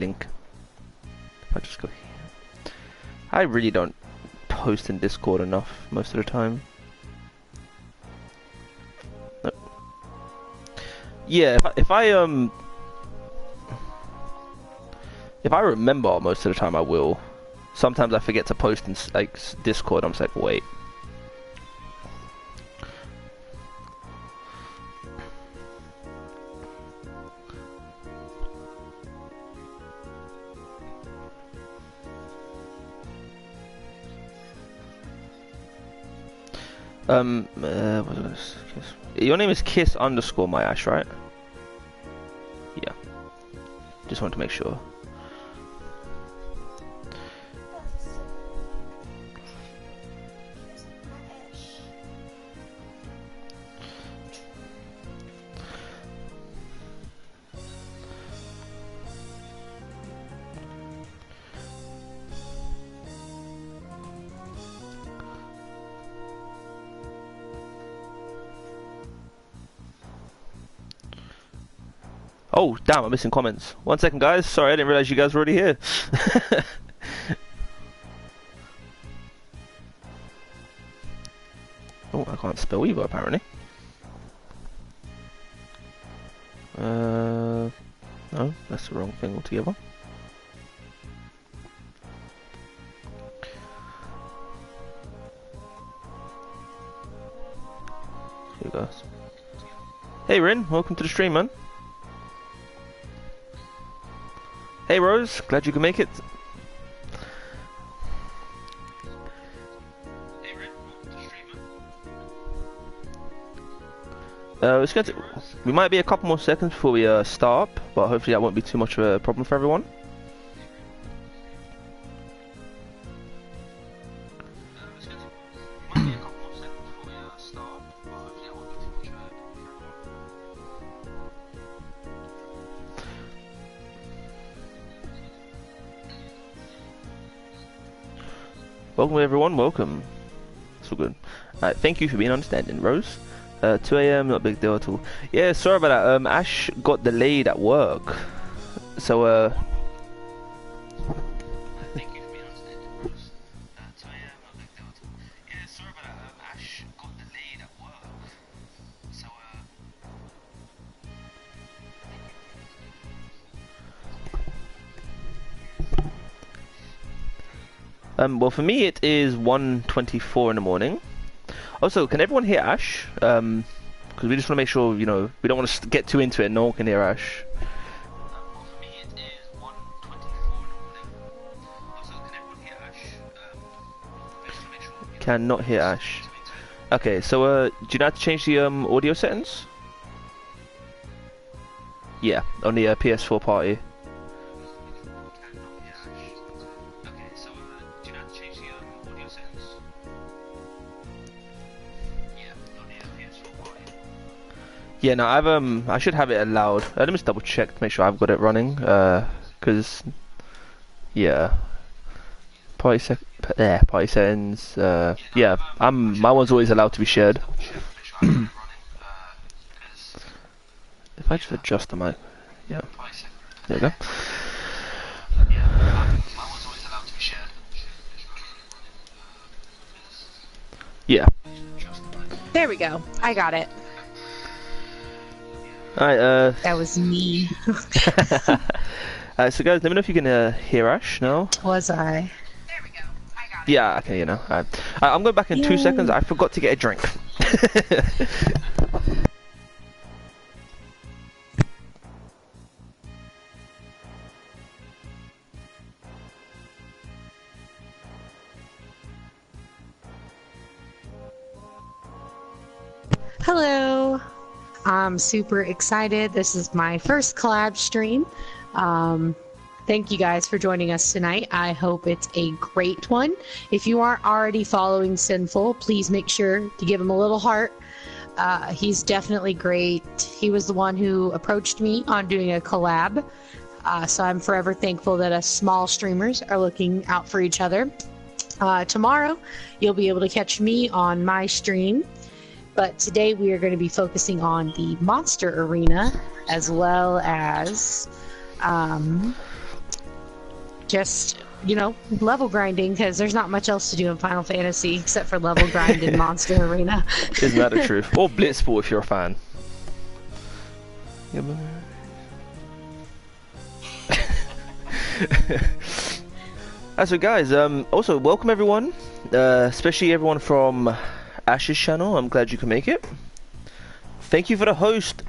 link. If I just go here. I really don't post in Discord enough most of the time. Nope. Yeah, if I remember most of the time I will. Sometimes I forget to post in like Discord. I'm just like, wait. What is this? Your name is Kiss underscore my Ash, right? Yeah. Just wanted to make sure. Oh, damn, I'm missing comments. 1 second, guys. Sorry, I didn't realize you guys were already here. Oh, I can't spell either, apparently. No, that's the wrong thing altogether. Here we go. Hey, Rin, welcome to the stream, man. Hey Rose, glad you can make it. It's going to. We might be a couple more seconds before we start, but hopefully that won't be too much of a problem for everyone. Welcome everyone, welcome. It's all good. Alright, thank you for being understanding, Rose. 2 AM, not a big deal at all. Yeah, sorry about that. Ash got delayed at work. So, thank you for being understanding, Rose. 2 AM, not a big deal at all. Yeah, sorry about that. Ash got delayed at work. So, well, for me it is 1:24 in the morning. Also, can everyone hear Ash? Because we just want to make sure, you know, we don't want to get too into it and no one can hear Ash. Well, for me it is 1:24 in the morning. Also, can everyone hear Ash? Just to make sure, you know, cannot hear Ash. Okay, so do you know how to change the audio settings? Yeah, on the PS4 party. Yeah, no, I should have it allowed. Let me just double check to make sure I've got it running. Cause, yeah, party settings. Yeah, my one's always allowed to be shared. If I just adjust the mic, yeah, there we go. Yeah. There we go. I got it. Alright, that was me. So guys, let me know if you can hear Ash now. Was I? There we go. I got it. Yeah, I can hear now. Alright. I'm going back in 2 seconds. I forgot to get a drink. Hello. I'm super excited. This is my first collab stream. Thank you guys for joining us tonight. I hope it's a great one. If you aren't already following Sinful, please make sure to give him a little heart. He's definitely great. He was the one who approached me on doing a collab. So I'm forever thankful that us small streamers are looking out for each other. Tomorrow, you'll be able to catch me on my stream. But today we are going to be focusing on the monster arena as well as just, you know, level grinding, because there's not much else to do in Final Fantasy except for level grind in Monster Arena. Isn't that the truth? Or Blitzball if you're a fan. So guys, also welcome everyone, especially everyone from Ash's channel. I'm glad you can make it. Thank you for the host,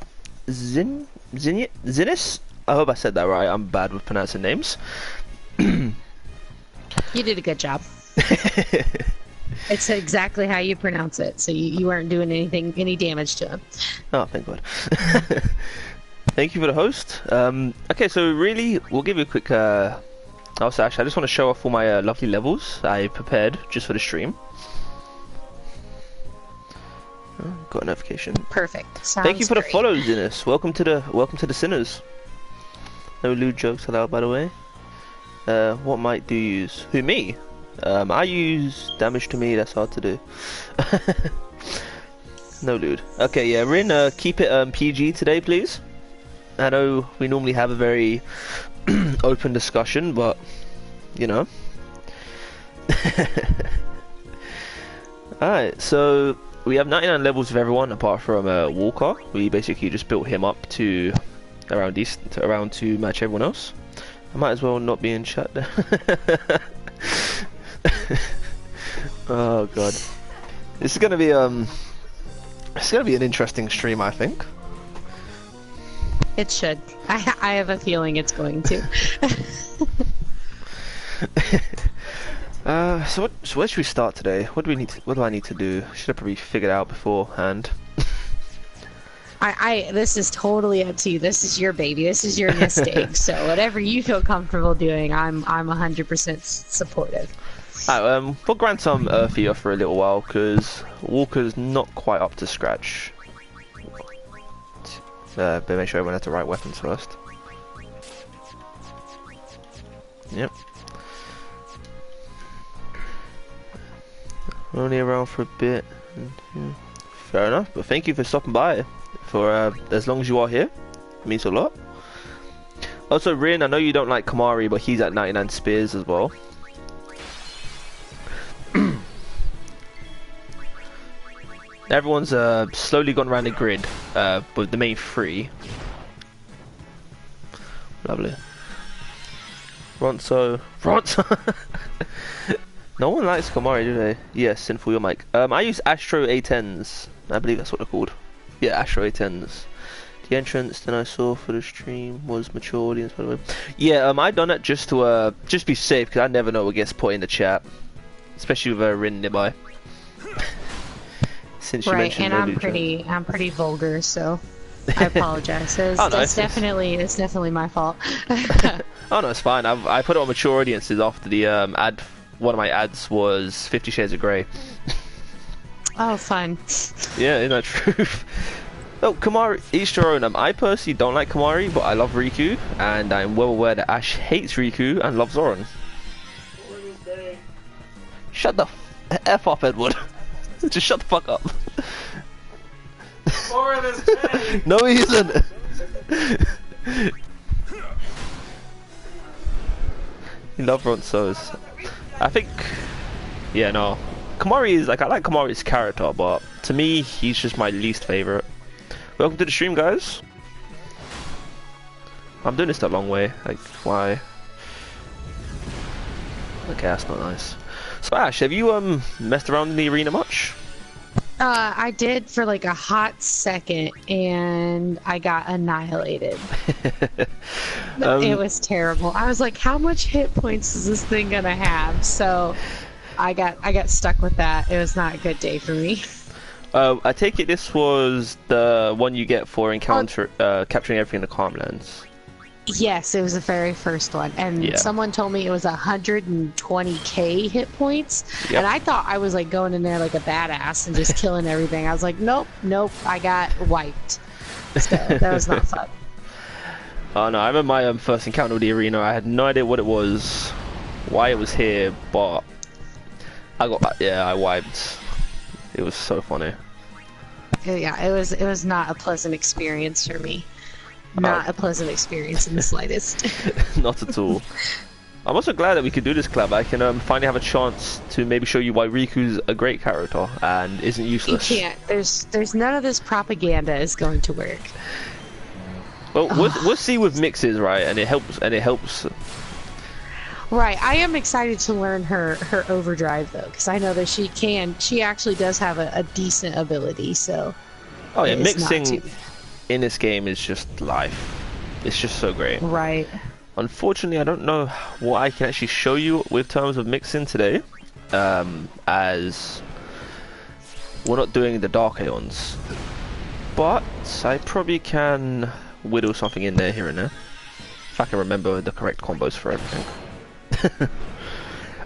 Zinnis. I hope I said that right. I'm bad with pronouncing names. You did a good job. It's exactly how you pronounce it, so you weren't doing any damage to him. Oh, thank God. Thank you for the host. Okay, so really, we'll give you a quick. Also, actually, I just want to show off all my lovely levels I prepared just for the stream. Got a notification. Perfect. Sounds Thank you for great. the follow, Zinnis. Welcome to the sinners. No lewd jokes allowed, by the way. What might do you use? Who, me? I use damage to me. That's hard to do. No lewd. Okay, yeah, Rin, keep it PG today, please. I know we normally have a very open discussion, but you know. Alright, so we have 99 levels of everyone apart from Walker. We basically just built him up to around to match everyone else. I might as well not be in chat there. Oh god. This is gonna be an interesting stream, I think. It should. I have a feeling it's going to. So where should we start today? What do I need to do? Should I probably figure it out beforehand? This is totally up to you. This is your baby. This is your mistake. So whatever you feel comfortable doing, I'm 100% supportive. Alright, we'll grind some Earthier for a little while because Walker's not quite up to scratch. But make sure everyone has the right weapons first. Yep. We're only around for a bit. Yeah. Fair enough, but thank you for stopping by. For as long as you are here, it means a lot. Also, Rin, I know you don't like Kamari, but he's at 99 spears as well. Everyone's slowly gone around the grid with the main three. Lovely. Ronso. No one likes Kamari, do they? Yes, Sinful, your mic. I use Astro A10s. I believe that's what they're called. Yeah, Astro A10s. The entrance that I saw for the stream was mature audience, by the way. Yeah, I done it just to just be safe, because I never know what gets put in the chat, especially with Rin nearby. Since you mentioned and I'm pretty vulgar, so I apologize. It's definitely my fault. Oh no, it's fine. I put it on mature audiences after the ad. One of my ads was 50 Shades of Grey. Oh, fun. Yeah, isn't that true? Oh, Kamari, each their own. I personally don't like Kamari, but I love Riku, and I'm well aware that Ash hates Riku and loves Zoran. Shut the F up, Edward. Just shut the fuck up. No, he isn't. You love Ronsos. I think, yeah, no. Kamari is like, I like Kamari's character, but to me, he's just my least favorite. Welcome to the stream, guys. I'm doing this the long way. Like, why? Okay, that's not nice. So Ash, have you messed around in the arena much? I did for like a hot second, and I got annihilated. It was terrible. I was like, how much hit points is this thing gonna have? So I got stuck with that. It was not a good day for me. I take it this was the one you get for capturing everything in the Calmlands. Yes, it was the very first one, and someone told me it was 120k hit points, and I thought I was like going in there like a badass and just killing everything. I was like, nope, I got wiped. So that was not fun. Oh no, I remember my first encounter with the arena. I had no idea what it was, why it was here, but I wiped. It was so funny. Yeah, it was not a pleasant experience for me. Not a pleasant experience in the slightest. Not at all. I'm also glad that we could do this collab. I can finally have a chance to maybe show you why Riku's a great character and isn't useless. You can't. There's none of this propaganda is going to work. Well, we'll see with mixes, right? And it helps. Right. I am excited to learn her overdrive though, because I know that she actually does have a decent ability. So. Oh yeah, mixing in this game is just life. It's just so great. Right. Unfortunately, I don't know what I can actually show you with terms of mixing today, as we're not doing the Dark Aeons. But I probably can whittle something in there here and there, if I can remember the correct combos for everything.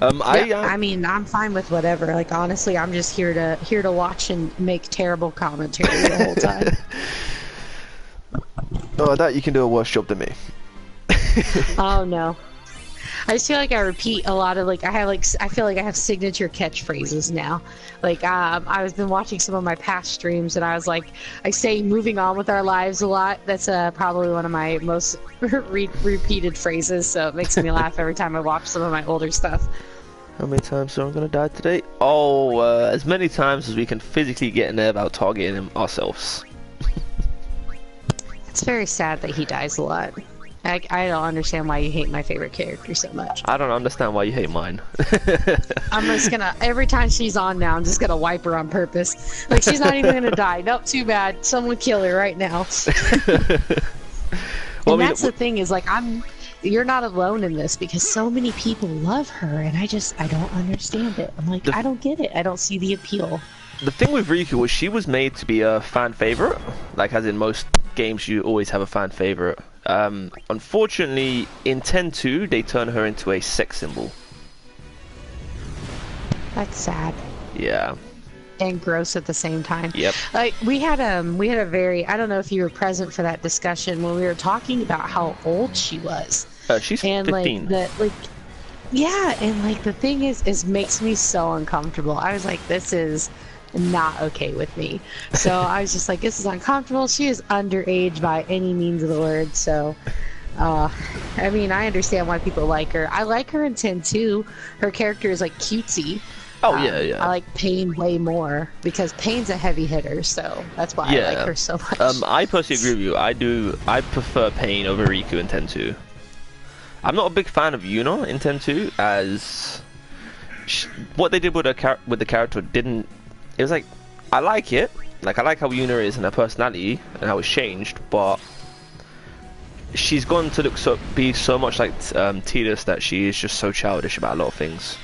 I mean, I'm fine with whatever. Like honestly, I'm just here to watch and make terrible commentary the whole time. Oh, that you can do a worse job than me. Oh no. I just feel like I repeat a lot of I feel like I have signature catchphrases now. Like I've been watching some of my past streams and I was like, I say moving on with our lives a lot. That's probably one of my most repeated phrases, so it makes me laugh every time I watch some of my older stuff. How many times are we gonna die today? Oh, as many times as we can physically get in there without targeting him ourselves. It's very sad that he dies a lot. I don't understand why you hate my favorite character so much. I don't understand why you hate mine. I'm just gonna, every time she's on now, I'm just gonna wipe her on purpose. Like, she's not even gonna die. Nope, too bad. Someone kill her right now. Well, and that's the thing is, like, you're not alone in this because so many people love her, and I don't understand it. I'm like, I don't get it. I don't see the appeal. The thing with Riku was she was made to be a fan favorite, like as in most games you always have a fan favorite. Unfortunately, in 10-2, they turn her into a sex symbol. That's sad. Yeah. And gross at the same time. Yep. Like we had a very, I don't know if you were present for that discussion when we were talking about how old she was. She's and 15. Yeah, and like the thing is makes me so uncomfortable. I was like, this is not okay with me. So I was just like, this is uncomfortable. She is underage by any means of the word. So, I mean, I understand why people like her. I like her in 10-2. Her character is like cutesy. Oh yeah. I like Pain way more because Pain's a heavy hitter, so that's why I like her so much. I personally agree with you. I prefer Pain over Riku in 10-2. I'm not a big fan of Yuna in 10-2, as what they did with the character didn't. It was like, I like it. Like, I like how Yuna is and her personality and how it's changed, but she's gone to be so much like Tidus that she is just so childish about a lot of things.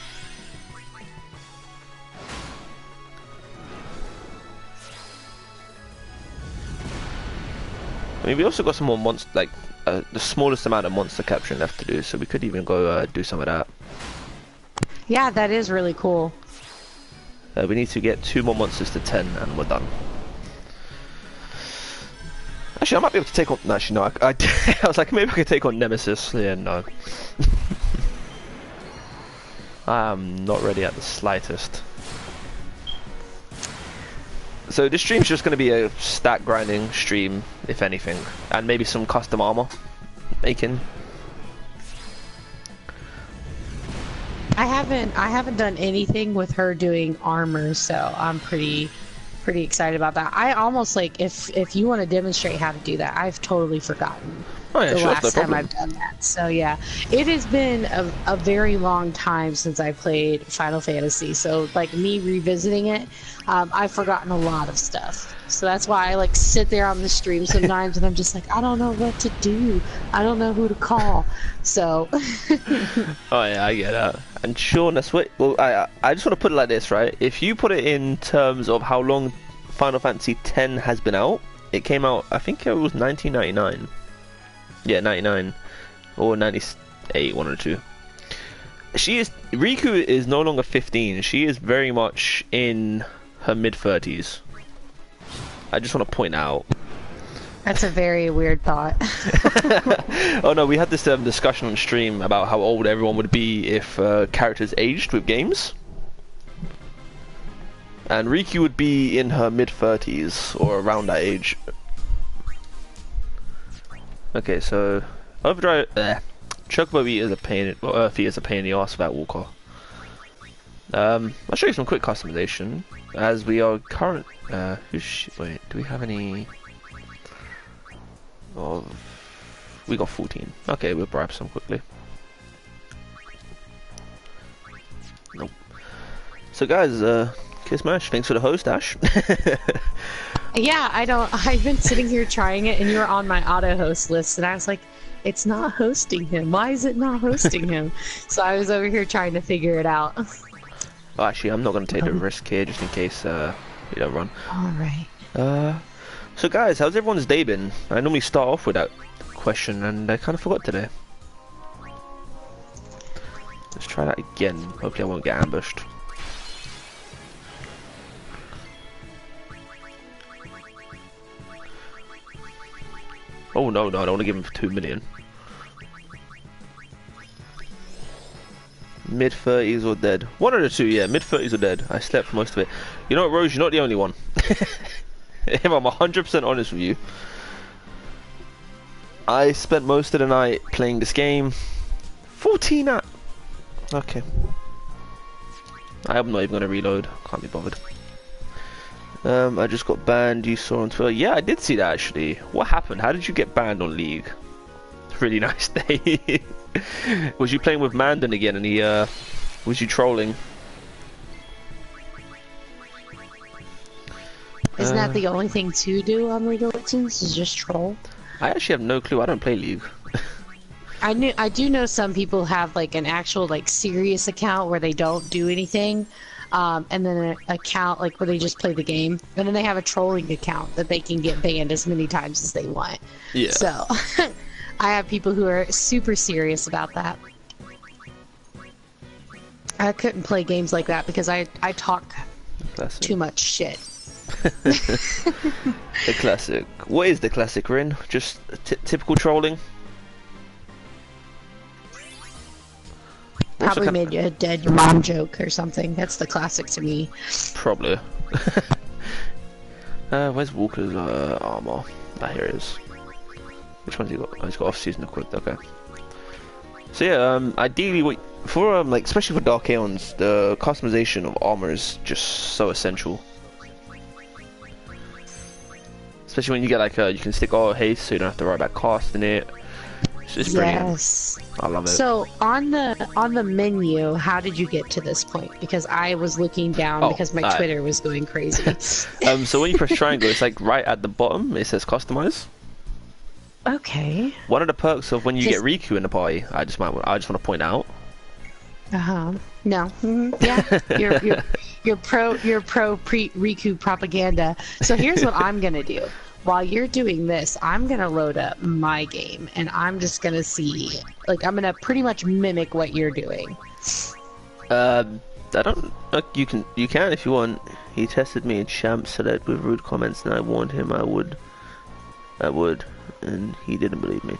I mean, we also got some more monster, like the smallest amount of monster capturing left to do, so we could even go do some of that. Yeah, that is really cool. We need to get 2 more monsters to 10 and we're done. Actually, I might be able to take on... No, actually, no. I was like, maybe I could take on Nemesis. Yeah, no. I'm not ready at the slightest. So this stream's just going to be a stat grinding stream, if anything. And maybe some custom armor making. I haven't done anything with her doing armor, so I'm pretty excited about that. I almost like if you want to demonstrate how to do that, I've totally forgotten the last time I've done that. So yeah, it has been a very long time since I played Final Fantasy. So like me revisiting it, I've forgotten a lot of stuff. So that's why I like sit there on the stream sometimes and I'm just like, I don't know what to do. I don't know who to call. So. Oh yeah, I get that. And Sean, that's what. Well, I just want to put it like this, right? If you put it in terms of how long Final Fantasy X has been out, it came out, I think it was 1999. Yeah, 99 or 98, one or two. Riku is no longer 15. She is very much in her mid-30s. I just want to point out. That's a very weird thought. Oh no, we had this discussion on stream about how old everyone would be if characters aged with games. And Riku would be in her mid-30s or around that age. Okay, so overdrive, Chocobo Eater is a pain. Well, Earth Eater is a pain in the arse for that walker. I'll show you some quick customization as we are current. Wait, do we have any? Oh, we got 14. Okay, we'll bribe some quickly. Nope. So guys, Kiss Mash, thanks for the host, Ash. Yeah, I've been sitting here trying it, and you were on my auto host list, and I was like, it's not hosting him. Why is it not hosting him? So I was over here trying to figure it out. Oh, actually, I'm not going to take the risk here, just in case you don't run. Alright. So guys, how's everyone's day been? I normally start off with that question, and I kind of forgot today. Let's try that again. Hopefully I won't get ambushed. Oh no, I don't want to give him 2 million. Mid-30s or dead. One of the two, yeah, mid-30s or dead. I slept for most of it. You know what, Rose, you're not the only one. If I'm 100% honest with you. I spent most of the night playing this game. 14 hours. Okay. I'm not even going to reload. Can't be bothered. I just got banned, you saw on Twitter. Yeah, I did see that actually. What happened? How did you get banned on League? Really nice day. Was you playing with Mandan again and he, was you trolling? Isn't that the only thing to do on League of Legends, is just troll? I actually have no clue, I don't play League. I do know some people have like an actual like serious account where they don't do anything. And then an account like where they just play the game, and then they have a trolling account that they can get banned as many times as they want. Yeah. So, I have people who are super serious about that. I couldn't play games like that because I talk too much shit. The classic. What is the classic, Rin? Just typical trolling? Probably made a dead your mom joke or something. That's the classic to me. Probably. Where's Walker's armor? Ah, here it is. Which one's he got? Oh, he's got off-season equipped. Okay. So yeah, ideally, for like especially for Dark Aeons, the customization of armor is just so essential. Especially when you get like you can stick all haste, so you don't have to worry about casting it. It's brilliant. Yes. I love it. So on the menu, how did you get to this point? Because I was looking down because my Twitter was going crazy. So when you press triangle, it's like right at the bottom. It says customize. Okay. One of the perks of when you get Riku in the party, I just want to point out. No. Yeah. You're pro Riku propaganda. So here's what I'm gonna do. While you're doing this, I'm gonna load up my game, and I'm just gonna see, like, I'm gonna pretty much mimic what you're doing. I don't. You can if you want. He tested me in Champ Select with rude comments, and I warned him I would, and he didn't believe me.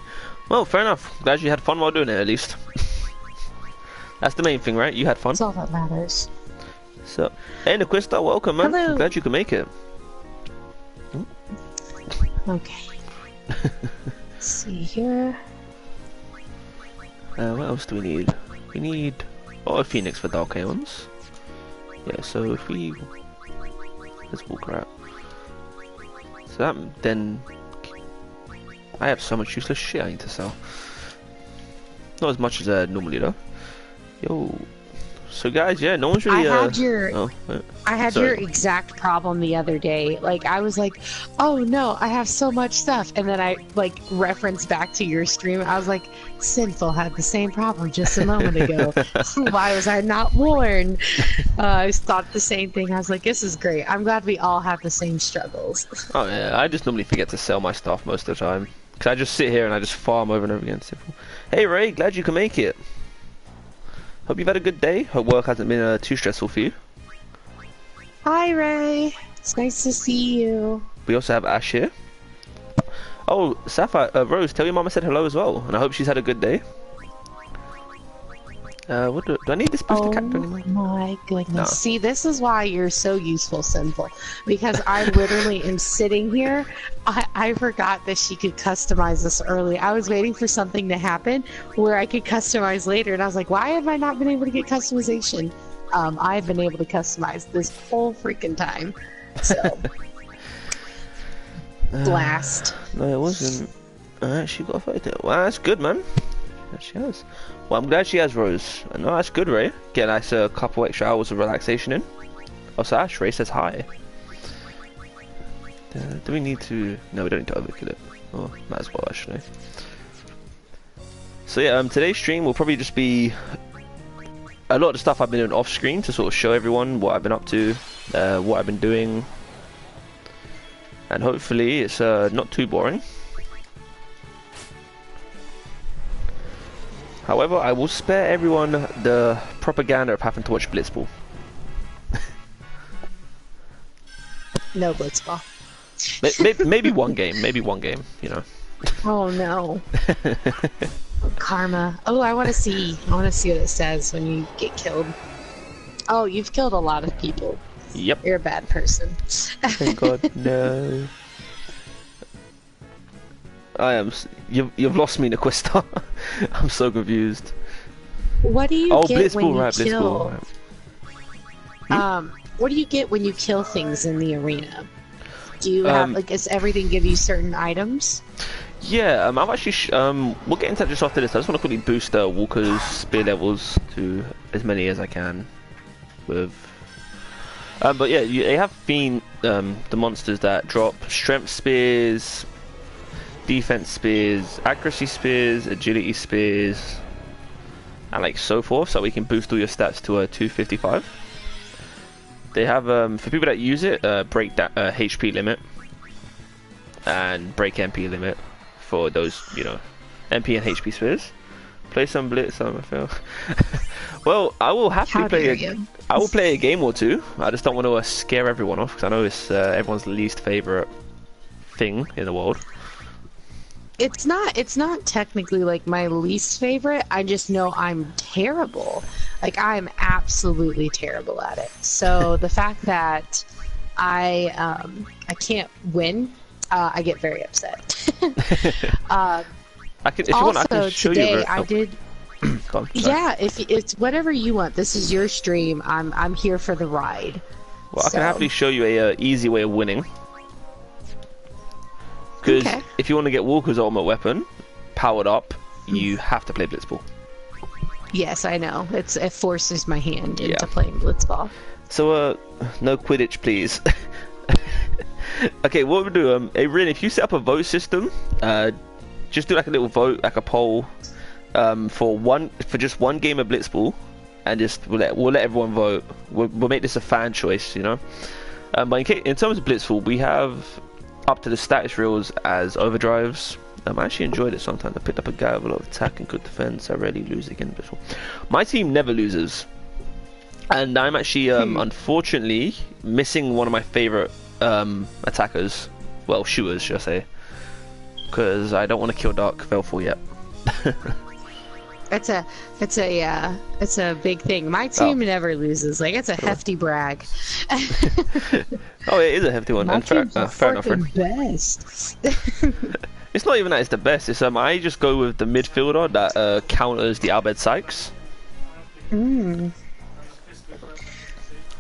Well, fair enough. Glad you had fun while doing it, at least. That's the main thing, right? You had fun. That's all that matters. So, hey, Naquista, welcome, man. Hello. I'm glad you could make it. Okay. Let's see here. What else do we need? We need a Phoenix for Dark Aeons. Yeah, so if we... Let's walk out. So that then... I have so much useless shit I need to sell. Not as much as normally though. Yo. So guys, yeah, no one's really. I had your exact problem the other day. Like I was like, oh no, I have so much stuff, and then I like referenced back to your stream. I was like, Sinful had the same problem just a moment ago. Why was I not warned? I thought the same thing. I was like, this is great. I'm glad we all have the same struggles. Oh yeah, I just normally forget to sell my stuff most of the time. Cause I just sit here and I just farm over and over again. Simple. Hey Ray, glad you can make it. Hope you've had a good day. Hope work hasn't been too stressful for you. Hi Ray, it's nice to see you. We also have Ash here. Oh, Sapphire, Rose, tell your mama I said hello as well, and I hope she's had a good day. What do I need this booster character Oh anymore? my goodness. No. See, this is why you're so useful, Simple. Because I literally am sitting here. I forgot that she could customize this early. I was waiting for something to happen where I could customize later, and I was like, why have I not been able to get customization? I've been able to customize this whole freaking time. So, blast. No, it wasn't. She got a photo. Well, that's good, man. Yeah, she has. Well, I'm glad she has Rose. No, that's good, Ray. Get a nice couple extra hours of relaxation in. Also, Ash, Ray says hi. Do we need to... No, we don't need to overkill it. Oh, might as well, actually. So yeah, today's stream will probably just be a lot of the stuff I've been doing off screen to sort of show everyone what I've been up to, what I've been doing. And hopefully it's not too boring. However, I will spare everyone the propaganda of having to watch Blitzball. No Blitzball. Maybe one game, you know. Oh no. Karma. Oh, I want to see what it says when you get killed. Oh, you've killed a lot of people. Yep. You're a bad person. Thank God, no. You've lost me, Naquista. I'm so confused. What do you get when you kill? Blitzball. What do you get when you kill things in the arena? Do you have does everything give you certain items? Yeah, I've actually we'll get into that just after this. I just want to quickly boost Walker's spear levels to as many as I can. With, but yeah, they have been the monsters that drop strength spears, defense spears, accuracy spears, agility spears, and like so forth, so we can boost all your stats to a 255. They have for people that use it, break that HP limit and break MP limit for those, you know, MP and HP spears. Play some Blitz, I feel. Well, I will happily play. I will play a game or two. I just don't want to scare everyone off because I know it's everyone's least favorite thing in the world. It's not technically like my least favorite. I just know I'm terrible. Like I'm absolutely terrible at it. So the fact that I can't win, I get very upset. I can show today you. I did. On, yeah, if it's whatever you want. This is your stream. I'm here for the ride. Well, I can happily show you a easy way of winning. Because if you want to get Walker's ultimate weapon powered up, you have to play Blitzball. Yes, I know. It forces my hand into playing Blitzball. So, no Quidditch, please. Okay, what we'll do, Rin, if you set up a vote system, just do like a little vote, like a poll, for just one game of Blitzball, and just we'll let everyone vote. We'll make this a fan choice, you know. But in terms of Blitzball, we have up to the status reels as overdrives. I actually enjoyed it sometimes. I picked up a guy with a lot of attack and good defense. I rarely lose again before. My team never loses, and I'm actually unfortunately missing one of my favorite attackers. Well, shooters, should I say? Because I don't want to kill Dark Velfor yet. It's a big thing. My team never loses. Like it's a hefty brag. Oh, it is a hefty one. My and team's fair enough. the best. It's not even that it's the best. It's I just go with the midfielder that counters the Albert Sykes.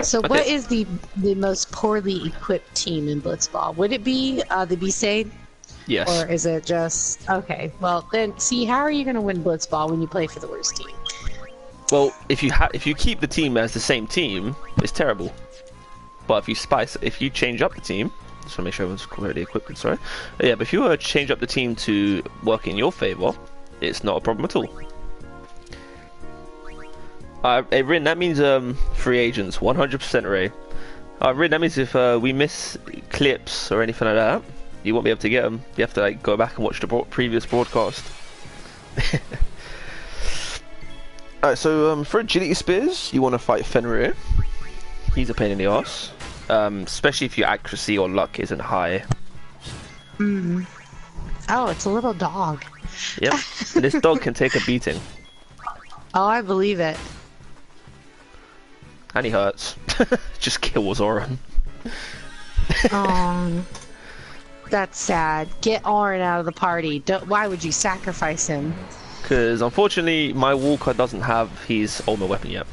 So okay. What is the most poorly equipped team in Blitzball? Would it be the Besaid? Yes. Or is it just okay? Well, then see, how are you going to win Blitzball when you play for the worst team? Well, if you keep the team as the same team, it's terrible. But if you change up the team, just want to make sure everyone's correctly equipped. Sorry. Yeah, but if you change up the team to work in your favor, it's not a problem at all. Hey, Rin, that means free agents, 100% Ray. Rin, that means if we miss clips or anything like that, you won't be able to get them. You have to like go back and watch the previous broadcast. Alright, so for agility spears, you want to fight Fenrir. He's a pain in the ass, especially if your accuracy or luck isn't high. Oh, it's a little dog. Yep, and this dog can take a beating. Oh, I believe it. And he hurts. Just kills Oren. Oh, that's sad. Get Orin out of the party. Why would you sacrifice him? Because unfortunately, my Walker doesn't have his ultimate weapon yet.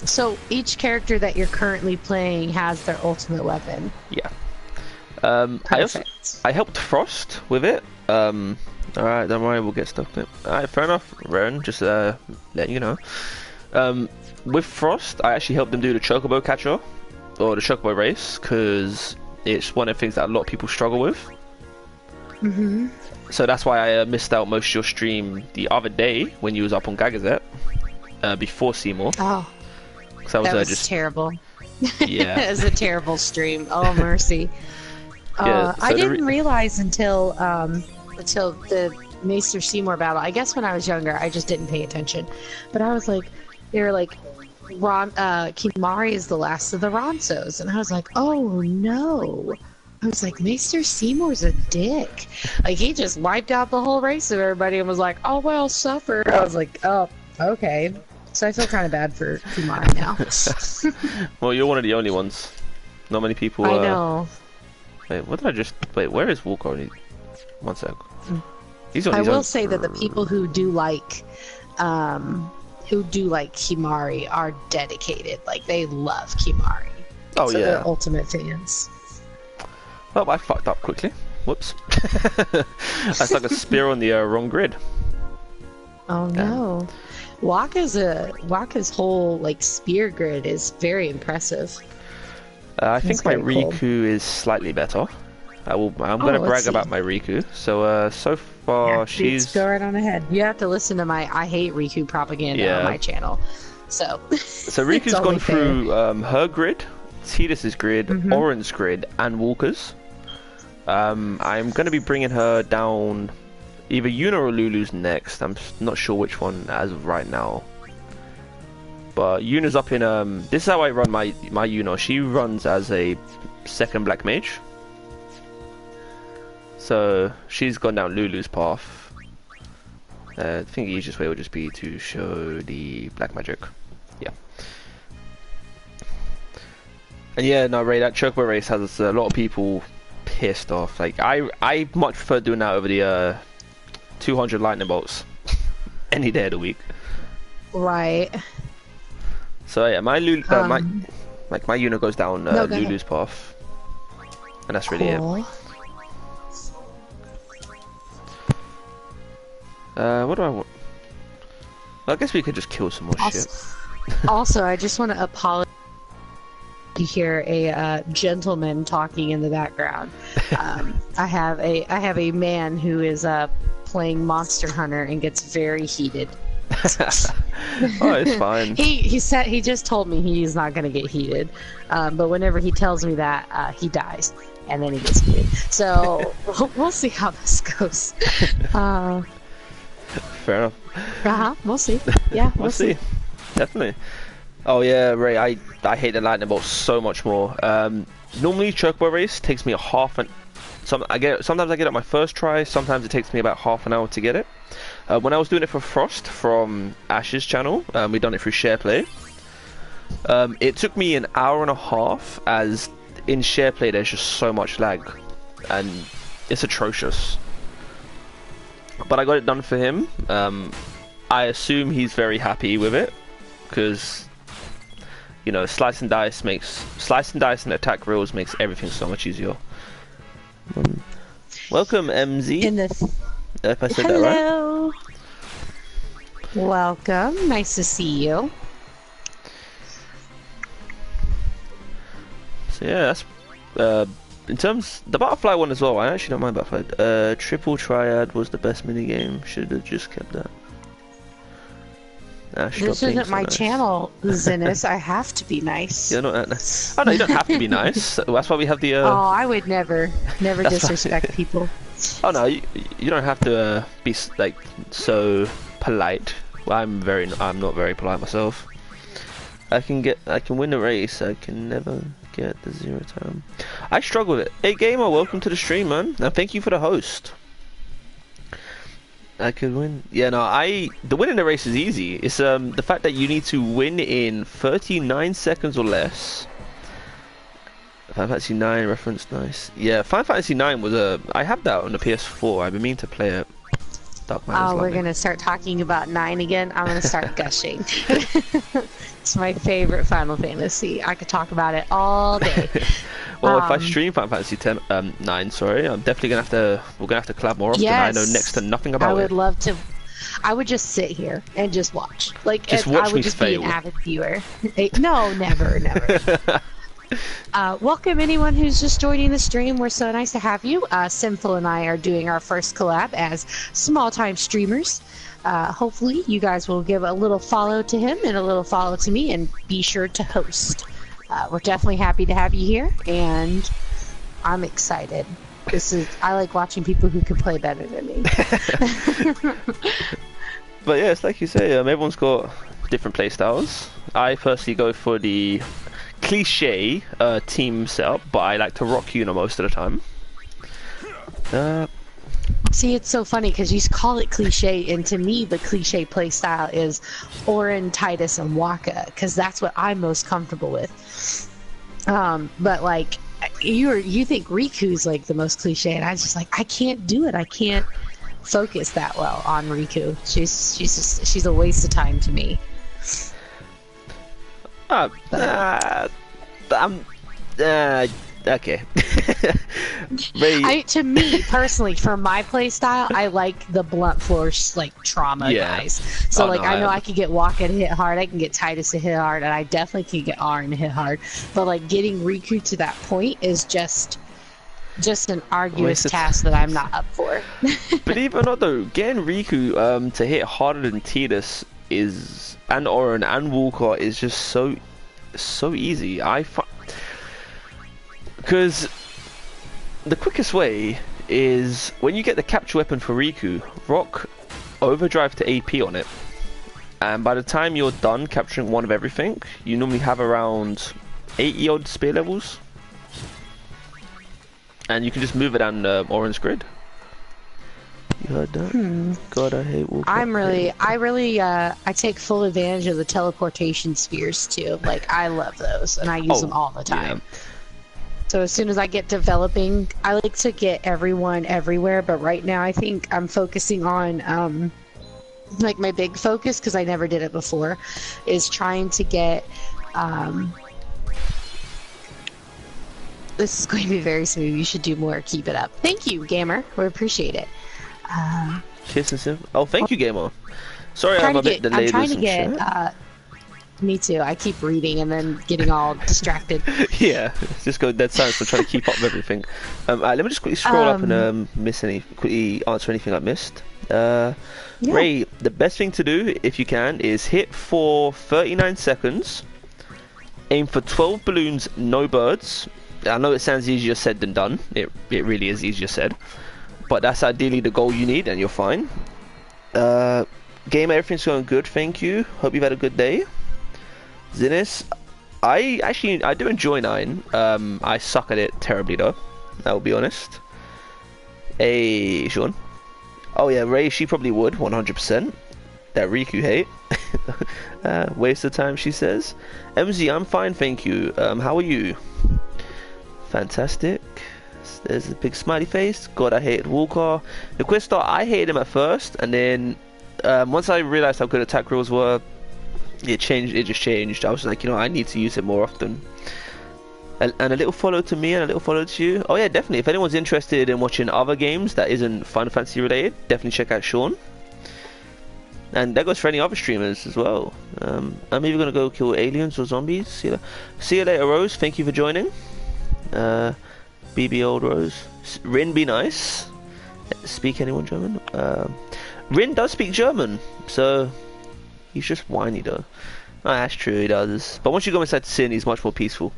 So each character that you're currently playing has their ultimate weapon. Yeah. Perfect. I helped Frost with it. Alright, don't worry, we'll get stuck in it. Alright, fair enough, Ren, just letting you know. With Frost, I actually helped them do the Chocobo Catcher, or the Chocobo Race, because it's one of the things that a lot of people struggle with. So that's why I missed out most of your stream the other day when you was up on Gagazette, before Seymour. Oh, that was just terrible. Yeah. It was a terrible stream. Oh, mercy. Yeah, so I didn't realize until the Maester Seymour battle. I guess when I was younger, I just didn't pay attention. But I was like, they were like, Kimahri is the last of the Ronsos. And I was like, oh no. I was like, Maester Seymour's a dick. Like, he just wiped out the whole race of everybody and was like, oh well, suffer. I was like, oh, okay. So I feel kind of bad for Kimahri now. Well, you're one of the only ones. Not many people. I know. Wait, what did I just? Wait, where is Walker? One sec. He's on his I will own. say that the people who do like Kimahri are dedicated. Like, they love Kimahri. Oh so yeah. they're ultimate fans. Oh, I fucked up quickly. Whoops. I stuck a spear on the wrong grid. Oh no. Waka's whole like spear grid is very impressive. I think my very cool. Riku is slightly better. I'm gonna brag about my Riku. So so far she's. Go right on ahead. You have to listen to my I hate Riku propaganda on my channel. So. So Riku's gone through her grid, Tidus's grid, Oren's grid, and Walker's. I'm gonna be bringing her down. Either Yuna or Lulu's next. I'm not sure which one as of right now. But Yuna's up in this is how I run my Yuna. She runs as a second black mage. So she's gone down Lulu's path. I think the easiest way would just be to show the black magic. Yeah. And yeah, no, Ray, that Chocobo race has a lot of people pissed off. Like I much prefer doing that over the 200 lightning bolts any day of the week. Right. So yeah, my Yuna goes down Lulu's path, and that's really it. What do I want? Well, I guess we could just kill some more shit. Also, I just want to apologize. You hear a gentleman talking in the background. I have a man who is playing Monster Hunter and gets very heated. Oh, it's fine. He just told me he's not gonna get heated, but whenever he tells me that, he dies and then he gets heated. So we'll see how this goes. Fair enough. We'll see. Yeah, we'll see. Definitely. Oh yeah, Ray. I hate the lightning bolt so much more. Normally, Chocobo race takes me sometimes I get it my first try. Sometimes it takes me about half an hour to get it. When I was doing it for Frost from Ash's channel, we done it through SharePlay. It took me an hour and a half, as in SharePlay there's just so much lag, and it's atrocious. But I got it done for him. I assume he's very happy with it, because you know, slice and dice and attack rules makes everything so much easier. Welcome, MZ. If I said that right. Hello. Welcome. Nice to see you. So yeah, that's in terms the butterfly one as well. I actually don't mind butterfly. Triple triad was the best minigame. Should have just kept that. This isn't my channel, Zenith. I have to be nice. You're not that nice. Oh no, you don't have to be nice. That's why we have the. Oh, I would never disrespect people. Oh no, you don't have to be like so polite. Well, I'm not very polite myself. I can win the race. I can never get the 0 time. I struggle with it. Hey gamer, welcome to the stream, man. And thank you for the host. I could win. Yeah, no, the win in the race is easy. It's the fact that you need to win in 39 seconds or less. Final Fantasy 9 reference, nice. Yeah, Final Fantasy 9 was I have that on the PS4. I've been meaning to play it. Dark Man is We're lovely. gonna start talking about 9 again. I'm gonna start gushing. It's my favorite Final Fantasy. I could talk about it all day. Well, if I stream Final Fantasy 9, sorry, I'm definitely gonna have to. We're gonna have to collab more often. Yes, I know next to nothing about it. I would love to. I would just sit here and just watch. Like, just watch I would me just fail. be an avid viewer. No, never, never. Welcome anyone who's just joining the stream. We're so nice to have you. Sinful and I are doing our first collab as small-time streamers. Hopefully you guys will give a little follow to him and a little follow to me, and be sure to host. We're definitely happy to have you here, and I'm excited. I like watching people who can play better than me. But yeah, it's like you say, everyone's got different play styles. I personally go for the cliche team setup, but I like to rock Yuna most of the time. See, it's so funny because you call it cliche, and to me, the cliche play style is Orin, Titus, and Waka, because that's what I'm most comfortable with. But like, you think Riku's like the most cliche, and I was just like, I can't do it. I can't focus that well on Riku. She's a waste of time to me. Okay. To me personally, for my play style, I like the blunt force like trauma guys. So I know I can get Waka to hit hard, I can get Titus to hit hard, and I definitely can get Arn to hit hard. But like getting Riku to that point is just an arduous task that I'm not up for. Believe it or not, though, getting Riku to hit harder than Titus and Orin and Walker is just so easy. Because the quickest way is when you get the capture weapon for Riku, rock overdrive to AP on it, and by the time you're done capturing one of everything, you normally have around 80 odd spear levels, and you can just move it down Orin's grid. You heard that? God, I hate Walker. I take full advantage of the teleportation spheres too. Like, I love those, and I use them all the time. Yeah. So as soon as I get developing, I like to get everyone everywhere, but right now I think I'm focusing on, like my big focus, because I never did it before, is trying to get, this is going to be very smooth, you should do more, keep it up. Thank you, Gamer, we appreciate it. Kiss and sim. Oh, thank you, Gamer. Sorry, I'm a bit delayed. I'm trying to get, me too. I keep reading and then getting all distracted. Yeah, just go dead silence. I'm trying to keep up with everything. Let me just quickly scroll up and quickly answer anything I missed. Yeah. Ray, the best thing to do, if you can, is hit for 39 seconds, aim for 12 balloons, no birds. I know it sounds easier said than done. It really is easier said. But that's ideally the goal you need, and you're fine. Game, everything's going good, thank you. Hope you've had a good day. Zinnis, I do enjoy 9. I suck at it terribly though, I'll be honest. Hey, Sean. Oh yeah, Ray, she probably would, 100%. That Riku hate. Waste of time, she says. MZ, I'm fine, thank you. How are you? Fantastic. There's a big smiley face. God, I hated Walker. The Quistar, I hated him at first, and then once I realized how good attack rules were, it just changed. I was like, I need to use it more often. And a little follow to me and a little follow to you. Oh yeah, definitely. If anyone's interested in watching other games that isn't Final Fantasy related, definitely check out Sean. And that goes for any other streamers as well. I'm either gonna go kill aliens or zombies. See you later, Rose. Thank you for joining. BB old Rose. Rin, be nice. Speak anyone German? Rin does speak German, so he's just whiny though. Oh, that's true, he does. But once you go inside the sin, he's much more peaceful.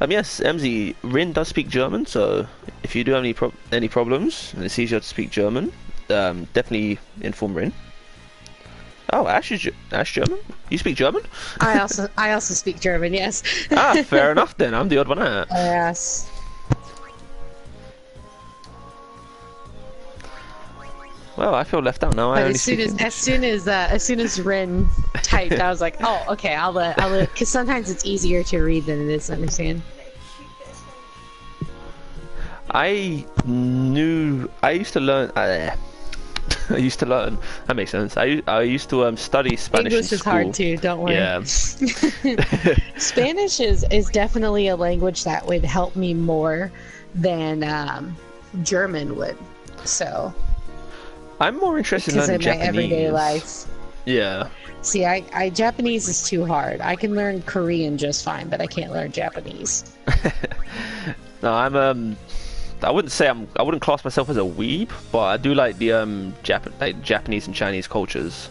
Yes, MZ, Rin does speak German, so if you do have any problems and it's easier to speak German, definitely inform Rin. Oh, Ash German? You speak German? I also speak German, yes. Fair enough then. I'm the odd one out. Yes. Well, I feel left out now. I But only as soon speak as English. as soon as Ren typed, I was like, oh, okay, I'll let, because sometimes it's easier to read than it is to understand. I used to learn. I used to learn. That makes sense. I used to study Spanish English in is school. hard too. Don't worry. Yeah. Spanish is definitely a language that would help me more than German would. So. I'm more interested in Because learning in my Japanese. everyday life. Yeah. See, I Japanese is too hard. I can learn Korean just fine, but I can't learn Japanese. No, I wouldn't say I wouldn't class myself as a weeb, but I do like the Japanese and Chinese cultures.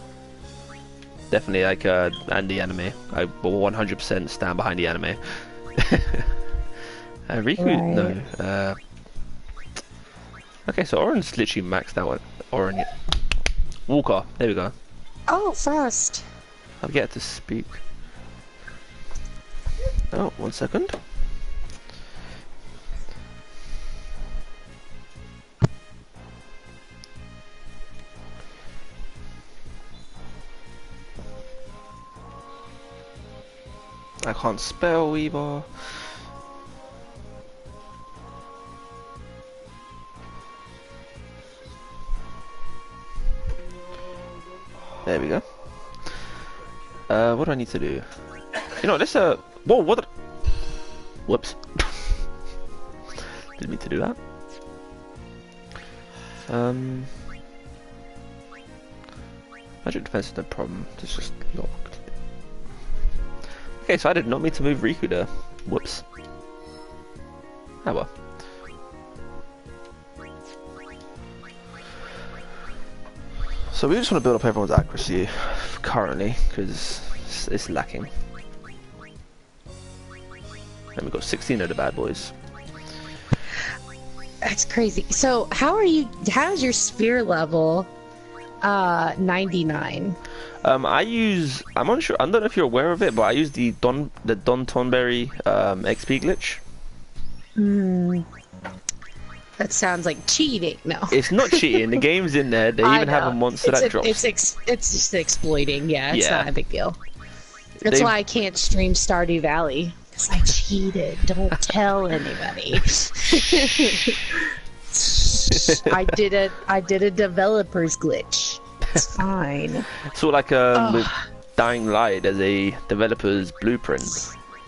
Definitely and the anime. I will 100% stand behind the anime. Riku, Right. no. Okay, so Oren's literally maxed out. Oren, Walker. There we go. Oh, first. I'll get to speak. Oh, 1 second. I can't spell either. There we go. What do I need to do? You know, let's whoa, what? Whoops. Didn't mean to do that. Magic defense is no problem. It's just locked. Okay, so I did not mean to move Riku there. Whoops. Ah well. So we just want to build up everyone's accuracy currently, because it's lacking. And we've got 16 of the bad boys. That's crazy. So how's your spear level 99? I'm unsure, I don't know if you're aware of it, but I use the Don Tonberry XP glitch. That sounds like cheating. No. It's not cheating, the game's in there, they even have a monster that drops. It's just exploiting, yeah, it's Yeah. not a big deal. That's why I can't stream Stardew Valley. Because I cheated. Don't tell anybody. I did a developer's glitch. It's fine. Sort of like with Dying Light as a developer's blueprint.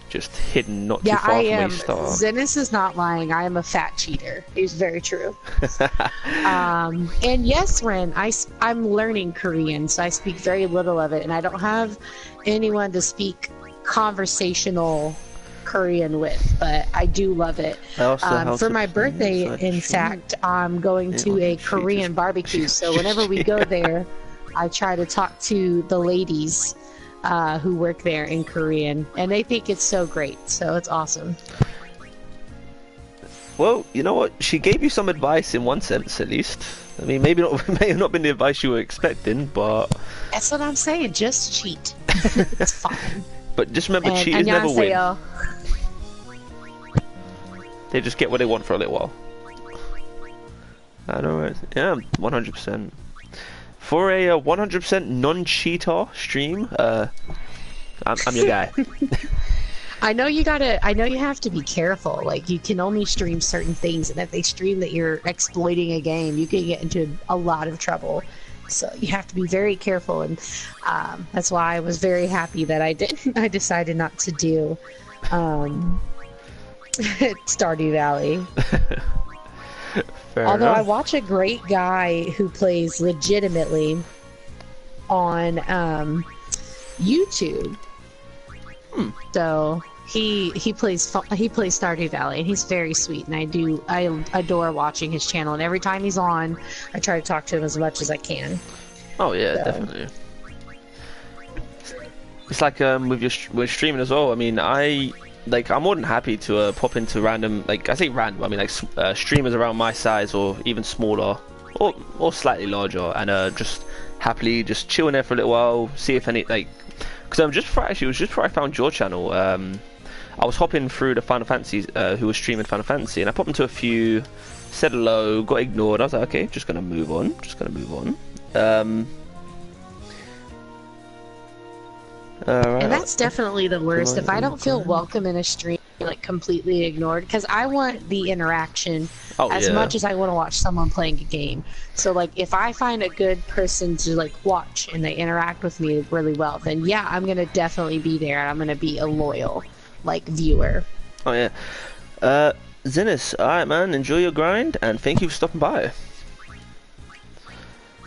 Just hidden not too Yeah, far I from am. a star. Zennis is not lying. I am a fat cheater. It's very true. And yes, Ren, I'm learning Korean, so I speak very little of it, and I don't have anyone to speak conversational Korean with, but I do love it. I also have For to my birthday, in fact, I'm going to a Korean barbecue, so whenever we go there, I try to talk to the ladies who work there in Korean, and they think it's so great, so it's awesome. Well, you know what? She gave you some advice in one sense, at least. I mean, maybe not, may have not been the advice you were expecting, but That's what I'm saying. Just cheat. It's fine. but just remember, And cheaters never win. annyeonghaseyo. They just get what they want for a little while. I know, right? Yeah, 100%. For a 100% non-cheater stream, I'm your guy. I know you have to be careful. Like, you can only stream certain things, and if they stream that you're exploiting a game, you can get into a lot of trouble. So you have to be very careful, and that's why I was very happy that I decided not to do Stardew Valley. Fair Although enough. I watch a great guy who plays legitimately on YouTube. So he plays Stardew Valley, and he's very sweet, and I adore watching his channel. And every time he's on, I try to talk to him as much as I can. Oh yeah, So. definitely. It's like with streaming as well. I mean, I'm more than happy to pop into random, like I say random, I mean like streamers around my size or even smaller or slightly larger, and just happily just chill in there for a little while, see if any because it was just before I found your channel. I was hopping through the Final Fantasy, who was streaming Final Fantasy, and I popped into a few said hello, got ignored. I was like, okay, just gonna move on. Right, And that's definitely the worst. If I don't feel welcome in a stream, like completely ignored, because I want the interaction as much as I want to watch someone playing a game. So like, if I find a good person to like watch and they interact with me really well, then yeah, I'm gonna definitely be there and I'm gonna be a loyal like viewer. Oh yeah. Zinnis, alright man, enjoy your grind and thank you for stopping by.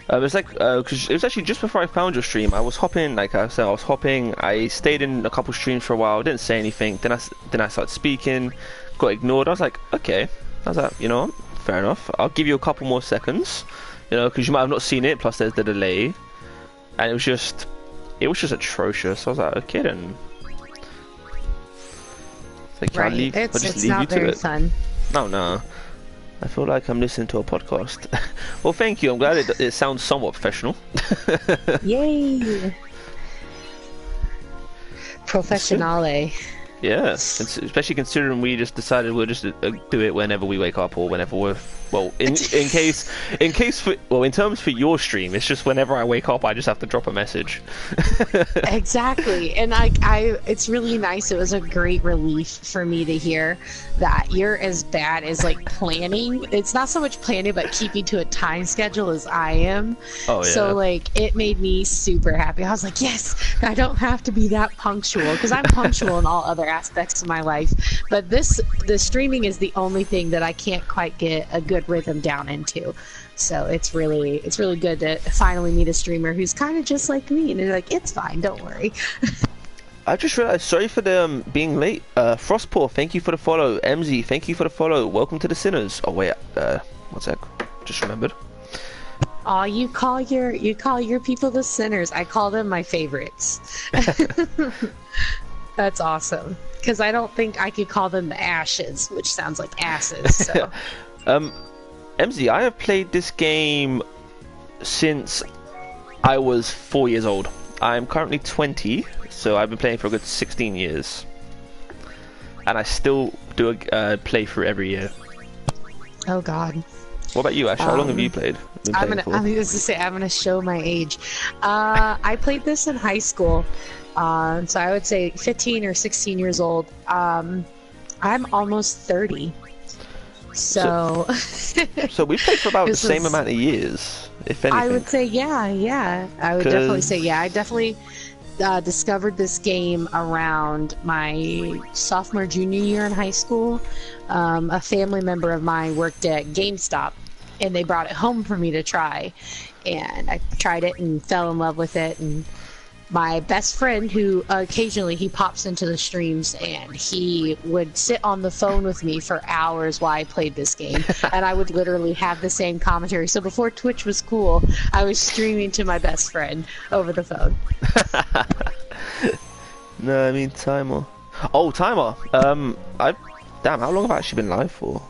It's like, cause it was actually just before I found your stream. I was hopping, like I said, I stayed in a couple streams for a while, didn't say anything. Then I started speaking, got ignored. I was like, okay. I was like, you know, fair enough. I'll give you a couple more seconds, you know, because you might have not seen it. Plus, there's the delay, and it was just atrocious. I was like, okay then. Like, Right. It's not very fun. No. I feel like I'm listening to a podcast. Well, thank you. I'm glad it sounds somewhat professional. Yay! Professionale. Yeah, especially considering we just decided we'll just do it whenever we wake up or whenever we're in terms for your stream, it's just whenever I wake up, I just have to drop a message. Exactly, and it's really nice. It was a great relief for me to hear that you're as bad as like planning. It's not so much planning, but keeping to a time schedule as I am. Oh yeah. So like, it made me super happy. I was like, yes, I don't have to be that punctual because I'm punctual in all other aspects of my life. But the streaming is the only thing that I can't quite get a good rhythm down into. So it's really good to finally meet a streamer who's kind of just like me, and they're like, it's fine, don't worry. I just realized, sorry for the being late. Frostpaw, thank you for the follow. MZ, thank you for the follow. Welcome to the Sinners. Oh wait, one sec. Just remembered. Oh, you call your people the Sinners. I call them my favorites. That's awesome. Because I don't think I could call them the Ashes, which sounds like asses. So. MZ, I have played this game since I was 4 years old. I'm currently 20, so I've been playing for a good 16 years. And I still do a playthrough every year. Oh god. What about you, Ash? How long have you played? I'm gonna show my age. I played this in high school. So I would say 15 or 16 years old. I'm almost 30. So we played for about the same amount of years, if anything. I would say, yeah. I would definitely say, yeah. I definitely discovered this game around my sophomore, junior year in high school. A family member of mine worked at GameStop, and they brought it home for me to try. And I tried it and fell in love with it. And my best friend, who occasionally he pops into the streams, and he would sit on the phone with me for hours while I played this game, and I would literally have the same commentary. So before Twitch was cool, I was streaming to my best friend over the phone. No, I mean Timer. Oh, Timer. Damn, how long have I actually been live for?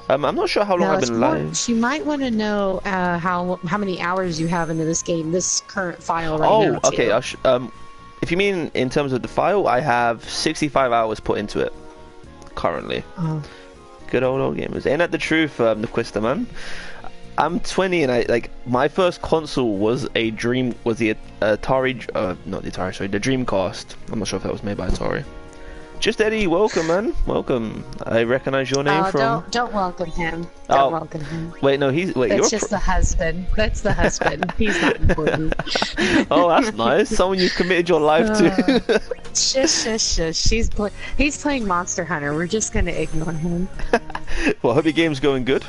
I'm not sure how long I've been live. You might want to know how many hours you have into this game, this current file right now. Oh, okay. If you mean in terms of the file, I have 65 hours put into it currently. Oh. Good old gamers. Ain't that the truth, the Quister man? I'm 20 and my first console was the Atari, not the Atari, sorry, the Dreamcast. I'm not sure if that was made by Atari. Just Eddie, welcome, man. Welcome. I recognize your name from. Don't welcome him. Don't welcome him. Wait, no, That's just the husband. That's the husband. He's not important. Oh, that's nice. Someone you've committed your life to. Shush. He's playing Monster Hunter. We're just gonna ignore him. Well, I hope your game's going good.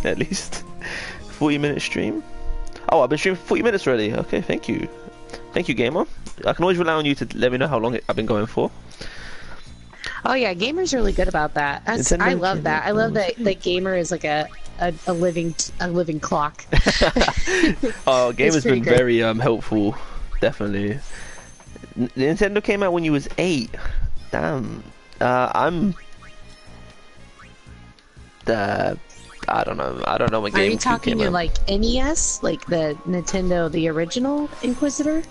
At least 40-minute stream. Oh, I've been streaming for 40 minutes already. Okay, thank you. Thank you, gamer. I can always rely on you to let me know how long I've been going for. Oh yeah, Gamer's really good about that. I love that. I love that Gamer is like a living clock. Oh, Gamer's been very helpful, definitely. Nintendo came out when you was 8. Damn. I don't know. I don't know when GameCube came out. Are you talking to like NES, like the Nintendo, the original Inquisitor?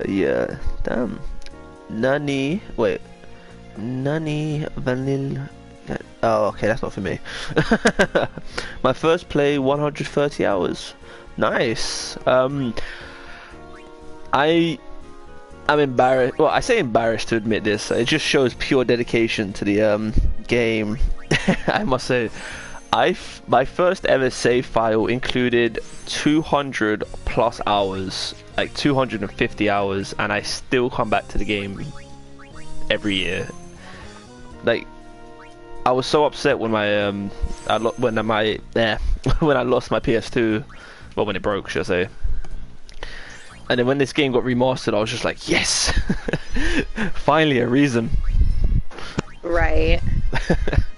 Yeah, damn. Nani Vanilla. Oh, okay, that's not for me. My first play, 130 hours. Nice. I'm embarrassed. Well, I say embarrassed to admit this. It just shows pure dedication to the game. I must say, my first ever save file included 200 plus hours, like 250 hours, and I still come back to the game every year. Like, I was so upset when my when I lost my PS2, well, when it broke, should I say. And then when this game got remastered, I was just like, yes, finally a reason. Right.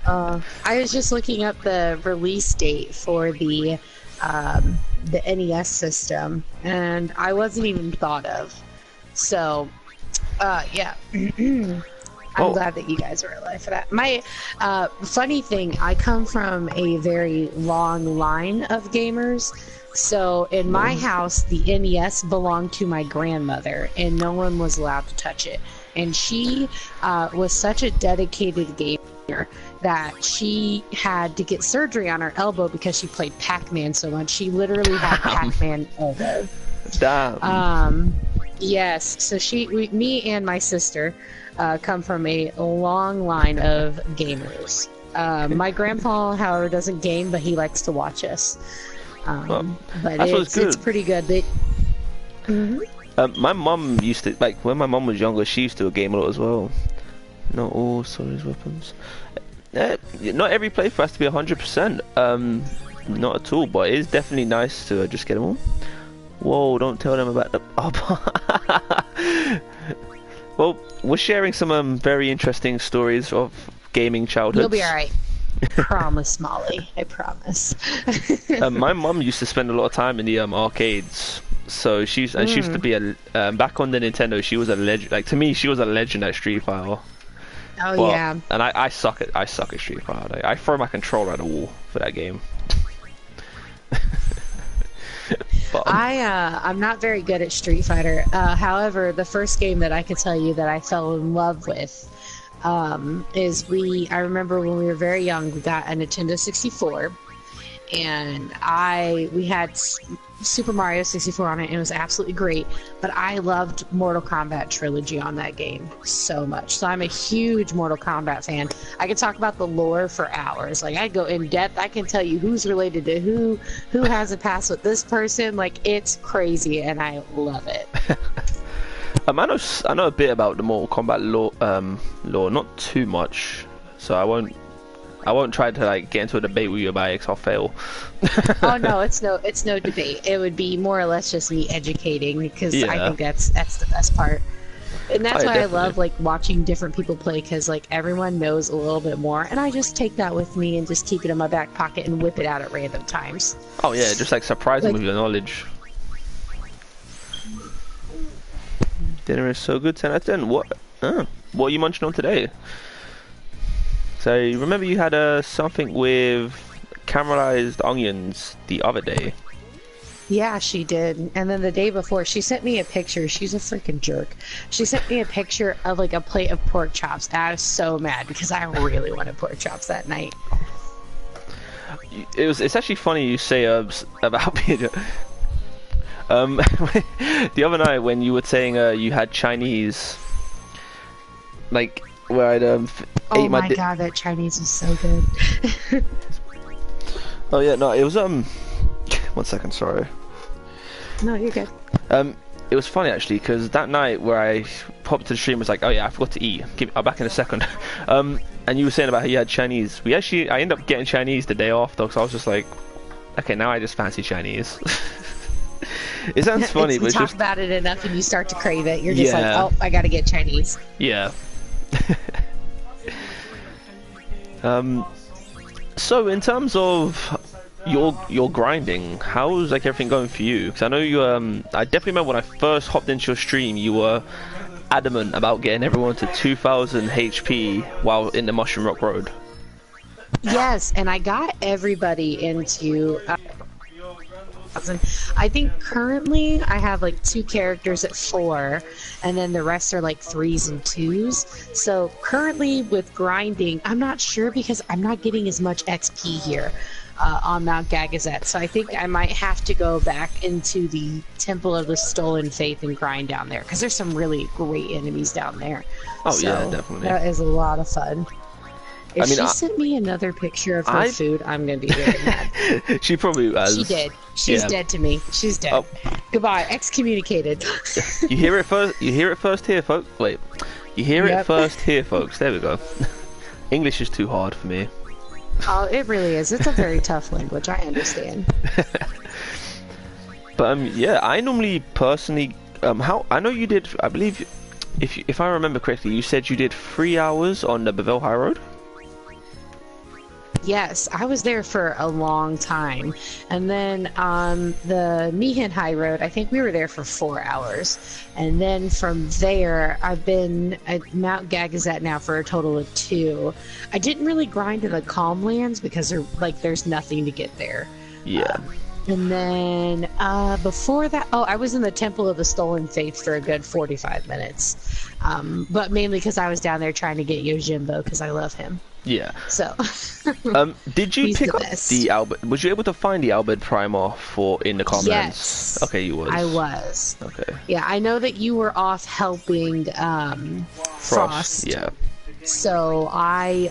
I was just looking up the release date for the NES system, and I wasn't even thought of. So, yeah. I'm glad that you guys are alive for that. My funny thing, I come from a very long line of gamers. So in my house, the NES belonged to my grandmother, and no one was allowed to touch it. And she was such a dedicated gamer that she had to get surgery on her elbow because she played Pac-Man so much. She literally had Pac-Man elbow. Damn. Yes. So me and my sister come from a long line of gamers. My grandpa, however, doesn't game, but he likes to watch us. But it's pretty good. My mum used to, like, when my mum was younger, she used to game a lot as well. Not all Sony's weapons. Not every playthrough has to be 100%. Not at all, but it is definitely nice to just get them all. Whoa, don't tell them about the... Well, we're sharing some very interesting stories of gaming childhoods. You'll be alright. Promise, Molly. I promise. My mum used to spend a lot of time in the arcades. So she used to be a back on the Nintendo. She was a legend. Like, to me, she was a legend at Street Fighter. Oh yeah. And I suck at Street Fighter. Like, I throw my controller at the wall for that game. I'm not very good at Street Fighter. However, the first game that I could tell you that I fell in love with is I remember when we were very young, we got a Nintendo 64, and we had Super Mario 64 on it, and it was absolutely great. But I loved Mortal Kombat Trilogy on that game so much. So I'm a huge Mortal Kombat fan. I could talk about the lore for hours. Like, I go in depth. I can tell you who's related to who has a past with this person. Like, it's crazy, and I love it. I know a bit about the Mortal Kombat lore, not too much. So I won't try to, like, get into a debate with you about it, 'cause I'll fail. Oh no, it's no debate. It would be more or less just me educating, because I think that's the best part. And that's why definitely. I love, like, watching different people play, because, like, everyone knows a little bit more, and I just take that with me and just keep it in my back pocket and whip it out at random times. Oh yeah, just like surprise them with your knowledge. Dinner is so good, 10 out of 10. What are you munching on today? So remember you had something with caramelized onions the other day. Yeah, she did. And then the day before, she sent me a picture. She's a freaking jerk. She sent me a picture of, like, a plate of pork chops. And I was so mad because I really wanted pork chops that night. It's actually funny you say about being the other night when you were saying you had Chinese, like, where I'd ate my god, that Chinese was so good. Oh yeah, no, it was 1 second, sorry. No, you're good. It was funny actually, because that night where I popped to the stream, was like, oh yeah, I forgot to eat. I'll back in a second. And you were saying about how you had Chinese. I ended up getting Chinese the day after, because I was just like, okay, now I just fancy Chinese. It sounds funny, but you talk about it enough and you start to crave it. You're just like, oh, I gotta get Chinese. Yeah. So in terms of your grinding, how's, like, everything going for you? Because I know you I definitely remember when I first hopped into your stream, you were adamant about getting everyone to 2000 HP while in the Mushroom Rock Road. Yes, and I got everybody into thousand. I think currently I have like 2 characters at 4, and then the rest are like 3s and 2s. So currently with grinding, I'm not sure because I'm not getting as much XP here on Mount Gagazet. So I think I might have to go back into the Temple of the Stolen Faith and grind down there because there's some really great enemies down there. Oh so yeah, definitely. That is a lot of fun. If I mean, she sent me another picture of her food, I'm gonna be very mad. She probably has. She did. She's dead to me. She's dead. Oh. Goodbye. Excommunicated. You hear it first. You hear it first here, folks. Wait. You hear it first here, folks. There we go. English is too hard for me. Oh, it really is. It's a very tough language. I understand. But yeah, I normally personally how I know you did. I believe if I remember correctly, you said you did 3 hours on the Bevelle High Road. Yes, I was there for a long time. And then on the Meehan High Road, I think we were there for 4 hours. And then from there, I've been at Mount Gagazet now for a total of 2. I didn't really grind in the Calmlands because there's nothing to get there. Yeah. And then before that, I was in the Temple of the Stolen Faith for a good 45 minutes. But mainly because I was down there trying to get Yojimbo because I love him. Yeah. So. Did you He's pick the up best. the Albert? Was you able to find the Albert Primer in the Calmlands? Yes. Okay, you was. I was. Okay. Yeah, I know that you were off helping Frost. Yeah. So I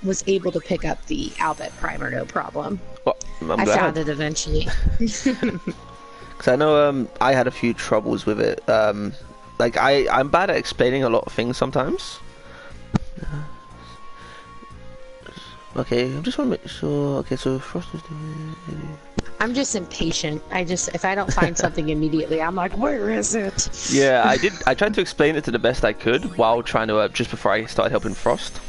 was able to pick up the Albert Primer, no problem. Well, I'm I glad. found it eventually. Because I know I had a few troubles with it. I'm bad at explaining a lot of things sometimes. Okay, I just want to make sure. Okay, so Frost is doing. I'm just impatient. If I don't find something immediately, I'm like, where is it? Yeah, I did. I tried to explain it to the best I could while trying to just before I started helping Frost.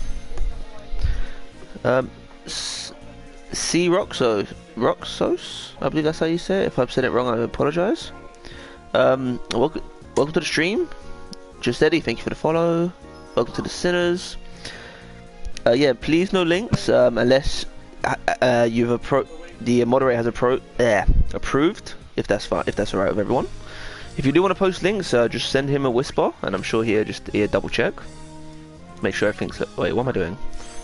C Roxos, I believe that's how you say it. If I've said it wrong, I apologize. Welcome to the stream. Just Eddie, thank you for the follow. Welcome to the Sinners. Yeah, please no links unless the moderator has approved. If that's fine, if that's alright with everyone. If you do want to post links, just send him a whisper, and I'm sure he'll double check. Make sure everything's. Wait, what am I doing?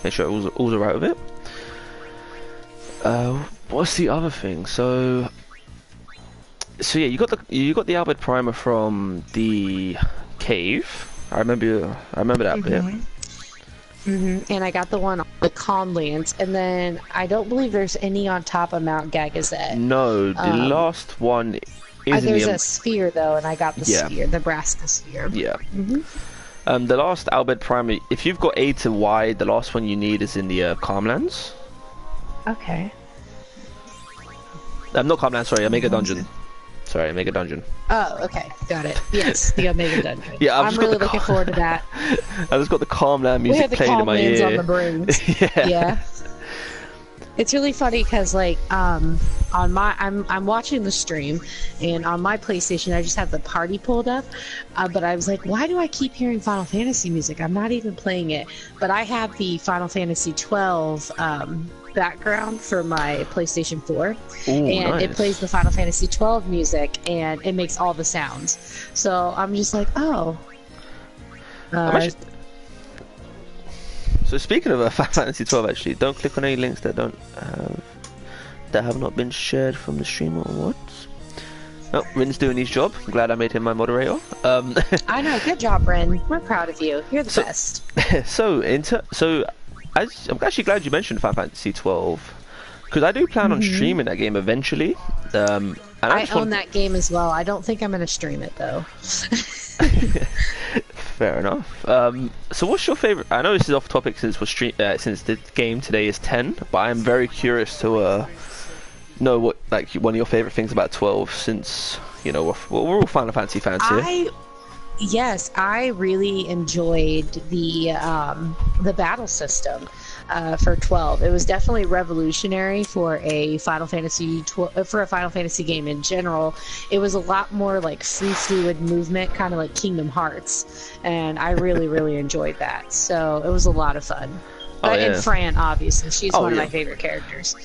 Make sure all's alright with it. What's the other thing? So yeah, you got the Albert Primer from the cave. I remember that bit. And I got the one on the Calmlands, and then I don't believe there's any on top of Mount Gagazet. No, the last one is there's a sphere though, and I got the sphere, the Nebraska sphere. Yeah. The last Albert Primer, if you've got A to Y, the last one you need is in the Calmlands. Okay. Not Calmlands, sorry, Omega Dungeon. Sorry, Omega Dungeon. Oh, okay, got it. Yes, the Omega Dungeon. Yeah, I'm really looking forward to that. I just got the Calmland music playing in my ear. We have the Calmlands on the brains. Yeah. It's really funny because I'm watching the stream, and on my PlayStation I just have the party pulled up, but I was like, why do I keep hearing Final Fantasy music? I'm not even playing it, but I have the Final Fantasy 12 background for my PlayStation 4. Ooh, and nice. It plays the Final Fantasy 12 music, and it makes all the sounds. So I'm just like, oh. So speaking of Final Fantasy 12, actually, don't click on any links that have not been shared from the stream or what. Oh, Rin's doing his job. I'm glad I made him my moderator. I know, good job, Rin. We're proud of you. You're the best. I'm actually glad you mentioned Final Fantasy 12 because I do plan on streaming that game eventually. And I own that game as well. I don't think I'm going to stream it though. Fair enough. So what's your favorite? I know this is off topic since since the game today is 10, but I'm very curious to know what one of your favorite things about 12, since we're all Final Fantasy fans here. Yes, I really enjoyed the battle system for 12. It was definitely revolutionary for a Final Fantasy game in general. It was a lot more like free fluid movement, kind of like Kingdom Hearts, and I really really enjoyed that. So it was a lot of fun. And Fran, obviously, she's one of my favorite characters.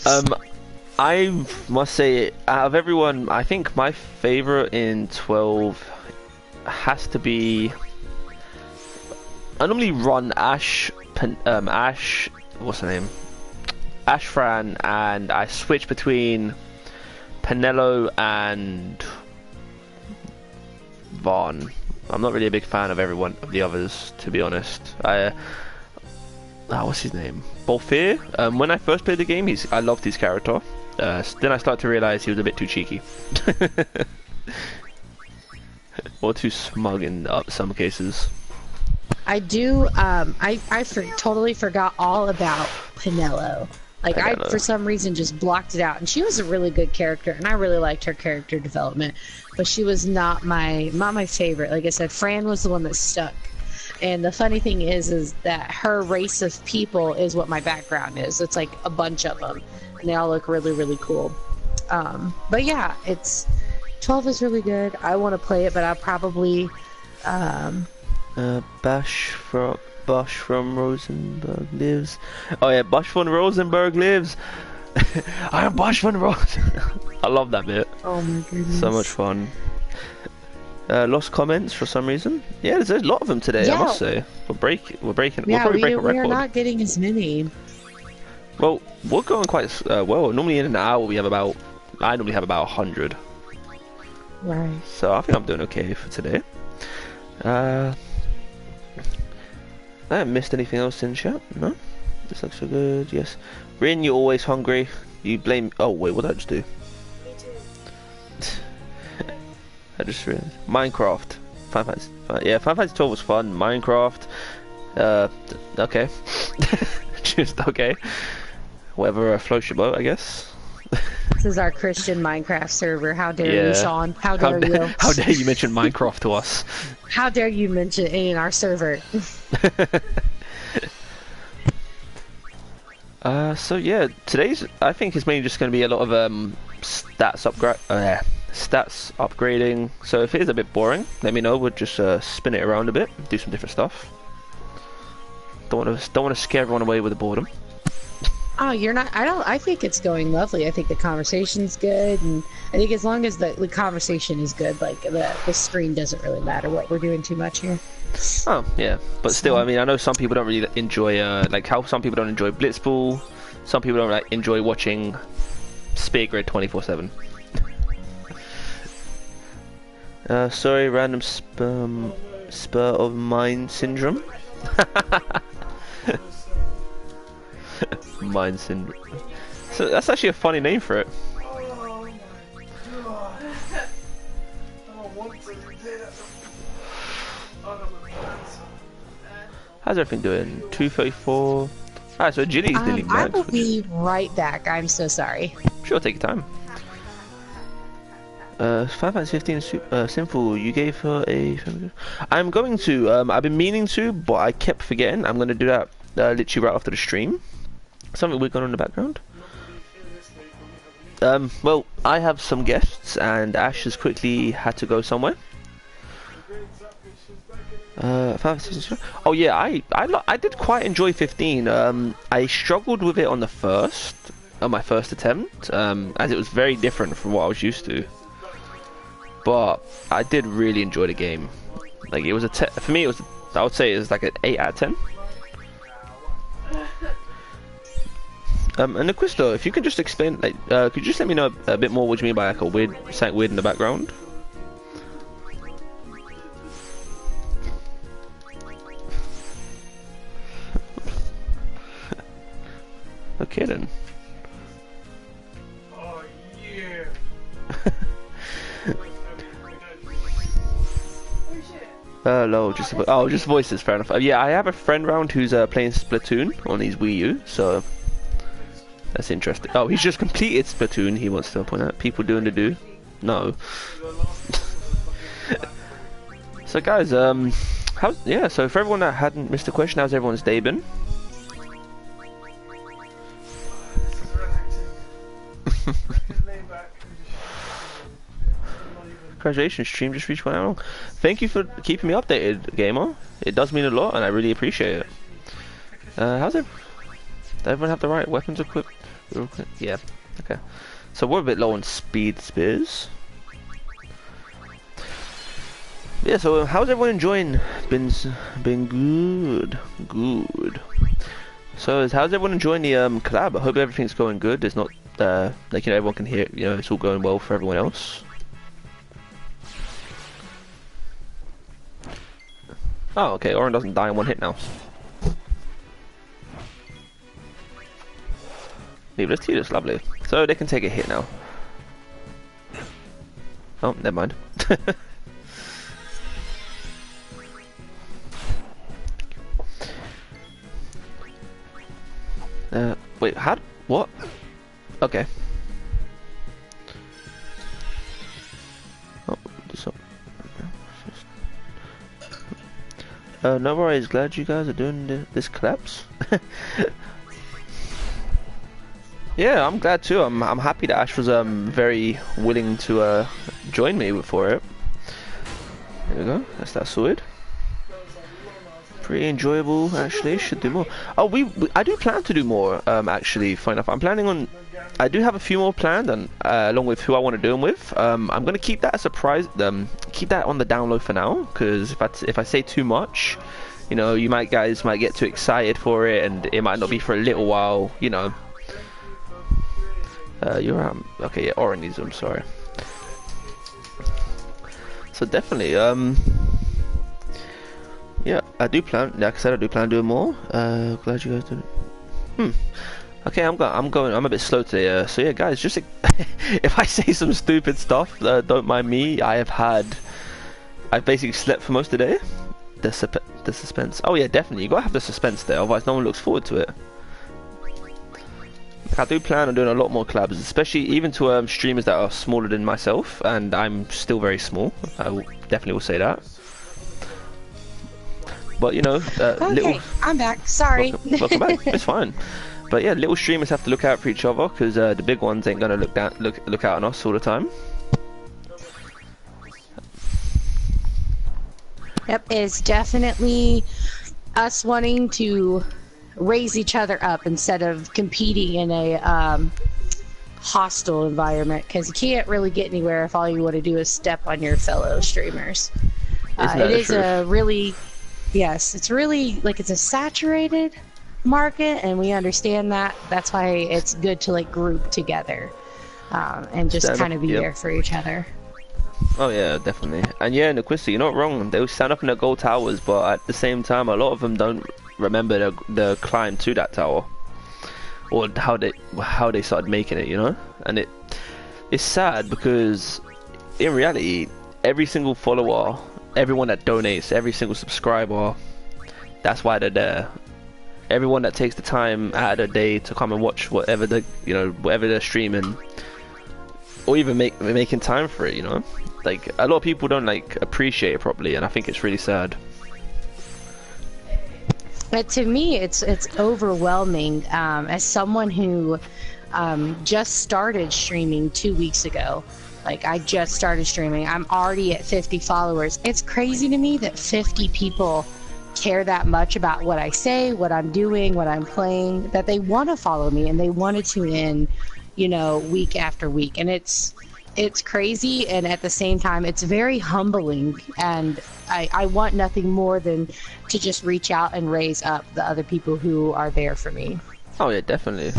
I must say, out of everyone, I think my favorite in 12 has to be. I normally run Ash. What's her name? Ashfran, and I switch between Penelo and Vaughn. I'm not really a big fan of everyone of the others, to be honest. What's his name? Bolfir. When I first played the game, I loved his character. Then I started to realize he was a bit too cheeky, or too smug in some cases. I do. Totally forgot all about Penelo. Like I for some reason just blocked it out, and she was a really good character, and I really liked her character development. But she was not my favorite. Like I said, Fran was the one that stuck. And the funny thing is that her race of people is what my background is. It's like a bunch of them, and they all look really, really cool. But yeah, 12 is really good. I want to play it, but I'll probably Bosch from Rosenberg lives. Oh yeah, Bosch von Rosenberg lives. I am Bosch von Rosenberg. I love that bit. Oh my goodness. So much fun. Lost comments for some reason. Yeah, there's a lot of them today, I must say. We're breaking. Yeah, we'll probably break a record. We are not getting as many. Well, we're going quite well. Normally in an hour I normally have about 100. Right. So I think I'm doing okay for today. I haven't missed anything else in chat. No? This looks so good, yes. Rin, you're always hungry. You blame... Oh, wait, what did I just do? Me too. I just realized. Minecraft. Final Fantasy 12 was fun. Minecraft. Okay. Just okay. Whatever floats your boat, I guess. This is our Christian Minecraft server. How dare you, Sean? How dare you? How dare you mention Minecraft to us? How dare you mention it in our server? So yeah, today's I think is mainly just going to be a lot of stats upgrading. So if it is a bit boring, let me know. We'll just spin it around a bit, do some different stuff. Don't want to scare everyone away with the boredom. Oh, you're not. I think it's going lovely. I think the conversation's good, and I think as long as the conversation is good, like the screen doesn't really matter what we're doing too much here. Oh yeah, but still, I mean, I know some people don't really enjoy like how some people don't enjoy Blitzball. Some people don't like enjoy watching Spear Grid 24/7. Sorry, random spur of mind syndrome. Mind syndrome. So that's actually a funny name for it. Oh my god. I don't want to do that. How's everything doing? 234. Alright, so Ginny's nearly I max. will be right back. I'm so sorry. Sure, take your time. Final Fantasy 15 Sinful, you gave her a... I'm going to, I've been meaning to, but I kept forgetting. I'm going to do that literally right after the stream. Something weird going on in the background. Well, I have some guests, and Ash has quickly had to go somewhere. Oh yeah, I did quite enjoy 15. I struggled with it on my first attempt, as it was very different from what I was used to. But I did really enjoy the game. Like it was for me, I would say it was like an 8 out of 10. And Niquisto, if you could just explain, like, could you just let me know a bit more what you mean by like something weird in the background? Okay then. Oh yeah. Hello, just voices, fair enough. Yeah, I have a friend round who's playing Splatoon on his Wii U, so that's interesting. Oh, he's just completed Splatoon. He wants to point out people doing the do. No. So guys, so for everyone that hadn't missed a question, how's everyone's day been? Congratulations, stream just reached 1 hour. Thank you for keeping me updated, gamer. It does mean a lot, and I really appreciate it. Does everyone have the right weapons equipped? Yeah. Okay. So we're a bit low on speed spears. Yeah, so how's everyone enjoying? Been good. Good. So how's everyone enjoying the collab? I hope everything's going good. It's not like, you know, everyone can hear, you know, it's all going well for everyone else. Oh, okay, Oren doesn't die in one hit now. Needless Tidus, lovely. So they can take a hit now. Oh, never mind. Wait, how? What? Okay. Oh, so. No worries. Glad you guys are doing this collapse. Yeah, I'm glad too. I'm happy that Ash was very willing to join me for it. There we go. That's that sorted. Pretty enjoyable, actually. Should do more. Oh, I do plan to do more. Actually, fine enough. I'm planning on. I do have a few more planned, and along with who I want to do them with. I'm gonna keep that a surprise. Keep that on the down low for now, because if I say too much, you know, guys might get too excited for it, and it might not be for a little while. You know. You're okay. Yeah, Oren needs them. Sorry. So definitely, yeah, I do plan. Like I said, I do plan doing more. Glad you guys did it. Okay, I'm a bit slow today. So yeah, guys, just if I say some stupid stuff, don't mind me. I've basically slept for most of the day. The suspense. Oh yeah, definitely. You gotta have the suspense there, otherwise no one looks forward to it. I do plan on doing a lot more collabs, especially even to streamers that are smaller than myself, and I'm still very small. Definitely will say that. But you know, okay, I'm back. Sorry. Welcome back. It's fine. But yeah, little streamers have to look out for each other, because the big ones ain't gonna look out on us all the time. Yep, it's definitely us wanting to raise each other up instead of competing in a hostile environment, because you can't really get anywhere if all you want to do is step on your fellow streamers. It is a really, yes, it's really like it's a saturated market, and we understand that. That's why it's good to like group together and just kind of be there for each other. Oh yeah, definitely. And yeah, Naquista, you're not wrong. They will stand up in the gold towers, but at the same time, a lot of them don't remember the climb to that tower, or how they started making it, you know. And it's sad, because in reality, every single follower, everyone that donates, every single subscriber, that's why they're there. Everyone that takes the time out of the day to come and watch whatever they're streaming, or even making time for it, you know. Like, a lot of people don't like appreciate it properly, and I think it's really sad. But to me, it's overwhelming. As someone who just started streaming 2 weeks ago, like I just started streaming, I'm already at 50 followers. It's crazy to me that 50 people care that much about what I say, what I'm doing, what I'm playing, that they want to follow me and they want to tune in, you know, week after week. And it's crazy, and at the same time it's very humbling, and I want nothing more than to just reach out and raise up the other people who are there for me. Oh yeah, definitely.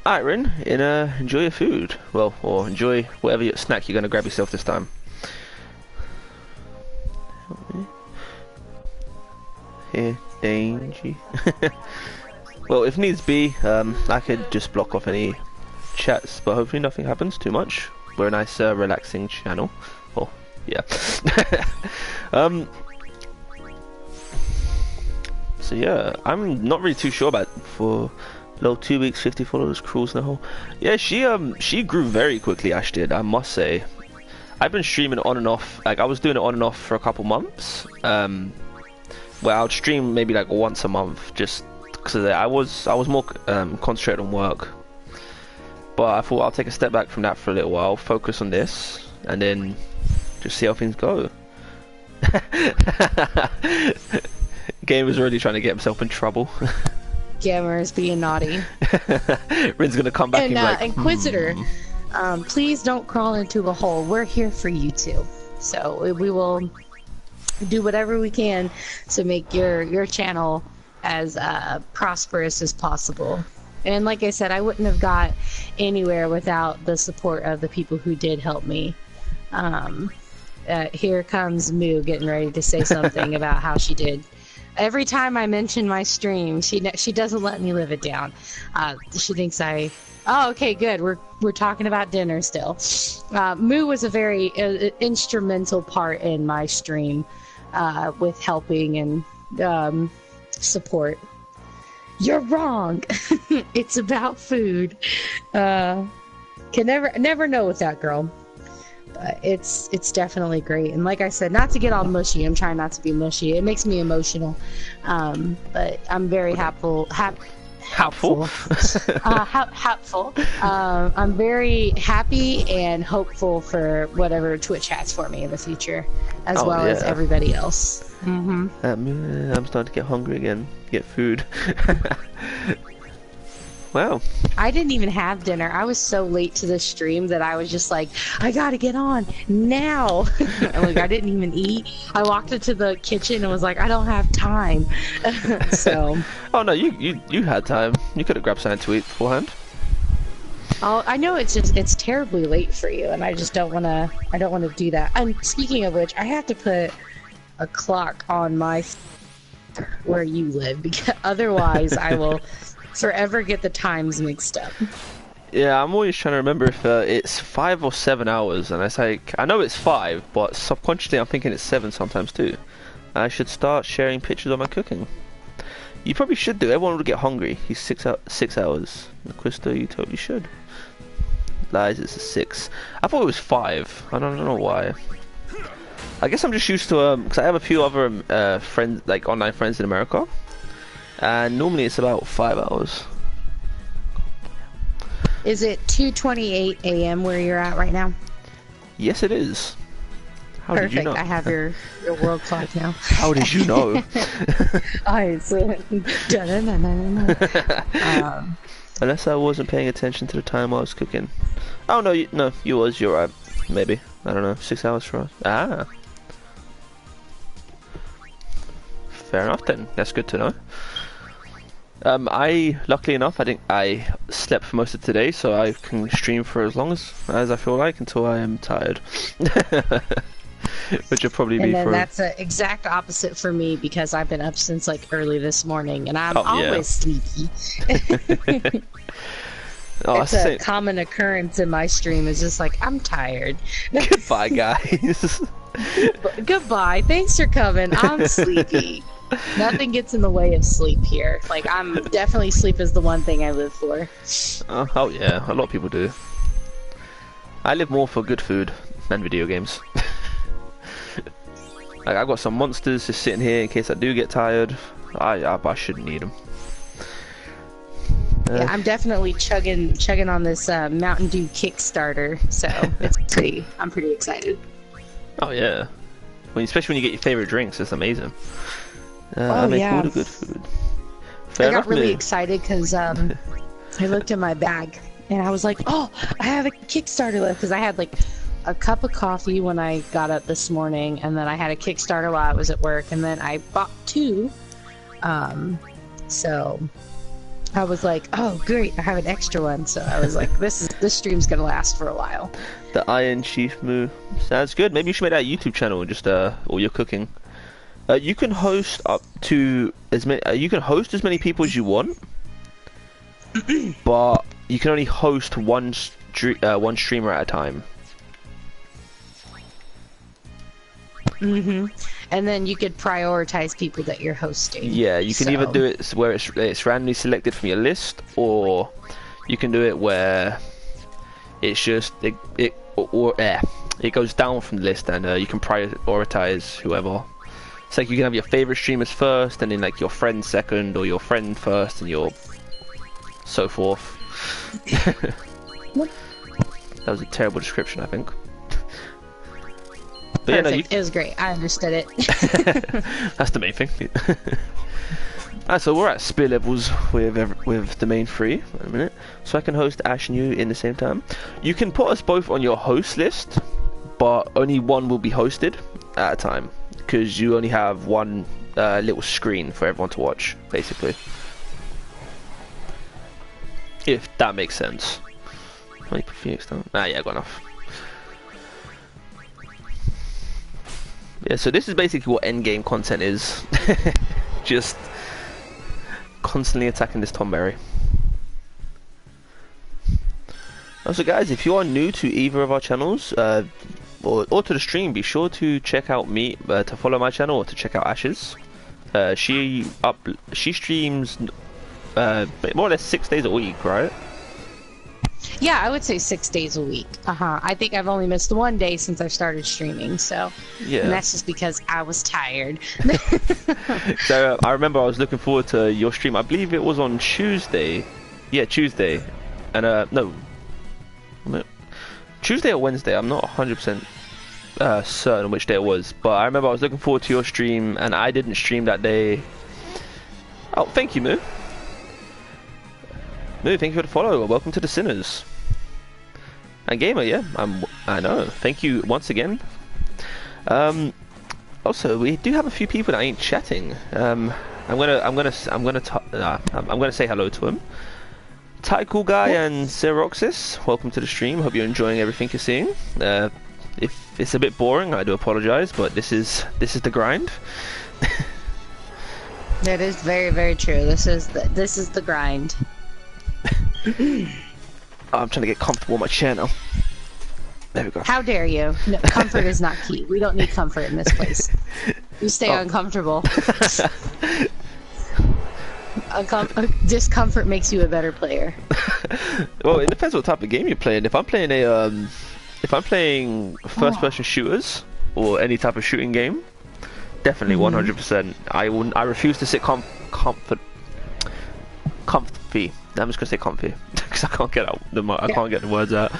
Iron, enjoy your food, well, or enjoy whatever snack you're gonna grab yourself this time. Here, Dangy. Well, if needs be, I could just block off any chats, but hopefully nothing happens too much. We're a nice relaxing channel. Oh yeah. So yeah, I'm not really too sure about for low 2 weeks 50 followers, cruise in the hole. Yeah, she grew very quickly, Ash did, I must say. I've been streaming on and off, like I was doing it on and off for a couple months, where I would stream maybe like once a month, just because I was more concentrated on work. But I thought I'll take a step back from that for a little while, focus on this, and then just see how things go. Game was already trying to get himself in trouble. Gammer's being naughty. Rin's gonna come back and And be like, Inquisitor, please don't crawl into a hole. We're here for you too. So we will do whatever we can to make your channel as prosperous as possible. And like I said, I wouldn't have got anywhere without the support of the people who did help me. Here comes Moo getting ready to say something about how she did. Every time I mention my stream, she doesn't let me live it down. She thinks I... Oh, okay, good. We're talking about dinner still. Moo was a very instrumental part in my stream with helping and support. You're wrong. It's about food. Can never know with that girl. But it's definitely great. And like I said, not to get all mushy. I'm trying not to be mushy. It makes me emotional. But I'm very happy. helpful. Helpful. I'm very happy and hopeful for whatever Twitch has for me in the future, as well as everybody else. I'm starting to get hungry again. Get food. Wow. I didn't even have dinner. I was so late to the stream that I was just like, I gotta get on now. And like, I didn't even eat. I walked into the kitchen and was like, I don't have time. So. Oh no, you had time. You could have grabbed something to eat beforehand. Oh, I know it's terribly late for you, and I just don't wanna do that. And speaking of which, I have to put a clock on my where you live, because otherwise I will forever get the times mixed up. Yeah, I'm always trying to remember if it's 5 or 7 hours, and it's like, I know it's 5, but subconsciously I'm thinking it's 7 sometimes too. I should start sharing pictures of my cooking. You probably should do. Everyone would get hungry. He's 6 hours. Quista, you totally should. Lies, it's a 6. I thought it was 5. I don't know why. I guess I'm just used to because I have a few other friends, like online friends in America, and normally it's about 5 hours. Is it 2:28 a.m. where you're at right now? Yes, it is. How Perfect. did you know? I have your world clock now. How did you know? Unless I wasn't paying attention to the time I was cooking. Oh no, you're right. Maybe. I don't know. 6 hours for us. Ah. Fair enough then. That's good to know. Luckily enough, I slept for most of today, so I can stream for as long as I feel like until I am tired. Which will probably be for... that's the exact opposite for me, because I've been up since like early this morning, and I'm always sleepy. It's a common occurrence in my stream. It's just like, I'm tired. Goodbye, guys. Goodbye. Thanks for coming. I'm sleepy. Nothing gets in the way of sleep here. Like, I'm definitely sleep is the one thing I live for. Oh yeah, a lot of people do. I live more for good food than video games. Like, I've got some monsters just sitting here in case I do get tired. I shouldn't need them. Yeah, I'm definitely chugging on this Mountain Dew Kickstarter, so I'm pretty excited. Oh yeah, especially when you get your favorite drinks, it's amazing. I make all the good food. I got really excited because I looked in my bag and I was like, oh, I have a Kickstarter left, because I had like a cup of coffee when I got up this morning, and then I had a Kickstarter while I was at work, and then I bought 2. So I was like, oh great, I have an extra one. So I was like, this stream's gonna last for a while. The Iron Chief Moo sounds good. Maybe you should make that YouTube channel and just all your cooking. You can host up to as many. You can host as many people as you want, but you can only host one streamer at a time. And then you could prioritize people that you're hosting. Yeah, you can either do it where it's randomly selected from your list, or you can do it where it's just it goes down from the list, and you can prioritize whoever. It's like you can have your favorite streamers first, and then like your friend second, or your friend first, and your so forth. That was a terrible description, I think. But perfect. Yeah, no, it was great. I understood it. That's the main thing. So we're at spear levels with the main three. Wait a minute. So I can host Ash and you in the same time. You can put us both on your host list, but only one will be hosted at a time because you only have one little screen for everyone to watch, basically. If that makes sense. Let me put Phoenix down. Yeah, got enough. Yeah, so this is basically what endgame content is. Just constantly attacking this Tomberry. Also guys, if you are new to either of our channels, or to the stream, be sure to check out me, to follow my channel, or to check out Ash's. She streams more or less 6 days a week, right? Yeah, I would say 6 days a week. I think I've only missed one day since I started streaming, so Yeah. and that's just because I was tired. So I remember I was looking forward to your stream. I believe it was on Tuesday. Yeah, Tuesday. And no, Tuesday or Wednesday. I'm not 100% certain which day it was, but I remember I was looking forward to your stream, and I didn't stream that day. Oh, thank you, Moo. Moo, thank you for the follow. Welcome to the Sinners. And Gamer, yeah, I know. Thank you once again. Also, we do have a few people that ain't chatting. I'm gonna say hello to him. Ty Cool Guy and Xeroxis, welcome to the stream. Hope you're enjoying everything you're seeing. If it's a bit boring, I do apologize, but this is the grind. That is very, very true. This is the grind. I'm trying to get comfortable in my chair now. There we go. How dare you? No, comfort is not key. We don't need comfort in this place. You stay uncomfortable. Discomfort makes you a better player. Well, it depends what type of game you're playing. If I'm playing first-person shooters or any type of shooting game, definitely 100%. I refuse to sit comfy. I'm just gonna say comfy because I can't get can't get the words out.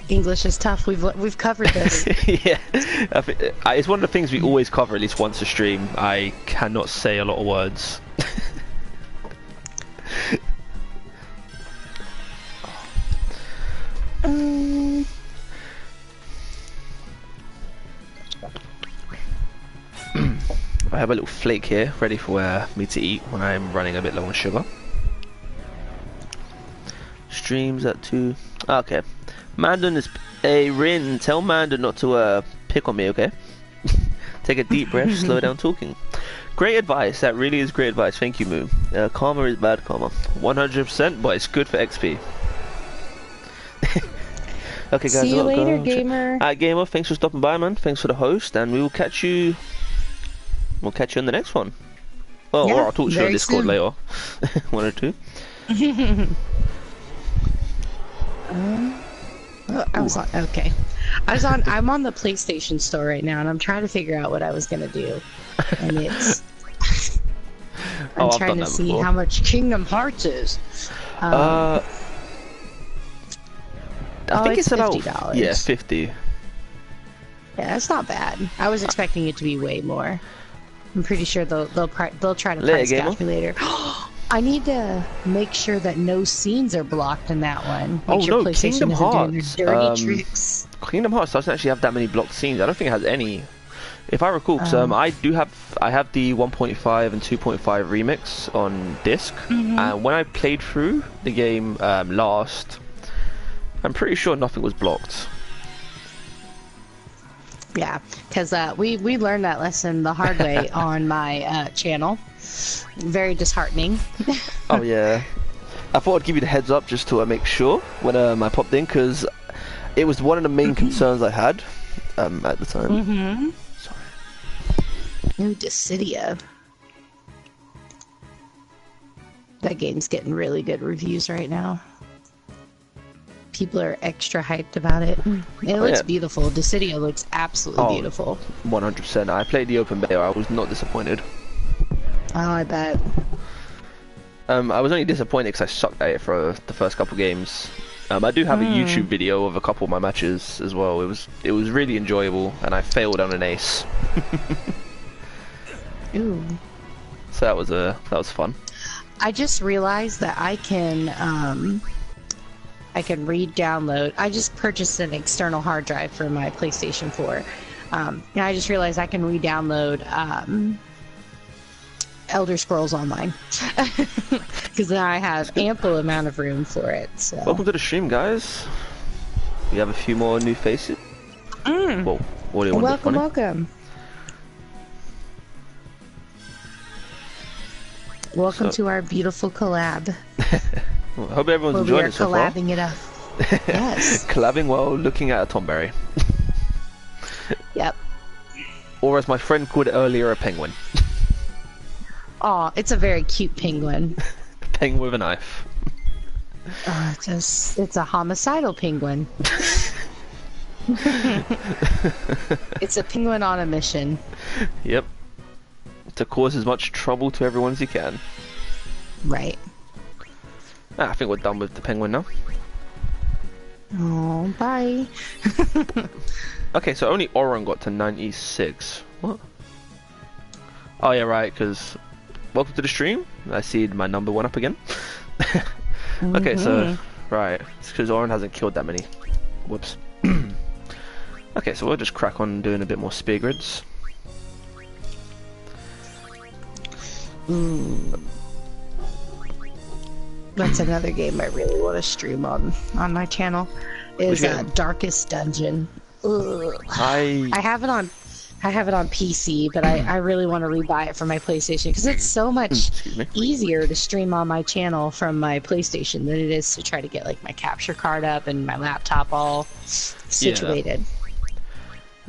English is tough. We've covered this. Yeah, it's one of the things we always cover at least once a stream. I cannot say a lot of words. I have a little flake here ready for me to eat when I'm running a bit low on sugar. Streams at 2. Okay. Mandon is a Rin. Tell Mandon not to pick on me, okay? Take a deep breath, slow down talking. Great advice. That really is great advice. Thank you, Moo. Karma is bad karma. 100%, but it's good for XP. Okay, guys. See you later, Gamer. Gamer, thanks for stopping by, man. Thanks for the host, and we will catch you. We'll catch you in the next one. Well, Yeah, or I'll talk to you on very Discord soon. later. 1 or 2. Okay. I'm on the PlayStation store right now, and I'm trying to figure out what I was gonna do, and it's. I'm I've trying done to that see before. how much Kingdom Hearts is. I think it's about $50. yeah, 50. Yeah, that's not bad. I was expecting it to be way more. I'm pretty sure they'll try to Later, price gamer. gouge me later. I need to make sure that no scenes are blocked in that one. Make sure no, PlayStation Kingdom isn't doing Hearts. their dirty tricks. Kingdom Hearts doesn't actually have that many blocked scenes. I don't think it has any. If I recall, because I have the 1.5 and 2.5 remix on disc, and when I played through the game last, I'm pretty sure nothing was blocked. Yeah, because we learned that lesson the hard way on my channel. Very disheartening. Oh yeah, I thought I'd give you the heads up just to make sure when I popped in, because it was one of the main concerns I had at the time. Sorry. Ooh, Dissidia. That game's getting really good reviews right now. People are extra hyped about it. It looks beautiful. Dissidia looks absolutely beautiful. 100%. I played the open beta. I was not disappointed. Oh, I bet. I was only disappointed because I sucked at it for the first couple games. I do have a YouTube video of a couple of my matches as well. It was really enjoyable, and I failed on an ace. Ooh. So that was fun. I just realized that I can re-download. I just purchased an external hard drive for my PlayStation 4. And I just realized I can re-download Elder Scrolls Online. Because now I have ample amount of room for it. So. Welcome to the stream, guys. We have a few more new faces. Well, what do you want? Welcome. Welcome to our beautiful collab. Well, I hope everyone's enjoying it so far. Collabing it up. Yes. Collabing while looking at a Tomberry. Yep. Or as my friend called it earlier, a penguin. Aw, it's a very cute penguin. Penguin with a knife. It's a homicidal penguin. It's a penguin on a mission. Yep. To cause as much trouble to everyone as you can. Right. I think we're done with the penguin now. Oh, bye. Okay, so only Oren got to 96. What? Oh yeah, right, because... Welcome to the stream. I see my number went up again. Okay, so... Right, it's because Oren hasn't killed that many. Whoops. Okay, so we'll just crack on doing a bit more spear grids. That's another game I really want to stream on my channel. Is Darkest Dungeon. I have it on PC, but I really want to rebuy it for my PlayStation because it's so much easier to stream on my channel from my PlayStation than it is to try to get like my capture card up and my laptop all situated. Yeah.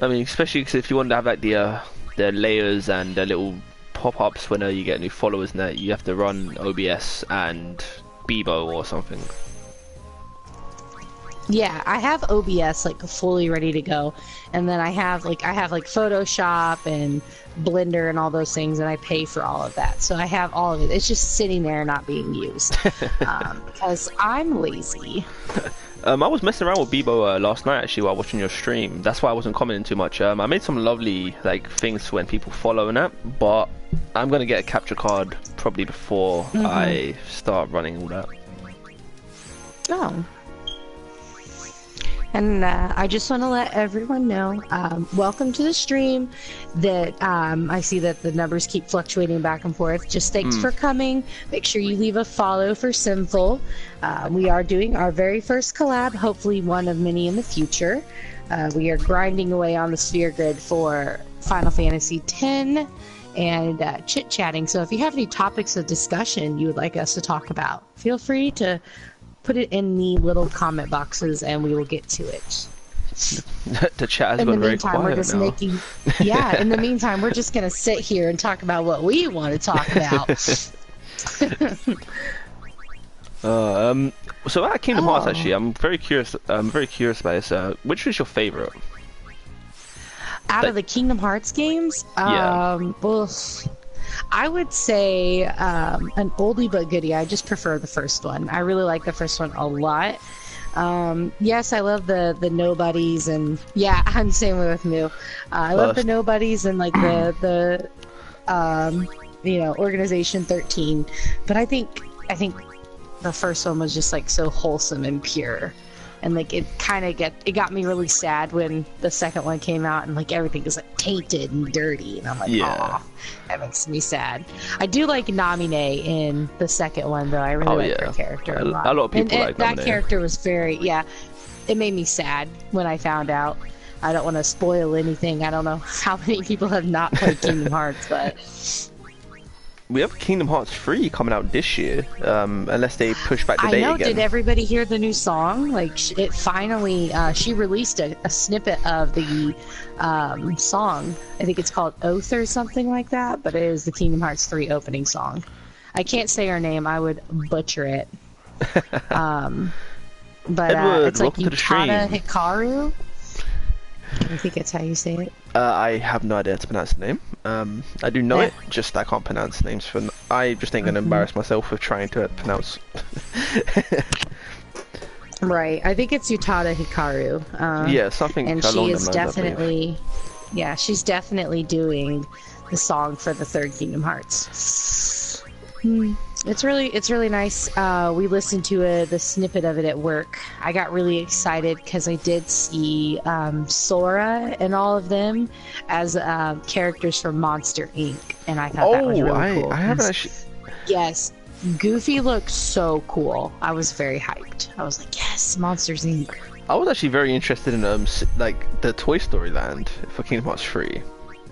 I mean, especially because if you want to have like the layers and the little pop-ups when you get new followers and that, you have to run OBS and Bebo or something. Yeah, I have OBS like fully ready to go, and then I have like Photoshop and Blender and all those things, and I pay for all of that. So I have all of it. It's just sitting there not being used because I'm lazy. I was messing around with Bebo last night actually while watching your stream. That's why I wasn't commenting too much. I made some lovely like things when people follow and that, but I'm gonna get a capture card probably before I start running all that. Oh. And I just want to let everyone know, welcome to the stream. That I see that the numbers keep fluctuating back and forth. Just thanks for coming. Make sure you leave a follow for Sinful. We are doing our very first collab, hopefully one of many in the future. We are grinding away on the sphere grid for Final Fantasy X and chit-chatting. So if you have any topics of discussion you would like us to talk about, feel free to put it in the little comment boxes and we will get to it. The chat has gone very quiet we're just now. In the meantime, we're just going to sit here and talk about what we want to talk about. So at Kingdom Hearts, actually, I'm very curious about this. Which was your favorite? Out of the Kingdom Hearts games? Yeah. I would say an oldie but goodie. I just prefer the first one. I really like the first one a lot. Yes, I love the nobodies, and yeah, I'm the same with Moo. I love the nobodies and like the Organization 13. But I think the first one was just like so wholesome and pure. And like it got me really sad when the second one came out and like everything was like tainted and dirty, and I'm like, aw, that makes me sad. I do like Namine in the second one though. I really like her character a lot. A lot of people like that Namine. character was very it made me sad when I found out. I don't want to spoil anything. I don't know how many people have not played Kingdom Hearts, but we have Kingdom Hearts 3 coming out this year, unless they push back the date I know. again. Did everybody hear the new song? Like, it finally, she released a snippet of the song. I think it's called Oath or something like that, but it is the Kingdom Hearts 3 opening song. I can't say her name. I would butcher it. But Edward, it's like Yutada Hikaru. I think that's how you say it. I have no idea how to pronounce the name. I do know it, just I can't pronounce names. I just ain't gonna embarrass myself with trying to pronounce. Right, I think it's Yutada Hikaru. Yeah, something and along she those is lines, definitely, she's definitely doing the song for the third Kingdom Hearts. It's really nice. We listened to the snippet of it at work. I got really excited because I did see Sora and all of them as characters from Monster Inc. And I thought that was really cool. I haven't actually. Yes, Goofy looks so cool. I was very hyped. I was like, yes, Monsters Inc. I was actually very interested in like the Toy Story Land for Kingdom Hearts 3.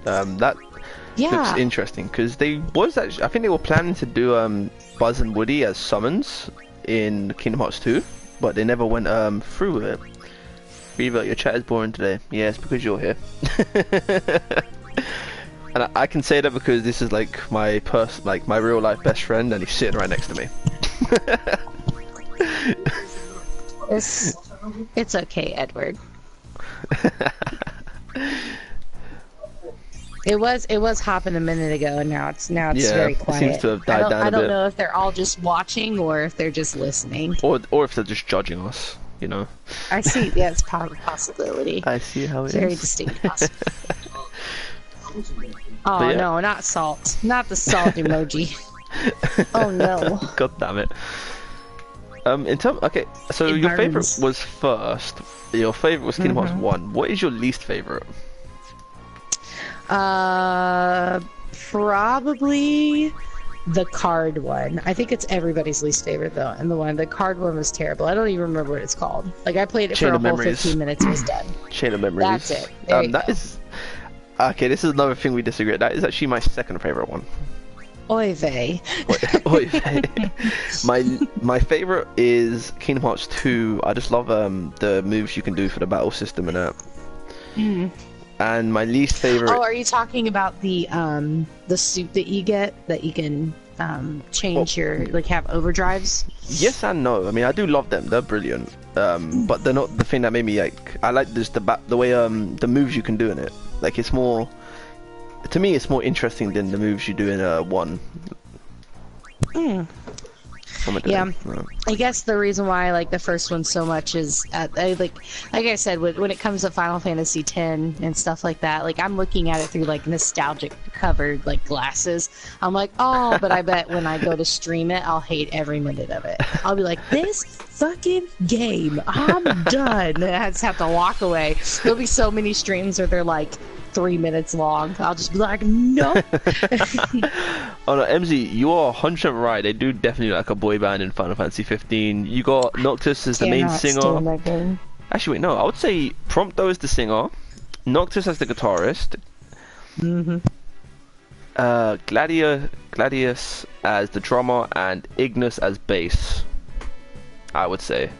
That looks interesting because I think they were planning to do Buzz and Woody as summons in Kingdom Hearts 2, but they never went through with it. Reva, your chat is boring today. Yeah, it's because you're here. And I can say that because this is like my real life best friend, and he's sitting right next to me. It's okay, Edward. It was hopping a minute ago, and now it's very quiet. It seems to have died down a bit. I don't know if they're all just watching or if they're just listening, or if they're just judging us. You know. I see. Yeah, it's a possibility. I see how it is. Very distinct possibility. Oh yeah. No, not salt. Not the salt emoji. Oh no. God damn it. Okay, so It your favorite burns. was first. Your favorite was Kingdom Hearts 1. What is your least favorite? Probably the card one. I think it's everybody's least favorite though, and the card one was terrible. I don't even remember what it's called. Like I played it Chain for a of whole Memories. 15 minutes and was done. Chain of Memories. That's it. There you That go. is okay. This is another thing we disagree. That is actually my second favorite one. Oy vey. Oy vey. My favorite is Kingdom Hearts 2. I just love the moves you can do for the battle system and that. And my least favorite. Oh, are you talking about the suit that you get that you can change your have overdrives? Yes and no. I mean, I do love them. They're brilliant. But they're not the thing that made me like. I like just the way the moves you can do in it. Like it's more. To me, it's more interesting than the moves you do in 1. Yeah, I guess the reason why I like the first one so much is like I said, when it comes to Final Fantasy X and stuff like that, like I'm looking at it through like nostalgic covered like glasses. I'm like, oh, but I bet when I go to stream it, I'll hate every minute of it. I'll be like, this fucking game, I'm done. And I just have to walk away. There'll be so many streams where they're like 3 minutes long. I'll just be like, no. Oh no, MZ, you are 100% right. They do definitely look like a boy band in Final Fantasy 15. You got Noctis as the main singer. Actually, wait, no. I would say Prompto is the singer, Noctis as the guitarist, Gladius as the drummer, and Ignis as bass. I would say.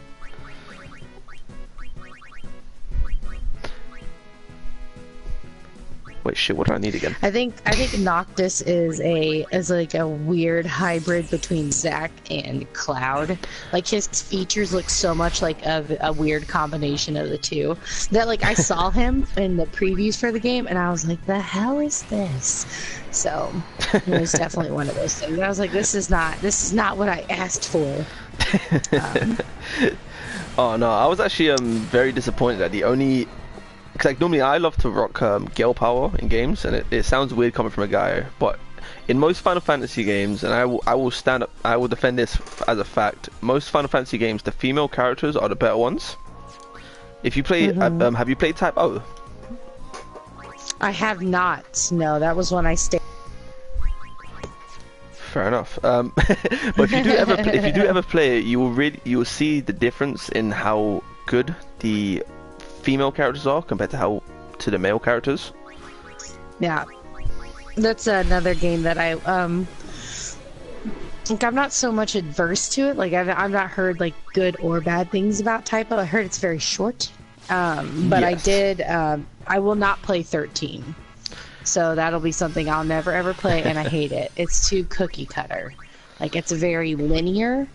Wait, shit, what do I need again? I think Noctis is like a weird hybrid between Zack and Cloud. Like his features look so much like a weird combination of the two that like I saw him in the previews for the game and I was like, the hell is this? So it was definitely one of those things. I was like, this is not what I asked for. Oh no, I was actually very disappointed that the only. Because like normally I love to rock Gale Power in games, and it sounds weird coming from a guy, but in most Final Fantasy games, and I will stand up, I will defend this as a fact. Most Final Fantasy games, the female characters are the better ones. If you play, have you played Type O? I have not. No, that was when I stayed. Fair enough. But if you do ever play it, you will see the difference in how good the female characters are compared to the male characters. Yeah, that's another game that I like. I'm not so much adverse to it. Like I've not heard like good or bad things about Typo. I heard it's very short. But yes. I did. I will not play 13. So that'll be something I'll never ever play, and I hate it. It's too cookie cutter. Like it's very linear.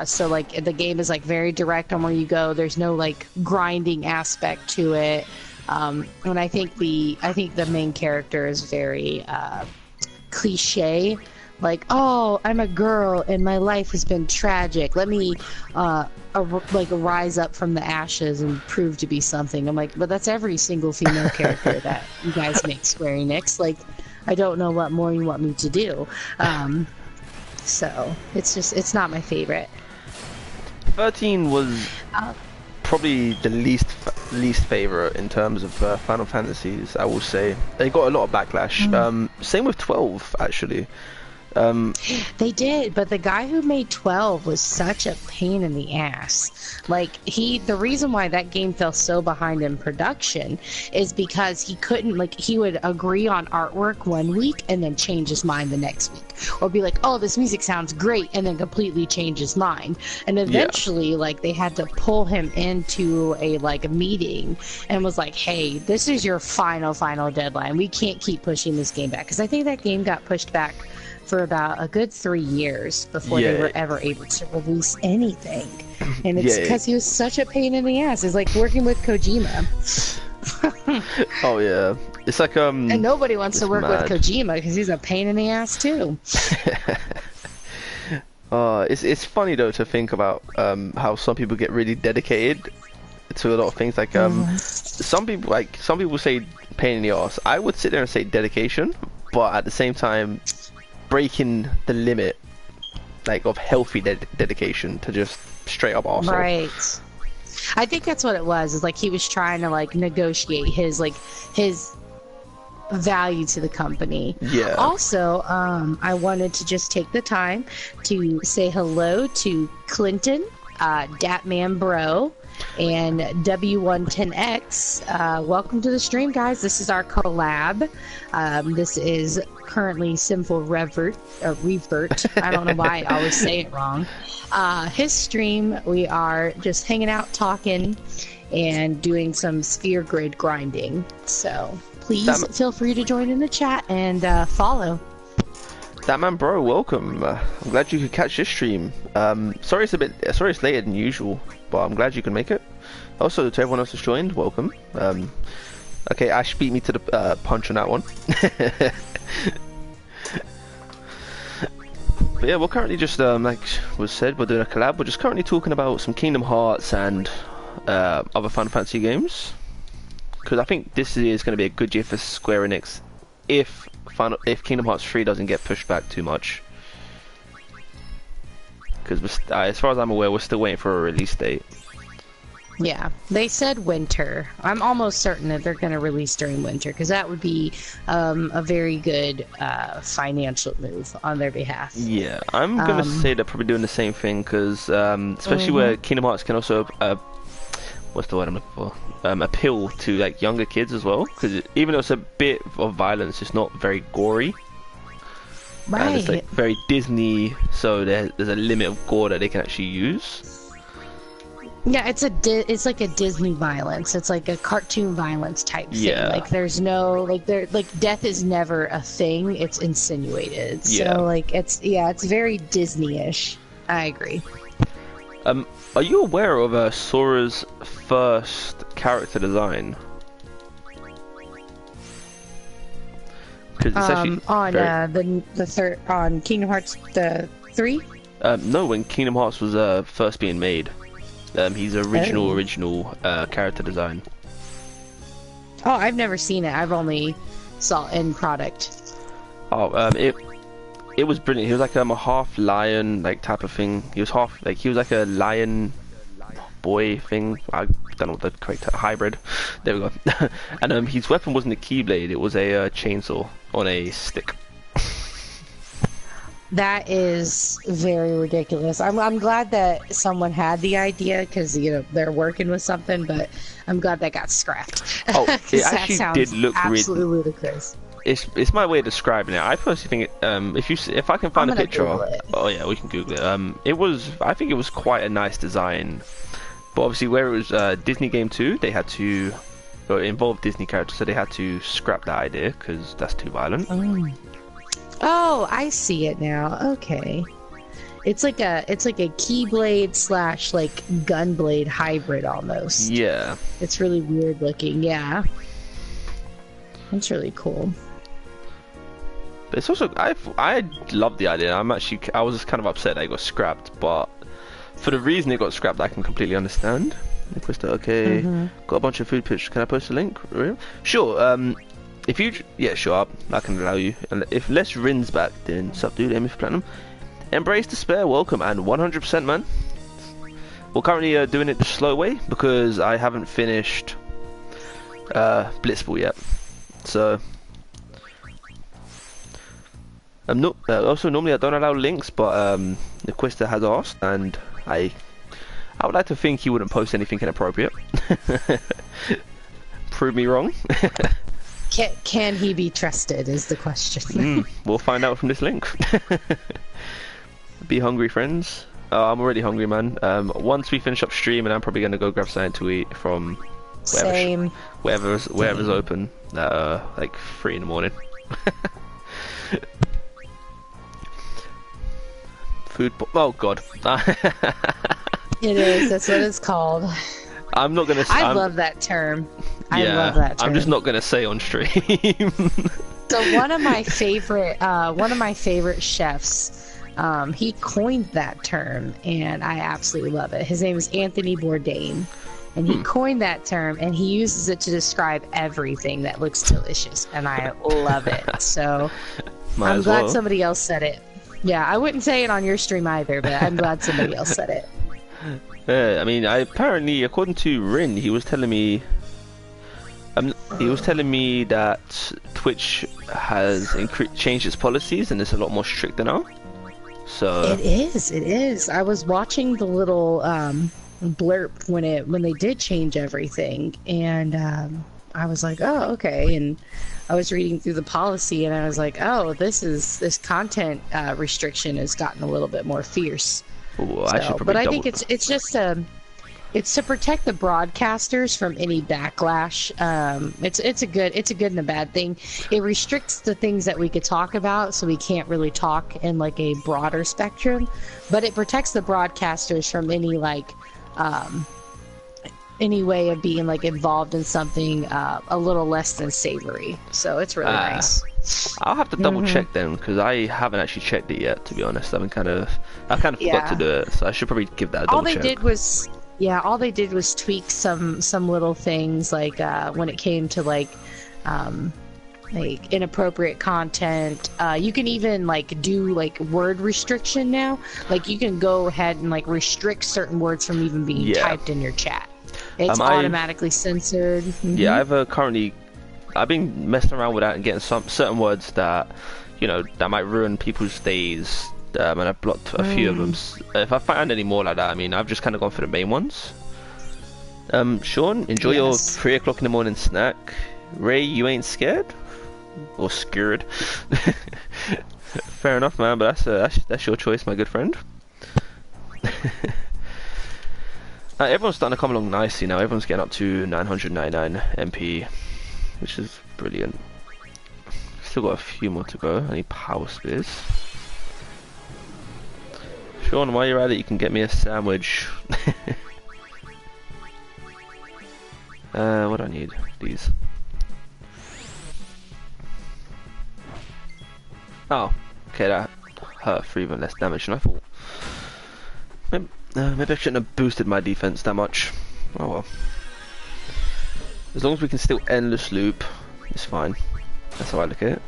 So like the game is like very direct on where you go. There's no like grinding aspect to it. And I think the main character is very cliche. Like, oh, I'm a girl and my life has been tragic. Let me rise up from the ashes and prove to be something. I'm like, but that's every single female character that you guys make, Square Enix. Like, I don't know what more you want me to do. So it's not my favorite. 13 was Uh, probably the least favorite in terms of Final Fantasies. I will say they got a lot of backlash. Same with 12 actually. They did, but the guy who made 12 was such a pain in the ass. Like, the reason why that game fell so behind in production is because he couldn't, like, he would agree on artwork one week and then change his mind the next week. Or be like, oh, this music sounds great, and then completely change his mind. And eventually, like, they had to pull him into a meeting and was like, hey, this is your final deadline. We can't keep pushing this game back. Because I think that game got pushed back for about a good 3 years before they were ever able to release anything. And it's because he was such a pain in the ass. It's like working with Kojima. Oh yeah, it's like and nobody wants to work with Kojima because he's a pain in the ass too. It's funny though to think about how some people get really dedicated to a lot of things. Like some people say pain in the ass. I would sit there and say dedication, but at the same time breaking the limit of healthy dedication to just straight up arsehole. Right. I think that's what it was. Is like he was trying to negotiate his value to the company. Yeah. Also, I wanted to just take the time to say hello to Clinton, Datman Bro, and W110X. Welcome to the stream, guys. This is our collab. This is currently Sinful Revert. I don't know why I always say it wrong. His stream, we are just hanging out, talking, and doing some sphere grid grinding. So please feel free to join in the chat and follow. That man, bro, welcome. I'm glad you could catch this stream. Sorry it's later than usual, but I'm glad you can make it. Also, to everyone else who's joined, welcome. Okay, Ash beat me to the punch on that one. But yeah, we're currently just like was said, we're doing a collab. We're just currently talking about some Kingdom Hearts and other Final Fantasy games, because I think this is going to be a good year for Square Enix if Kingdom Hearts 3 doesn't get pushed back too much. Because as far as I'm aware, we're still waiting for a release date. Yeah, they said winter. I'm almost certain that they're going to release during winter, because that would be a very good financial move on their behalf. Yeah, I'm going to say they're probably doing the same thing, because especially where Kingdom Hearts can also what's the word I'm looking for? Appeal to younger kids as well, because even though it's a bit of violence, it's not very gory. Right. And it's very Disney, so there's a limit of gore that they can actually use. Yeah, it's like a Disney violence. It's like a cartoon violence type thing. Yeah. There's no death is never a thing. It's insinuated. Yeah. So it's very Disney-ish. I agree. Are you aware of Sora's first character design? Because it's actually on the third on Kingdom Hearts 3. No, when Kingdom Hearts was first being made, he's original character design. Oh, I've never seen it. I've only saw end product. Oh, it was brilliant. He was like a half lion type of thing. He was like a lion boy thing. I don't know what the correct hybrid. There we go. And his weapon wasn't a keyblade. It was a chainsaw on a stick. That is very ridiculous. I'm glad that someone had the idea, because they're working with something, but I'm glad that got scrapped. Oh, it actually did look absolutely ludicrous. It's my way of describing it. I personally think if I can find a picture. Oh yeah, we can Google it. I think it was quite a nice design, but obviously where it was Disney Game 2, they had to. Well, it involved Disney characters, so they had to scrap that idea because that's too violent. Oh, I see it now. Okay. It's like a keyblade / gunblade hybrid almost. Yeah. It's really weird looking. Yeah. That's really cool. But it's also I love the idea. I was just kind of upset that it got scrapped, but for the reason it got scrapped, I can completely understand. Okay. Got a bunch of food pictures. Can I post a link? Sure. If you, yeah, sure, I can allow you. And if Les Rin's back, then sup, dude, aiming for platinum. Embrace Despair, welcome, and 100%, man. We're currently doing it the slow way because I haven't finished Blitzball yet. So, I'm not. Also, normally I don't allow links, but the Quister has asked, and I would like to think he wouldn't post anything inappropriate. Prove me wrong. Can he be trusted is the question. We'll find out from this link. Be hungry, friends. Oh, I'm already hungry, man. Once we finish up stream, and I'm probably gonna go grab something to eat from wherever's open at like 3 in the morning. Oh god. It is. That's what it's called. I'm not gonna. I love that term. Yeah, I love that term. I'm just not gonna say on stream. So one of my favorite chefs, he coined that term, and I absolutely love it. His name is Anthony Bourdain, and he coined that term, and he uses it to describe everything that looks delicious, and I love it. So I'm glad somebody else said it. Yeah, I wouldn't say it on your stream either, but I'm glad somebody else said it. I mean, apparently, according to Rin, he was telling me that Twitch has changed its policies and it's a lot more stricter now. So it is. I was watching the little blurb when they did change everything, and I was like, oh, okay. And I was reading through the policy, and I was like, oh, this content restriction has gotten a little bit more fierce. Ooh, But I think it's just it's to protect the broadcasters from any backlash. It's a good and a bad thing. It restricts the things that we could talk about, so we can't really talk in like a broader spectrum. But it protects the broadcasters from any way of being like involved in something a little less than savory. So it's really nice. I'll have to double check then, because I haven't actually checked it yet, to be honest. I kind of forgot to do it, so I should probably give that a double check. All they did was tweak some little things, like when it came to like inappropriate content. You can even like do like word restriction now. Like you can go ahead and like restrict certain words from even being typed in your chat. It's automatically censored. Yeah, I've been messing around with that and getting some certain words that, that might ruin people's days. And I've blocked a few of them. If I find any more like that, I mean, I've just kind of gone for the main ones. Sean, enjoy your 3 o'clock in the morning snack. Ray, you ain't scared? Or scared? Fair enough, man, but that's your choice, my good friend. Everyone's starting to come along nicely now. Everyone's getting up to 999 MP, which is brilliant. Still got a few more to go. I need power spears. Sean, while you're at it, you can get me a sandwich. What do I need? These. Oh, okay, that hurt for even less damage than I thought. Maybe I shouldn't have boosted my defense that much. Oh well. As long as we can still endless loop, it's fine. That's how I look at it.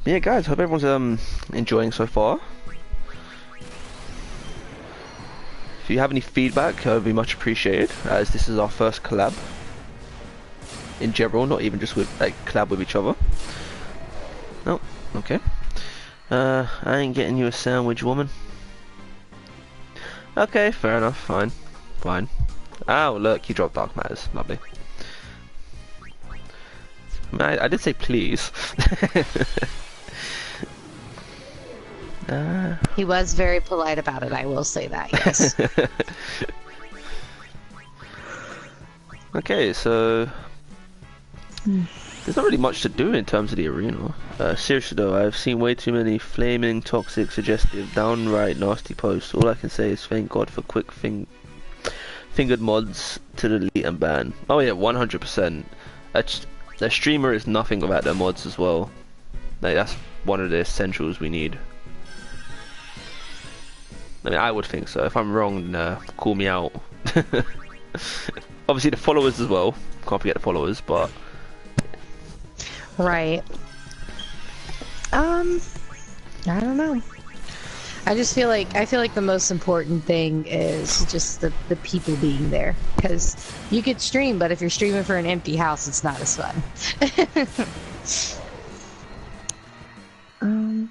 But yeah, guys, hope everyone's enjoying so far. If you have any feedback, it would be much appreciated, as this is our first collab. In general, not even just with collab with each other. No, okay. I ain't getting you a sandwich, woman. Okay, fair enough, fine. Oh, look, you dropped Dark Matters, lovely. I did say please. He was very polite about it, I will say that, yes. Okay, so there's not really much to do in terms of the arena. Seriously though, I've seen way too many flaming, toxic, suggestive, downright nasty posts. All I can say is thank God for quick fingered mods to delete and ban. Oh yeah, 100%. A streamer is nothing without their mods as well. Like, that's one of the essentials we need. I mean, I would think so. If I'm wrong, then call me out. Obviously the followers as well. Can't forget the followers, but... Right. I don't know. I feel like the most important thing is just the people being there, because you could stream, but if you're streaming for an empty house, it's not as fun. um.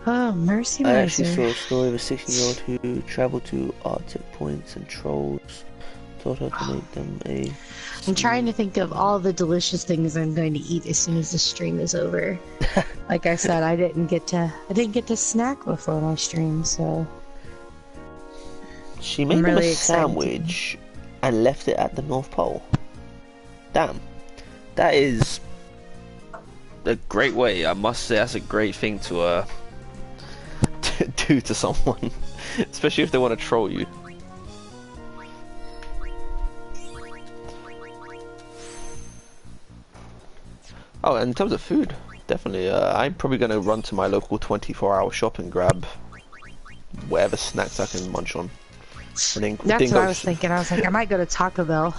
Oh, mercy, I actually mercy. saw a story of a 16-year-old who traveled to Arctic points and trolls taught her to make them a... I'm trying to think of all the delicious things I'm going to eat as soon as the stream is over. Like I said, I didn't get to snack before my stream, so She made I'm them really a excited sandwich and left it at the North Pole. Damn. That is a great way. I must say that's a great thing to do to someone. Especially if they want to troll you. Oh, and in terms of food, definitely, I'm probably going to run to my local 24-hour shop and grab whatever snacks I can munch on. And then, that's what I was thinking. I was like, I might go to Taco Bell.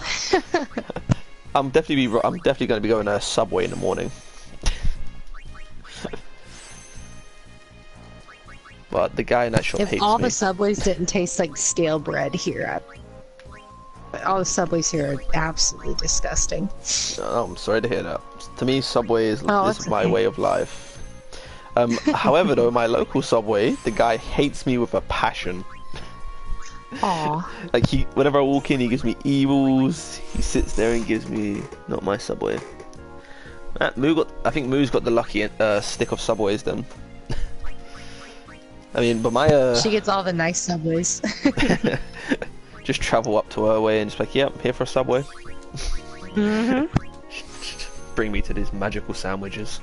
I'm definitely going to be going to Subway in the morning. But the guy in that shop hates me. If all the Subways didn't taste like stale bread here, all the Subways here are absolutely disgusting. Oh, I'm sorry to hear that. To me, Subway is my way of life. However, though, my local Subway, the guy hates me with a passion. Aw. Like, whenever I walk in, he gives me evils. He sits there and gives me not my Subway. I think Moo's got the lucky stick of Subways then. I mean, but my she gets all the nice Subways. just travel up to her way and just like, yeah, I'm here for a Subway. Mm-hmm. Bring me to these magical sandwiches.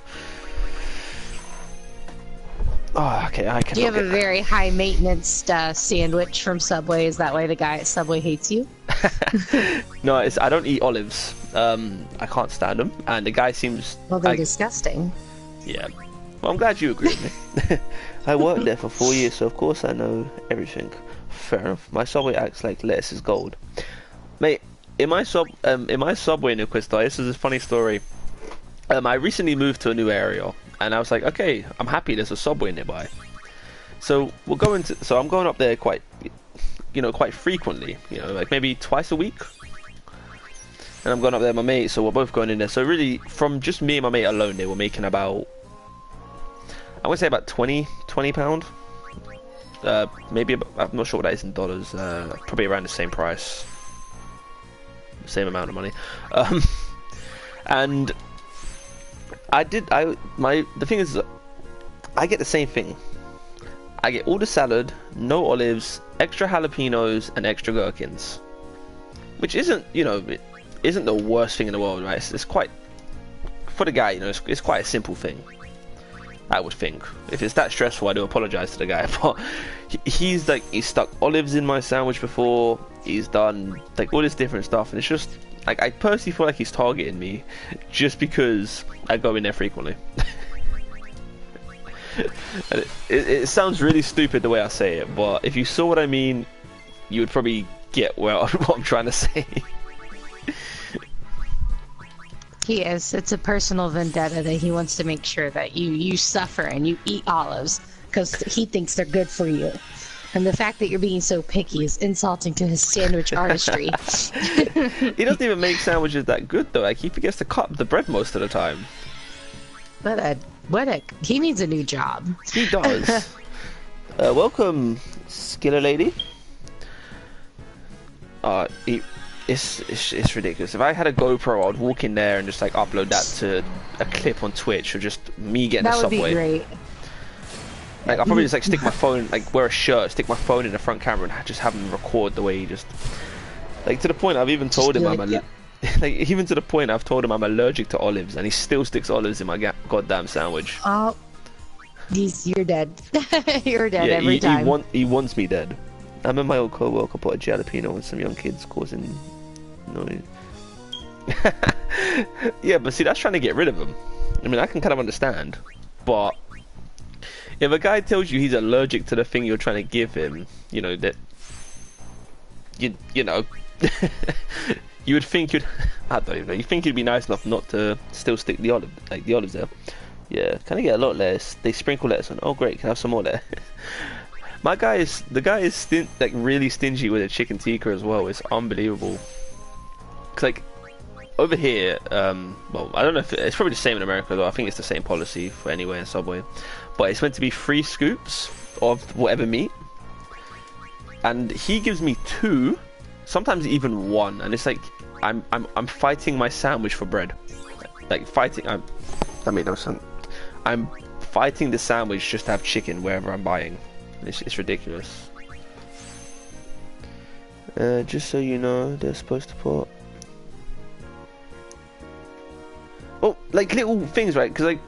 Oh, okay, I can. Do you have a very high maintenance sandwich from Subway? Is that why the guy at Subway hates you? No, I don't eat olives. I can't stand them, and the guy seems. Well, they're disgusting. Yeah. Well, I'm glad you agree with me. I worked there for 4 years, so of course I know everything. Fair enough. My Subway acts like lettuce is gold, mate. In my Subway in Equistar, this is a funny story. I recently moved to a new area, and I was like, okay, I'm happy there's a Subway nearby. So I'm going up there quite frequently. You know, like maybe twice a week. And I'm going up there with my mate, so we're both going in there. So really, from just me and my mate alone, they were making about, I would say about £20. Maybe I'm not sure what that is in dollars. Probably around the same price, same amount of money. And the thing is, I get the same thing. I get all the salad, no olives, extra jalapenos, and extra gherkins, which isn't the worst thing in the world, right? It's quite, for the guy, it's quite a simple thing. I would think. If it's that stressful, I do apologize to the guy. But he's stuck olives in my sandwich before. He's done like all this different stuff, and it's just like, I personally feel like he's targeting me just because I go in there frequently. It sounds really stupid the way I say it, but if you saw what I mean, you would probably get what I'm trying to say. He is. It's a personal vendetta that he wants to make sure that you suffer and you eat olives because he thinks they're good for you. And the fact that you're being so picky is insulting to his sandwich artistry. He doesn't even make sandwiches that good though. Like, he forgets to cut the bread most of the time. He needs a new job. He does. Welcome, Skiller Lady. It's ridiculous. If I had a GoPro, I'd walk in there and just like upload that to a clip on Twitch, or just me getting a Subway. That would be great. Like, I'll probably just like stick my phone, like wear a shirt, stick my phone in the front camera, and just have him record the way he just, like, to the point I've even told him Like, even to the point I've told him I'm allergic to olives, and he still sticks olives in my goddamn sandwich. Oh, you're dead. You're dead Yeah, every time. he wants me dead. I remember my old co-worker put a jalapeno with some young kids causing noise. Yeah, but see, that's trying to get rid of him. I mean, I can kind of understand, but if a guy tells you he's allergic to the thing you're trying to give him, you know that you know, you would think you'd, I don't even know, you think you'd be nice enough not to still stick the olives there. Yeah, can I get a lot less? They sprinkle lettuce on. Oh great, can I have some more there? The guy is like really stingy with a chicken tikka as well. It's unbelievable. Cause like over here, well, I don't know if it's probably the same in America though. I think it's the same policy for anywhere in Subway, but it's meant to be 3 scoops of whatever meat, and he gives me 2, sometimes even 1, and it's like I'm fighting my sandwich for bread, like fighting. That made no sense. I'm fighting the sandwich just to have chicken wherever I'm buying. It's ridiculous. Just so you know, they're supposed to put. Oh, like little things, right? Because like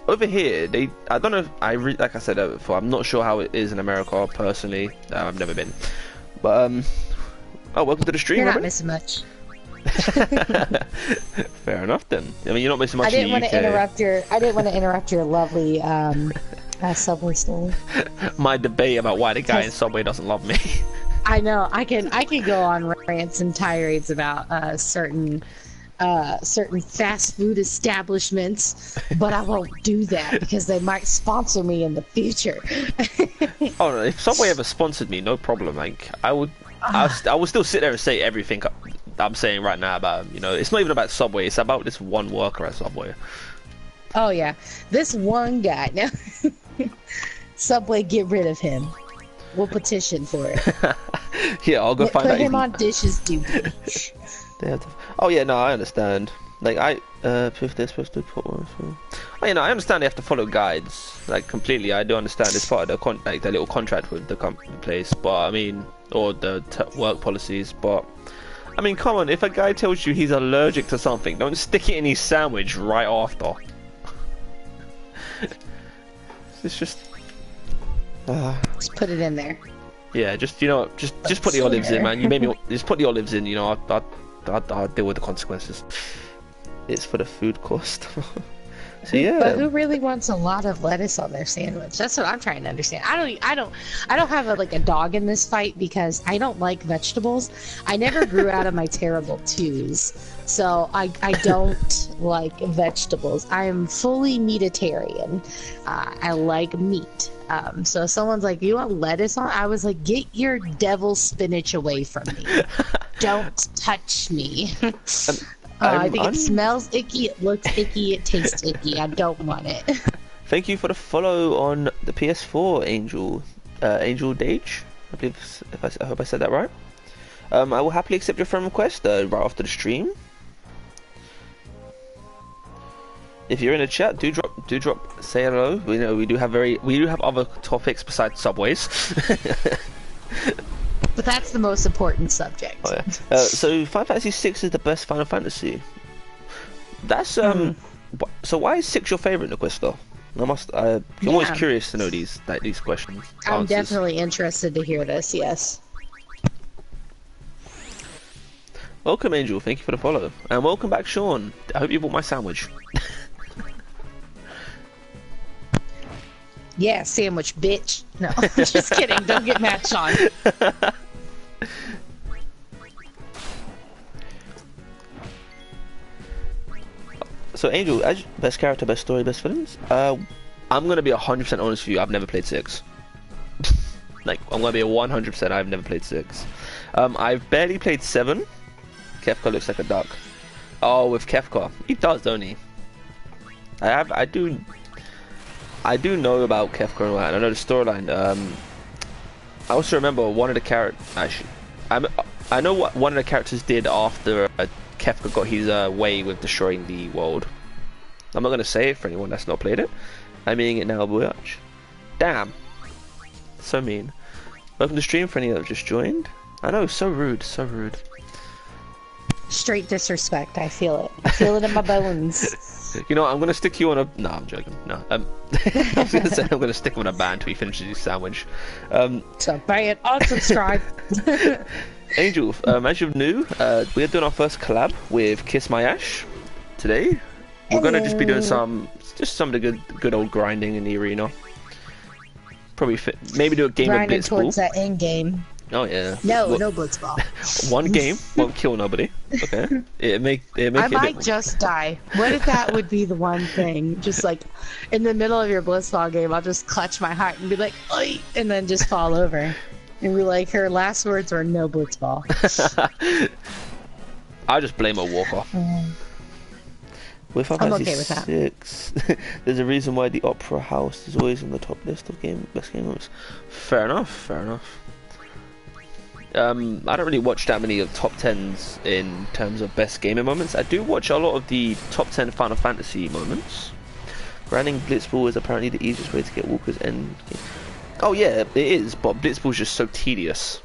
over here, I don't know if like I said before, I'm not sure how it is in America personally. I've never been, but oh, welcome to the stream. You're not Robin. missing much. Fair enough then. I mean, you're not missing much. I didn't want in to the UK. interrupt your lovely Subway story. My debate about why the guy in Subway doesn't love me. I know. I can go on rants and tirades about certain fast food establishments, but I won't do that because they might sponsor me in the future. Oh no, if Subway ever sponsored me, no problem. Like I would still sit there and say everything I'm saying right now about, you know, it's not even about Subway, it's about this one worker at Subway. Oh yeah, this one guy. Now, Subway, get rid of him. We'll petition for it. Yeah, I'll go find out. Put him on dishes duty. They have to... Oh yeah, no, I understand. Like if they're supposed to put one. Oh, you know, I understand they have to follow guides. Like completely, I do understand it's part of the the little contract with the place. But I mean, or the work policies. But I mean, come on, if a guy tells you he's allergic to something, don't stick it in his sandwich right after. It's just. Just put it in there. Yeah, just, you know, just put the olives in, man. You made me just put the olives in. You know, I'll deal with the consequences. It's for the food cost. So yeah. But who really wants a lot of lettuce on their sandwich? That's what I'm trying to understand. I don't have a dog in this fight because I don't like vegetables. I never grew out of my terrible twos, so I don't like vegetables. I am fully meatitarian. I like meat. So if someone's like, "You want lettuce on?" I was like, "Get your devil spinach away from me! Don't touch me." I think it smells icky, it looks icky, it tastes icky. I don't want it. Thank you for the follow on the PS4, Angel Dage. I believe, I hope I said that right. I will happily accept your friend request right after the stream. If you're in the chat, do drop, say hello. We know we do have other topics besides Subways. But that's the most important subject. Oh, yeah. So Final Fantasy 6 is the best Final Fantasy. That's So why is 6 your favorite, Niquista? I'm always curious to know these questions. I'm answers. definitely interested to hear this. Yes. Welcome, Angel. Thank you for the follow, and welcome back, Sean. I hope you bought my sandwich. Yeah, sandwich, bitch. No, just kidding. Don't get mad, Sean. So, Angel, as best character, best story, best villains. I'm gonna be 100% honest with you. I've never played 6. Like, I'm gonna be 100%. I've never played 6. I've barely played 7. Kefka looks like a duck. Oh, with Kefka, he does, don't he? I do know about Kefka and all that. I know the storyline. I also remember one of the characters. Actually, I know what one of the characters did after Kefka got his way with destroying the world. I'm not gonna say it for anyone that's not played it. I'm meaning it now, Boyach. Damn, so mean. Welcome to stream for any that have just joined. I know, so rude, so rude. Straight disrespect. I feel it. I feel it in my bones. You know, I'm gonna stick you on a. No, I'm joking. No, I was gonna say I'm gonna stick him on a ban until he finishes his sandwich. So ban, unsubscribe. Angel, as you're new, we're doing our first collab with Kiss My Ash today. We're gonna just be doing some of the good old grinding in the arena. Probably maybe do a game Grinding of Blitzball. towards that end game. Oh yeah. No, no blitzball. One game won't kill nobody. Okay. I might just die. What if that would be the one thing? Just like in the middle of your blitzball game, I'll just clutch my heart and be like, "Oi!" and then just fall over. And be like, her last words were no blitzball. I just blame a walk-off. I'm okay with that. 6. There's a reason why the Opera House is always on the top list of best game moments. Fair enough, fair enough. I don't really watch that many of top 10s in terms of best gaming moments. I do watch a lot of the top 10 Final Fantasy moments. Grinding Blitzball is apparently the easiest way to get Walker's end game. Oh yeah, it is, but Blitzball is just so tedious.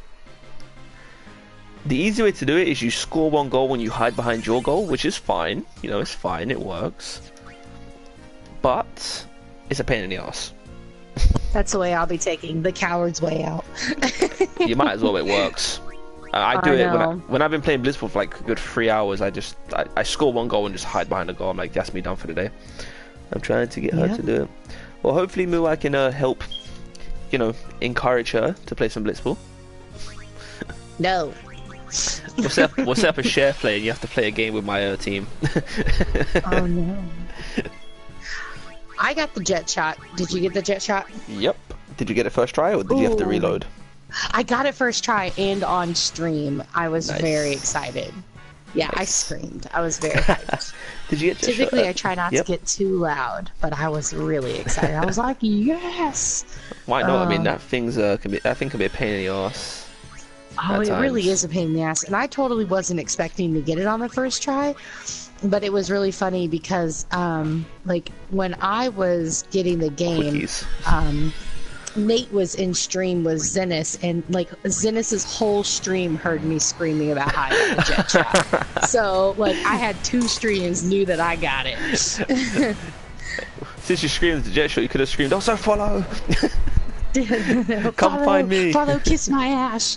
The easy way to do it is you score one goal when you hide behind your goal, which is fine. You know, it's fine, it works. But it's a pain in the ass. That's the way I'll be taking the coward's way out. You might as well, it works. I do it when I've been playing Blitzball for like a good 3 hours. I score one goal and just hide behind the goal. I'm like, that's me done for the day. I'm trying to get her to do it. Well, hopefully, Moo, I can help. You know, encourage her to play some Blitzball. No. We'll set up a share play, and you have to play a game with my team. Oh no. I got the jet shot. Did you get the jet shot? Yep. Did you get it first try, or did you have to reload? I got it first try and on stream. I was Nice. very excited. Yeah, Nice. I screamed. I was very hyped. Did you get jet Typically, shot? I try not to get too loud, but I was really excited. I was like, yes! Why not? I mean, that thing can be a pain in the ass. Oh, At it really times. is a pain in the ass. And I totally wasn't expecting to get it on the first try. But it was really funny because, like, when I was getting the game, Quickies. Nate was in stream with Zenith, and, like, Zenith's whole stream heard me screaming about how I got the jet shot. So, like, I had 2 streams, knew that I got it. Since you screamed the jet shot, you could have screamed, also follow! Come find me! Follow Kiss My Ash!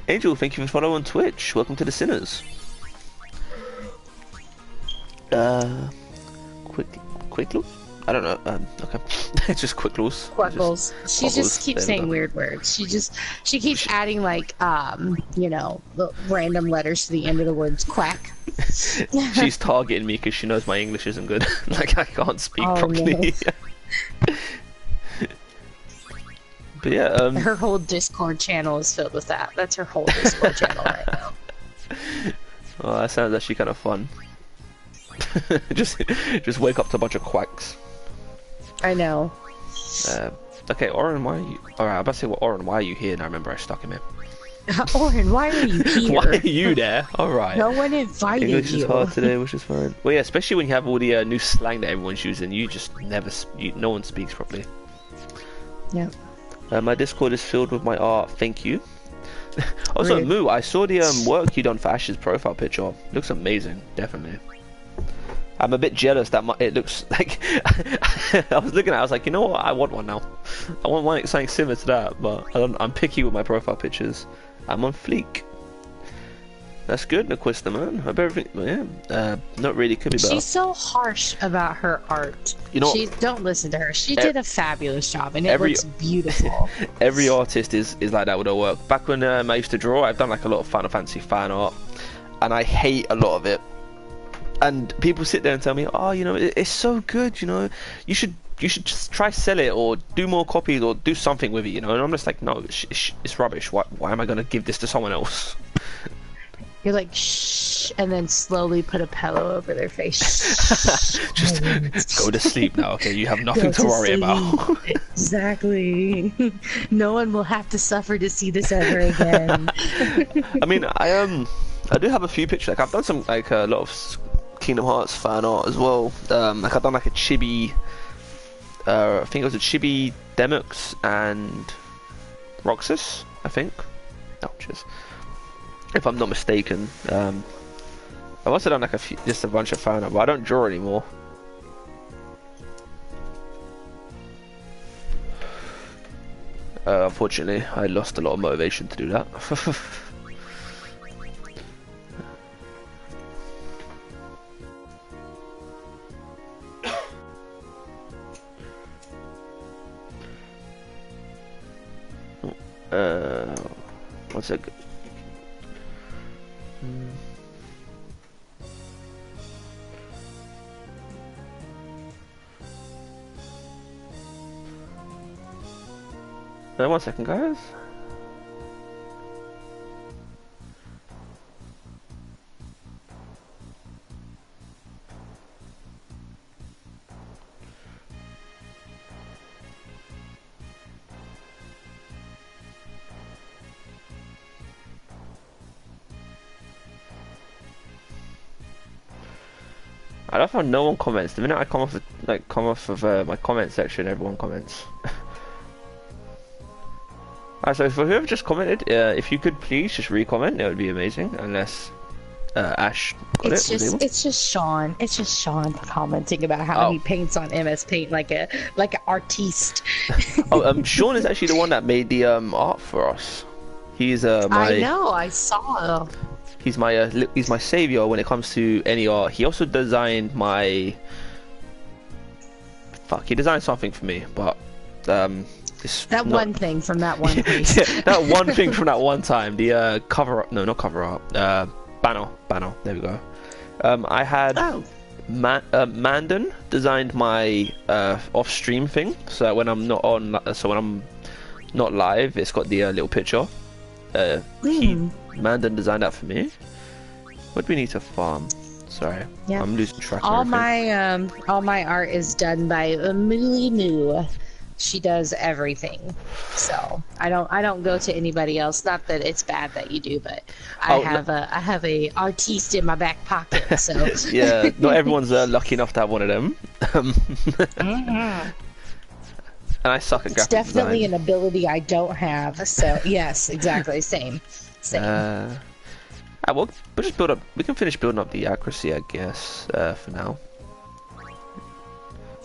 Angel, thank you for following on Twitch. Welcome to the Sinners. Quick look? I don't know. Okay. It's just quick loose. Quackles. She Quackles, just keeps there we saying go. weird words. She keeps adding like you know, random letters to the end of the words quack. She's targeting me because she knows my English isn't good. Like I can't speak Oh, properly. But yeah, Her whole Discord channel is filled with that. That's her whole Discord channel right now. oh, that sounds actually kind of fun. just wake up to a bunch of quacks. I know. Okay, Oren, why are you? Alright, I'm about to say, well, Oren, why are you here? And I remember I stuck him in. Oren, why are you here? Why are you there? Alright. No one invited English you. is hard today, which is fine. Well, yeah, especially when you have all the new slang that everyone's using, you just never, no one speaks properly. Yep. My Discord is filled with my art. Thank you. Also, Rude. Moo, I saw the work you done for Ash's profile picture. Looks amazing, definitely. I'm a bit jealous that it looks like. I was looking at it, I was like, you know what? I want one now. I want one something similar to that, but I'm picky with my profile pictures. I'm on fleek. That's good, Naquista, man. Hope everything. Yeah, not really. Could be better. She's so harsh about her art. You know, don't listen to her. She did a fabulous job, and it every- looks beautiful. every artist is like that with her work. Back when I used to draw, I've done like a lot of Final Fantasy fan art, and I hate a lot of it. And people sit there and tell me, oh, you know, it's so good, you know, you should just try sell it or do more copies or do something with it, you know. And I'm just like, no, it's rubbish. Why am I going to give this to someone else? You're like, shh, and then slowly put a pillow over their face. Just go to sleep now, okay? You have nothing to worry about. Exactly. No one will have to suffer to see this ever again. I mean, I do have a few pictures. Like I've done some like a lot of Kingdom Hearts fan art as well. Like I've done like a Chibi. I think it was a Chibi Demux and Roxas. I think. Oh, cheers. If I'm not mistaken. I must have done like just a bunch of fan art, but I don't draw anymore. Unfortunately, I lost a lot of motivation to do that. One second. One second, guys. I love how no one comments. The minute I come off of my comment section, everyone comments. So for whoever just commented, if you could please just re-comment, it would be amazing. Unless Ash got it's it. It's just Sean. It's just Sean commenting about how he paints on MS Paint like an artiste. Sean is actually the one that made the art for us. He's my. I know. I saw. He's my savior when it comes to any art. He also designed my. He designed something for me, but one thing from that one piece. Yeah, that one thing from that one time. The cover up. No, not cover art. Banner. There we go. I had Mandan designed my off-stream thing, so that when I'm not on, when I'm not live, it's got the little picture. Mandan designed that for me. What do we need to farm? Sorry, yeah. I'm losing track. All my art is done by Mooly Moo. She does everything, so I don't go to anybody else. Not that it's bad that you do, but I have a artiste in my back pocket. So yeah, not everyone's lucky enough to have one of them. And I suck at graphic design. It's definitely an ability I don't have. So yes, exactly, same. We'll just build up. We can finish building up the accuracy, I guess, for now.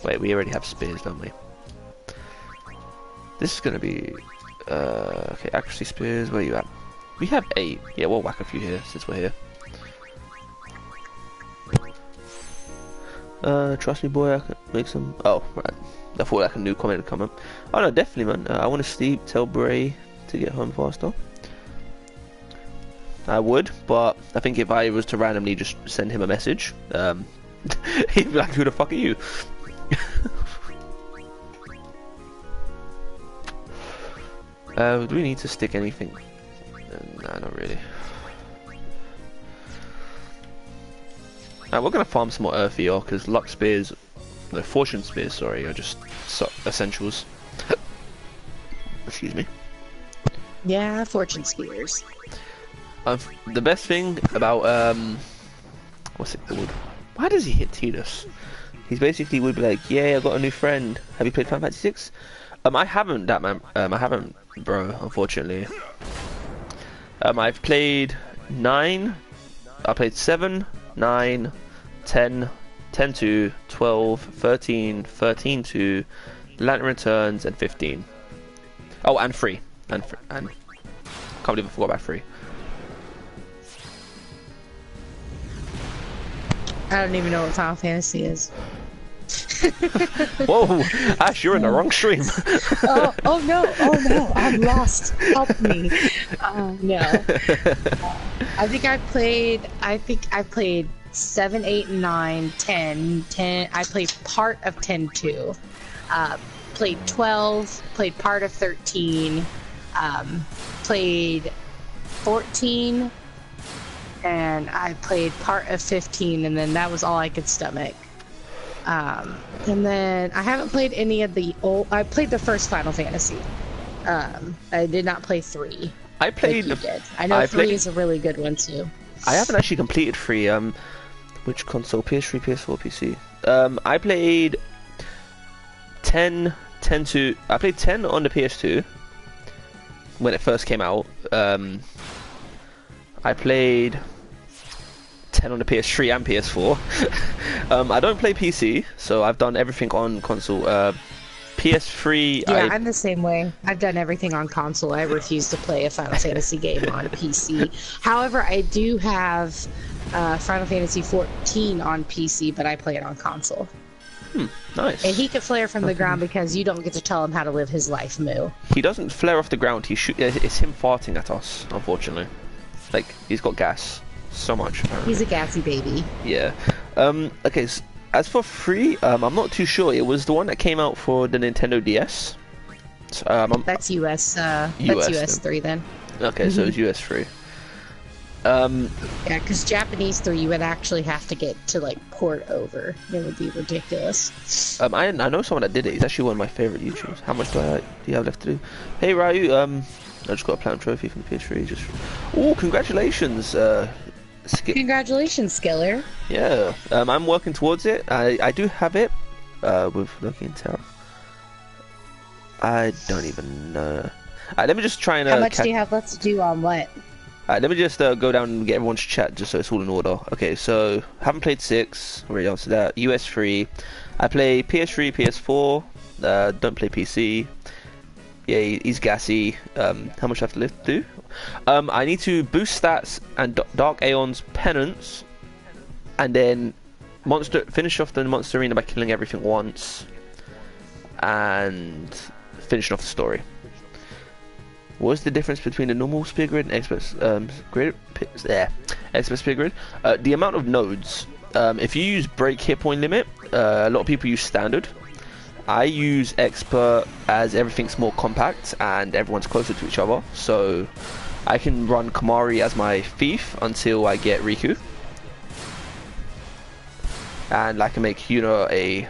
Wait, we already have spears, don't we? This is gonna be okay. Accuracy spears. Where are you at? We have 8. Yeah, we'll whack a few here since we're here. Trust me, boy. I can make some. Oh, right. I thought like a new comment would come up. Oh no, definitely, man. I want to sleep. Tell Bray to get home faster. I would, but I think if I was to randomly just send him a message, he'd be like, "Who the fuck are you?" Do we need to stick anything? Nah, not really. We're gonna farm some more earth here, because luck spears, no, fortune spears, sorry, are just essentials. Excuse me. Yeah, fortune spears. The best thing about what's it called? Why does he hit Tidus? He's basically would be like, "Yeah, I got a new friend. Have you played Final Fantasy 6?" I haven't, that man. I haven't, bro. Unfortunately. I've played 9. I played 7, 9, 10, 10-2, 12, 13, 13-2, Lantern Returns, and 15. Oh, and 3. And can't believe I forgot about 3. I don't even know what Final Fantasy is. Whoa, Ash, you're in the wrong stream. oh no, I'm lost. Help me. No. I think I played 7, 8, 9, 10. I played part of 10-2. Played 12, played part of 13, played 14, and I played part of 15, and then that was all I could stomach. And then I haven't played any of the old. I played the first Final Fantasy. I did not play 3. I played. Like you did. I know 3 is a really good one too. I haven't actually completed 3. Which console? PS3, PS4, PC. I played 10 to. I played 10 on the PS2 when it first came out. I played 10 on the PS3 and PS4. I don't play PC, so I've done everything on console. PS3. Yeah, I'm the same way. I've done everything on console. I refuse to play a Final Fantasy game on PC. However, I do have Final Fantasy 14 on PC, but I play it on console. Nice. And he can flare from the ground because you don't get to tell him how to live his life, Moo. He doesn't flare off the ground. It's him farting at us, unfortunately. Like, he's got gas. So much, apparently. He's a gassy baby. Yeah. Okay, as for free, I'm not too sure. It was the one that came out for the Nintendo DS. That's US, that's US 3 then. Okay, so it's US 3. Yeah, because Japanese 3 you would actually have to get to, like, port over. It would be ridiculous. I know someone that did it. He's actually one of my favorite YouTubers. How much do you have left to do? Hey, Ryu, I just got a platinum trophy from the PS3. Oh, congratulations, Congratulations, Skiller. Yeah, I'm working towards it. I do have it with Loki and Terra. I don't even know. Let me just try and... How much do you have left to do on what? Let me just go down and get everyone's chat just so it's all in order. Okay, so haven't played 6. Already answered that. US 3. I play PS3, PS4. Don't play PC. Yeah, he's gassy. How much I have to live to do? I need to boost stats and Dark Aeon's penance, and then finish off the monster arena by killing everything once, and finishing off the story. What's the difference between the normal spear grid and expert expert spear grid? The amount of nodes. If you use break hit point limit, a lot of people use standard. I use expert as everything's more compact and everyone's closer to each other, so I can run Kamari as my thief until I get Riku, and I can make Yuna a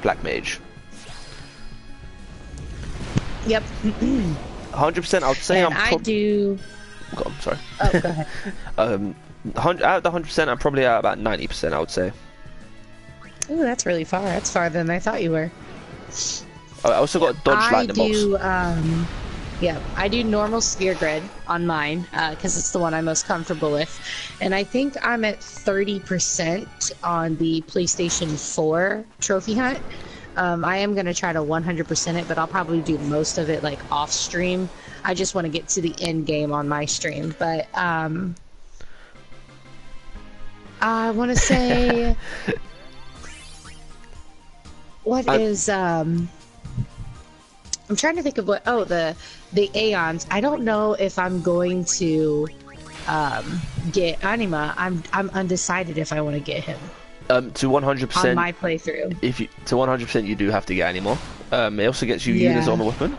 black mage. Yep. 100%. I would say and I do. God, I'm sorry. Oh, go ahead. Out of the 100%, I'm probably at about 90%. I would say. Ooh, that's really far. That's farther than I thought you were. I also got dodge lightning bolts. Yeah, I do normal spear grid on mine because it's the one I'm most comfortable with, and I think I'm at 30% on the PlayStation 4 trophy hunt. I am gonna try to 100% it, but I'll probably do most of it like off stream. I just want to get to the end game on my stream, but I want to say I'm trying to think of what. Oh, the Aeons. I don't know if I'm going to get Anima. I'm undecided if I want to get him. To 100%. On my playthrough. If you to 100%, you do have to get Anima. It also gets you Yuna's on the weapon.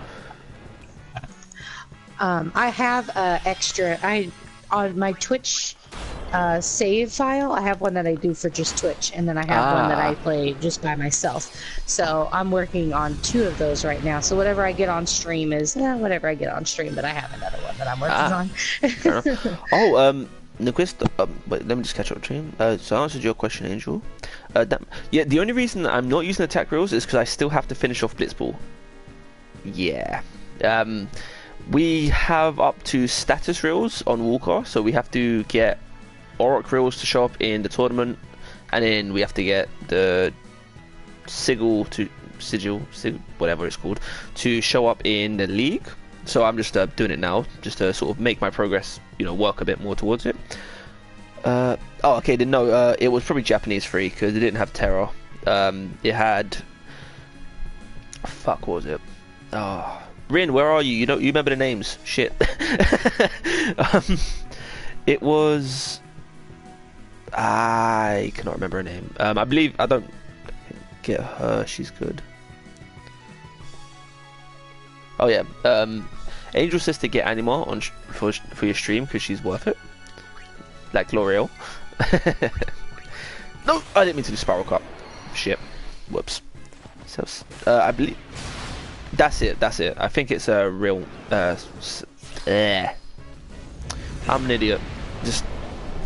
I have extra. On my Twitch save file, I have one that I do for just Twitch, and then I have one that I play just by myself. So I'm working on 2 of those right now. So whatever I get on stream is whatever I get on stream, but I have another one that I'm working on. Fair enough. Oh, Nequist, wait, let me just catch up to him. So I answered your question, Angel. Yeah, the only reason I'm not using attack reels is because I still have to finish off Blitzball. Yeah. We have up to status reels on Walker, so we have to get Auroch reels to show up in the tournament, and then we have to get the sigil, whatever it's called, to show up in the league. So I'm just doing it now, just to sort of make my progress, work a bit more towards it. Oh, okay, no, it was probably Japanese free, because it didn't have Terror. It had... Fuck, what was it? Oh... Rin, where are you? You remember the names? Shit. It was... I cannot remember her name. I believe... I don't get her. She's good. Oh, yeah. Angel says to get Anima on for your stream because she's worth it. Like L'Oreal. No! I didn't mean to do Spiral Cup. Shit. Whoops. So, I believe... That's it. I think it's a real... I'm an idiot.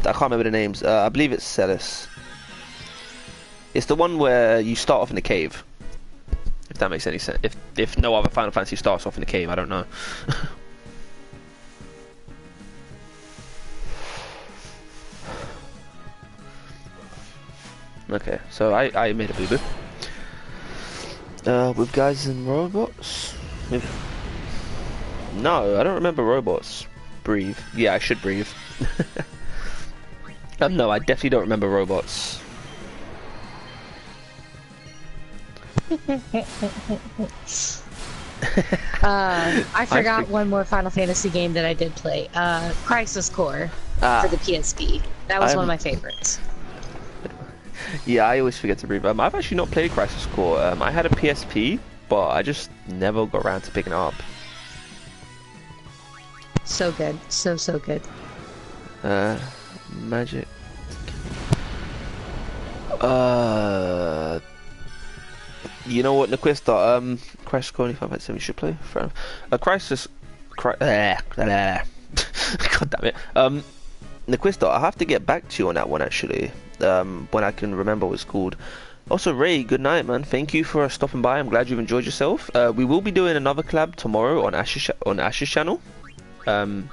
I can't remember the names. I believe it's Celis. It's the one where you start off in the cave. If that makes any sense. If no other Final Fantasy starts off in the cave, I don't know. Okay, so I made a boo-boo. With guys and robots? No, I don't remember robots. Breathe. Yeah, I should breathe. No, I definitely don't remember robots. I forgot one more Final Fantasy game that I did play. Crisis Core for the PSP. That was one of my favorites. Yeah, I always forget to breathe. I've actually not played Crisis Core. I had a PSP, but I just never got around to picking it up. So good. So good. Magic. You know what, Naquista, Crisis Core 25/7 you should play. Fair enough. God damn it. Naquista, I have to get back to you on that one actually. When I can remember what it's called. Also, Ray, good night, man. Thank you for stopping by. I'm glad you've enjoyed yourself. We will be doing another collab tomorrow on Ash's channel. I'm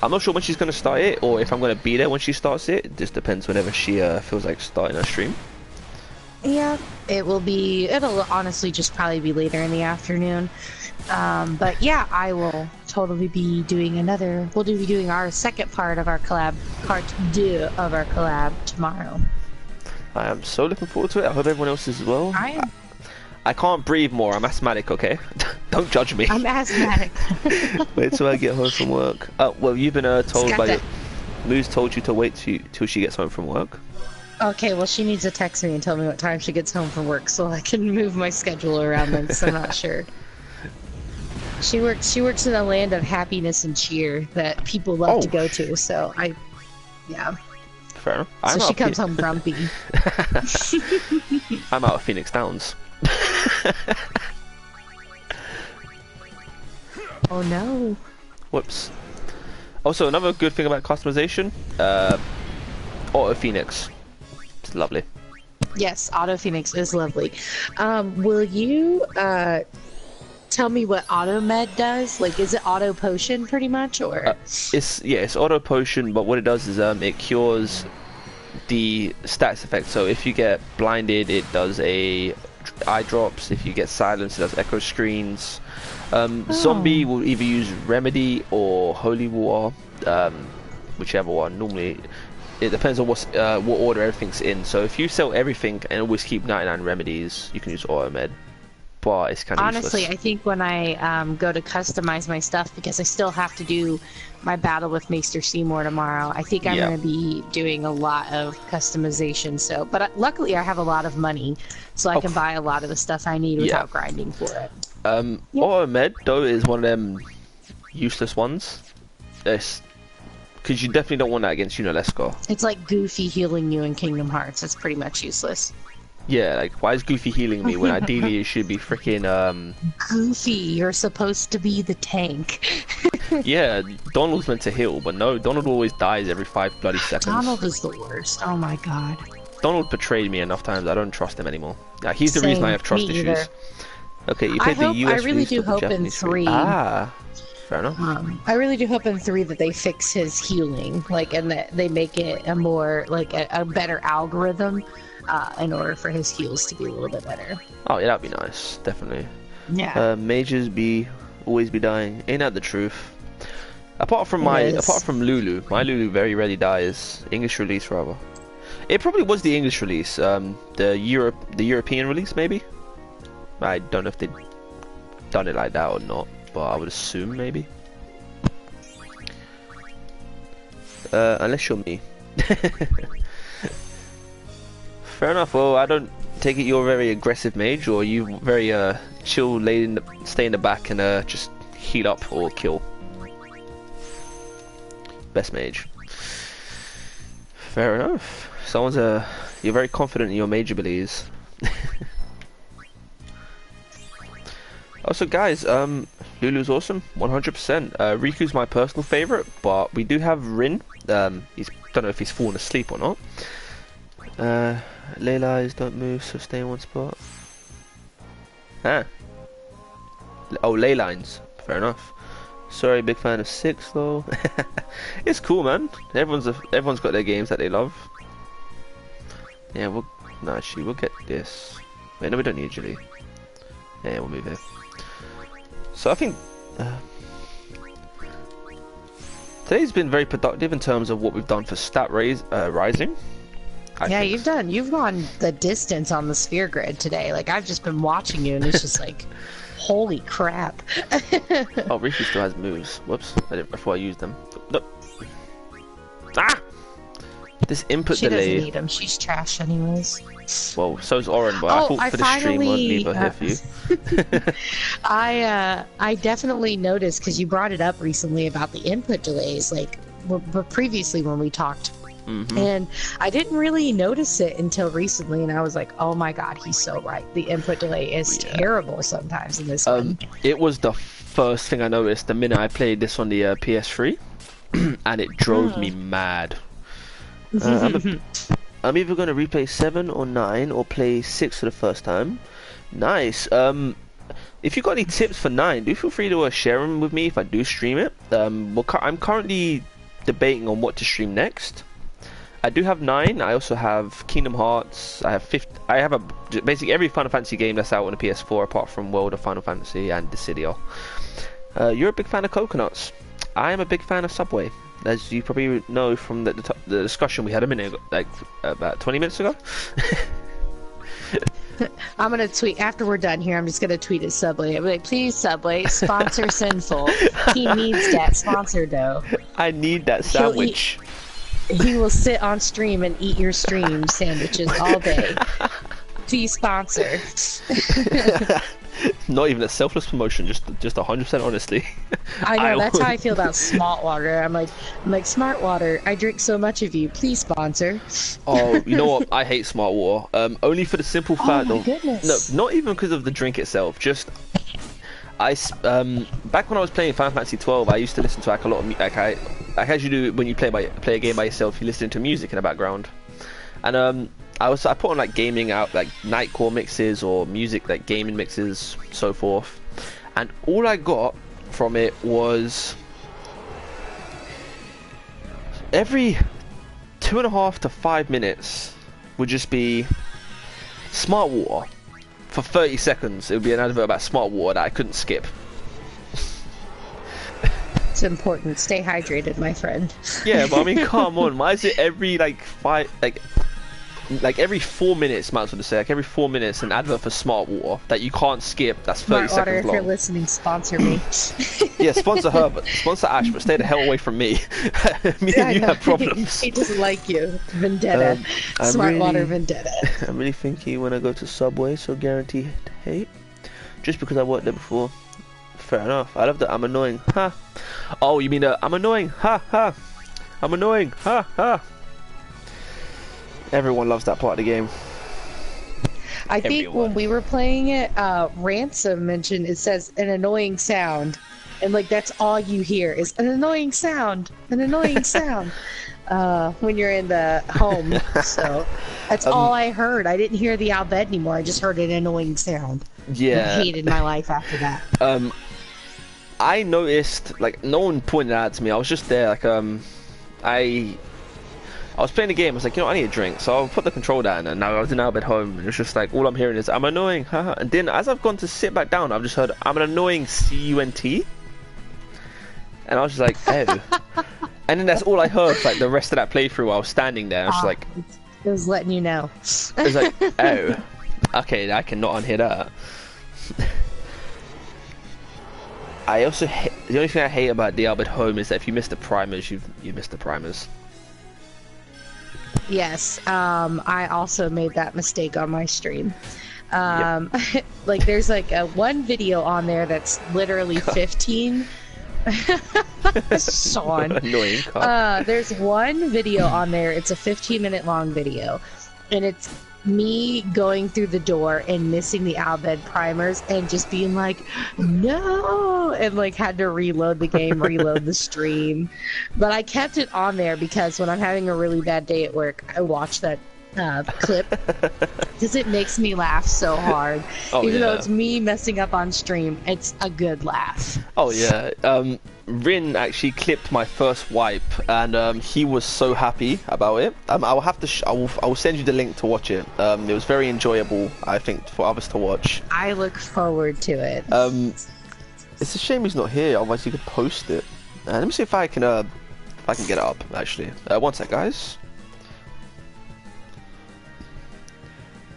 not sure when she's going to start it, or if I'm going to be there when she starts it. It just depends whenever she feels like starting her stream. Yeah, it'll honestly just probably be later in the afternoon. But yeah, I will totally be doing we'll be doing our second part of our collab, part 2 of our collab tomorrow. I am so looking forward to it. I hope everyone else is as well. I can't breathe more. I'm asthmatic, okay? Don't judge me. I'm asthmatic. Wait till I get home from work. Well, you've been told by Moose told you to wait till she gets home from work. Okay, well, she needs to text me and tell me what time she gets home from work so I can move my schedule around then, because I'm not sure. She works in a land of happiness and cheer that people love to go to, so yeah. Fair enough. So she comes home grumpy. I'm out of Phoenix Downs. Oh no. Whoops. Also, another good thing about customization, Auto Phoenix. It's lovely. Yes, Auto Phoenix is lovely. Will you tell me what Auto Med does? Like, is it Auto Potion pretty much, or? It's Auto Potion, but what it does is it cures the stats effect. So if you get blinded, it does eye drops. If you get silenced, it does echo screens. Zombie will either use Remedy or Holy Water, whichever one. Normally, it depends on what order everything's in. So if you sell everything and always keep 99 remedies, you can use Auto Med. But it's kind of honestly useless. I think when I go to customize my stuff, because I still have to do my battle with Maester Seymour tomorrow, I think I'm going to be doing a lot of customization. So, but luckily I have a lot of money, so I can buy a lot of the stuff I need without grinding for it. Auto Med though is one of them useless ones. It's because you definitely don't want that against Unalesco. It's like Goofy healing you in Kingdom Hearts. It's pretty much useless. Yeah, like, why is Goofy healing me when ideally it should be freaking, Goofy, you're supposed to be the tank. Yeah, Donald's meant to heal, but no, Donald always dies every 5 bloody seconds. Donald is the worst, oh my god. Donald betrayed me enough times, I don't trust him anymore. Yeah, he's the reason I have trust issues. Okay, you played the US I really release do of the hope in Japanese 3. Ah, fair enough. I really do hope in 3 that they fix his healing, like, and that they make it a more, like, a better algorithm. In order for his heals to be a little bit better. Oh yeah, that'd be nice, definitely. Yeah. Mages always be dying. Ain't that the truth? Apart from Lulu, my Lulu very rarely dies. English release rather. It probably was the English release. The European release maybe. I don't know if they'd done it like that or not, but I would assume maybe. Unless you're me. Fair enough. Well, I don't take it you're a very aggressive mage, or you very chill, stay in the back and just heal up or kill. Best mage. Fair enough. You're very confident in your mage abilities. Also, guys, Lulu's awesome, 100%. Riku's my personal favorite, but we do have Rin. Don't know if he's fallen asleep or not. Ley lines don't move, so stay in one spot. Ah. Oh, ley lines. Fair enough. Sorry, big fan of 6 though. It's cool, man. Everyone's got their games that they love. Yeah, No, actually, we'll get this. Wait, no, we don't need agility. Yeah, we'll move here. So I think today's been very productive in terms of what we've done for stat rising. Yeah, you've gone the distance on the sphere grid today. Like, I've just been watching you, and it's just like, holy crap. Oh, Rishi still has moves. Whoops, before I used them. No. Ah! This input She delay. doesn't need them. She's trash anyways. Well, so's Oren, but I thought for the stream I'd leave her here for you. I definitely noticed, because you brought it up recently about the input delays, like, but previously when we talked. And I didn't really notice it until recently, and I was like, oh my god, he's so right. The input delay is terrible sometimes in this one. It was the first thing I noticed the minute I played this on the PS3, and it drove me mad. I'm either going to replay 7 or 9, or play 6 for the first time. Nice. If you got any tips for 9, do feel free to share them with me if I do stream it. I'm currently debating on what to stream next. I do have 9. I also have Kingdom Hearts. I have basically every Final Fantasy game that's out on the PS4 apart from World of Final Fantasy and Dissidia. You're a big fan of coconuts. I am a big fan of Subway, as you probably know from the discussion we had a minute ago, like about 20 minutes ago. I'm gonna tweet after we're done here. I'm just gonna tweet at Subway. I'm like, please, Subway, sponsor Sinful. He needs that sponsor dough. I need that sandwich. He will sit on stream and eat your stream sandwiches all day. Please sponsor. Not even a selfless promotion, just 100% honesty. I know, that's how I feel about Smart Water. I'm like Smart Water, I drink so much of you. Please sponsor. Oh, you know what? I hate Smart Water. Only for the simple fact of goodness. No, not even because of the drink itself. Just back when I was playing Final Fantasy 12, I used to listen to like a lot of like as you do when you play a game by yourself, you listen to music in the background, and I put on like gaming out, like nightcore mixes or music like gaming mixes, so forth, and all I got from it was every 2.5 to 5 minutes would just be Smart Water. For 30 seconds, it would be an advert about Smart Water that I couldn't skip. It's important. Stay hydrated, my friend. Yeah, but I mean, come on. Why is it every every 4 minutes, might as well say, like every 4 minutes, an advert for Smart Water that you can't skip? That's 30 Smart Water, seconds long. if you're listening, sponsor me. Yeah, sponsor her, but sponsor Ash, but stay the hell away from me. Me and you have problems. He doesn't like you. Vendetta. Smart Water Vendetta. I'm really thinking you want to go to Subway, so guaranteed hate. Just because I worked there before. Fair enough. I love that I'm annoying. Ha. Oh, you mean I'm annoying? Ha ha. I'm annoying. Ha ha. Everyone loves that part of the game. I think when we were playing it, Ransom mentioned it says an annoying sound, and like that's all you hear is an annoying sound, when you're in the home. So that's all I heard. I didn't hear the Al Bhed anymore. I just heard an annoying sound. Yeah. I hated my life after that. I noticed, like, no one pointed out to me. I was just there, like, I was playing the game. I was like, you know, I need a drink, so I'll put the control down. And now I was in Albert home, and it's just like all I'm hearing is I'm annoying, haha. And then as I've gone to sit back down, I've just heard I'm an annoying cunt, and I was just like, oh. And then that's all I heard for like the rest of that playthrough. I was standing there. I was just like, it was letting you know. It was like, oh, okay, I cannot unhear that. I also the only thing I hate about the Albert home is that if you miss the primers, you miss the primers. Yes, I also made that mistake on my stream. Like there's like one video on there that's literally 15. Sean. Annoying. There's one video on there. It's a 15-minute long video, and it's me going through the door and missing the Al Bhed primers and just being like, no, and like had to reload the game, reload the stream. But I kept it on there because when I'm having a really bad day at work, I watch that clip because it makes me laugh so hard. Oh, Even though yeah. it's me messing up on stream, it's a good laugh. Oh yeah, Rin actually clipped my first wipe, and he was so happy about it. I'll have to, I will send you the link to watch it. It was very enjoyable, I think, for others to watch. I look forward to it. It's a shame he's not here. Otherwise, he could post it. Let me see if I can get it up. Actually, one sec, guys.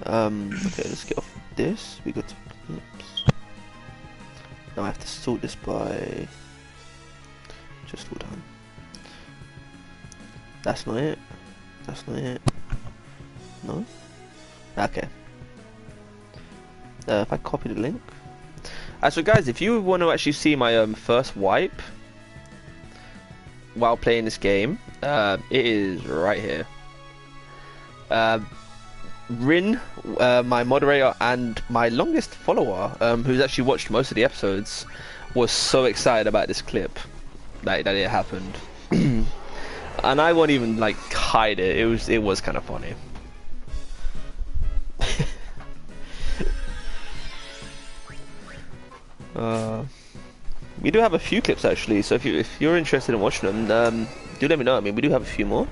Okay, let's get off this. We got to clips. Now I have to sort this by just all done. That's not it. That's not it. No. Okay. If I copy the link. So guys, if you want to actually see my first wipe while playing this game, it is right here. Rin, my moderator and my longest follower, who's actually watched most of the episodes, was so excited about this clip that it happened, and I won't even like hide it. It was kind of funny. We do have a few clips actually, so if you're interested in watching them, do let me know. I mean, we do have a few more.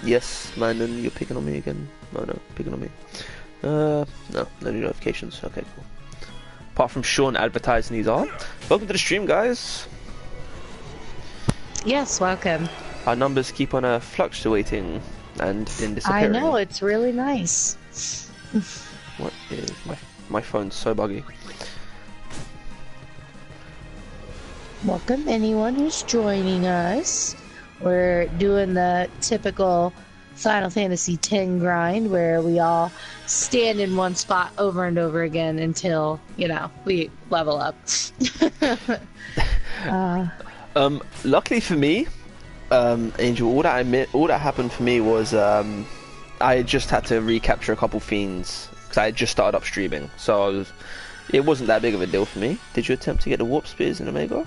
Yes, Landon, you're picking on me again. No, picking on me. No new notifications. Okay, cool. Apart from Sean advertising these are. Welcome to the stream, guys. Yes, welcome. Our numbers keep on fluctuating and then disappearing. I know, it's really nice. What is my phone's so buggy. Welcome anyone who's joining us. We're doing the typical Final Fantasy X grind where we all stand in one spot over and over again until, you know, we level up. Luckily for me, Angel, all that happened for me was I just had to recapture a couple fiends because I had just started up streaming, so it wasn't that big of a deal for me. Did you attempt to get the warp spears in Omega?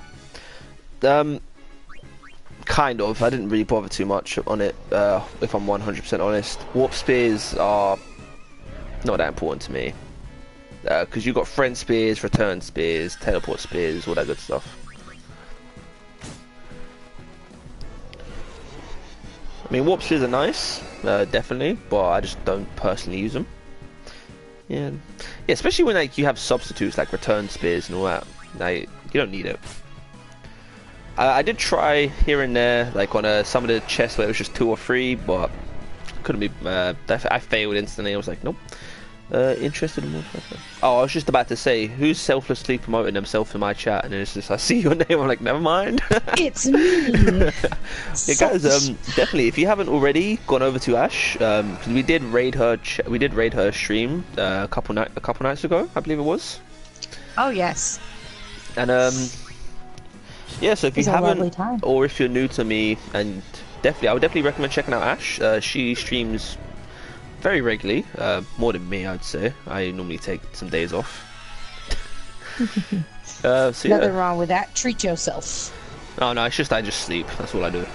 Kind of. I didn't really bother too much on it, if I'm 100% honest. Warp spears are not that important to me, because you got friend spears, return spears, teleport spears, all that good stuff. I mean, warp spears are nice, definitely, but I just don't personally use them. Yeah, especially when like you have substitutes like return spears and all that. Like, you don't need it. I did try here and there, like on some of the chests where it was just 2 or 3, but couldn't be. I failed instantly. I was like, nope. Interested in more? Oh, I was just about to say, who's selflessly promoting themselves in my chat, and then it's just I see your name. I'm like, never mind. It's me. Yeah, guys, definitely. If you haven't already gone over to Ash, because we did raid her. We did raid her stream a couple nights ago, I believe it was. Oh yes. And yeah, so if you haven't, or if you're new to me, and I would definitely recommend checking out Ash. She streams very regularly, more than me, I'd say. I normally take some days off. So Nothing wrong with that. Treat yourself. Oh no, it's just I just sleep. That's all I do.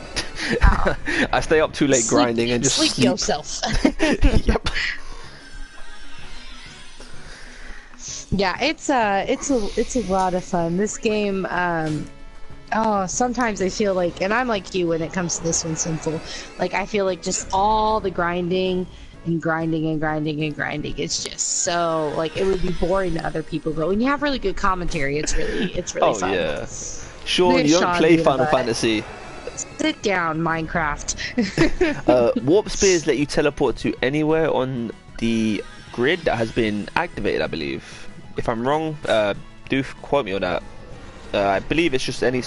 Oh. I stay up too late grinding and just sleep. Yourself. Yep. Yeah, it's a lot of fun. This game, sometimes I feel like, and I'm like you when it comes to this one, Sinful. Like, I feel like just all the grinding and grinding and grinding and grinding. It's just so, like, it would be boring to other people, but when you have really good commentary, it's really fun. Oh yeah. Sean, you don't play Final Fantasy. Sit down, Minecraft. Warp spears let you teleport to anywhere on the grid that has been activated, I believe. If I'm wrong, do quote me on that. I believe it's just any.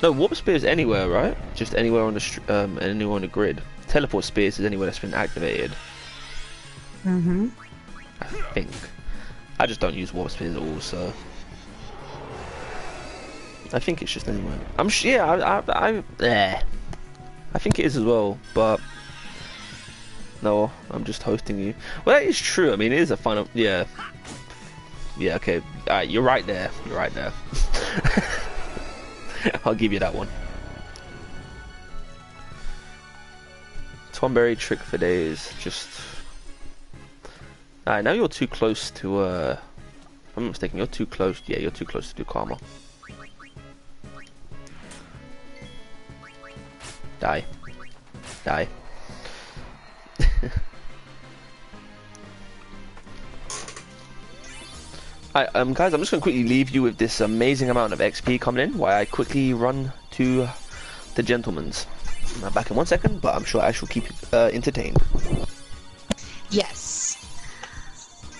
No, warp spear is anywhere, right? Just anywhere on the anywhere on the grid. Teleport spears is anywhere that's been activated. Mhm. I think. I just don't use warp spears at all, so. I think it's just anywhere. I think it is as well, but no, I'm just hosting you. Well, that is true. I mean, it is a fun. Yeah. Yeah. Okay. You're right there. You're right there. I'll give you that one. Tomberry trick for days. Just. Alright, now you're too close to. If I'm not mistaken, you're too close. Yeah, you're too close to do Karma. Die. Die. Alright, guys, I'm just going to quickly leave you with this amazing amount of XP coming in while I quickly run to the gentleman's. I'm back in 1 second, but I'm sure Ash will keep you entertained. Yes.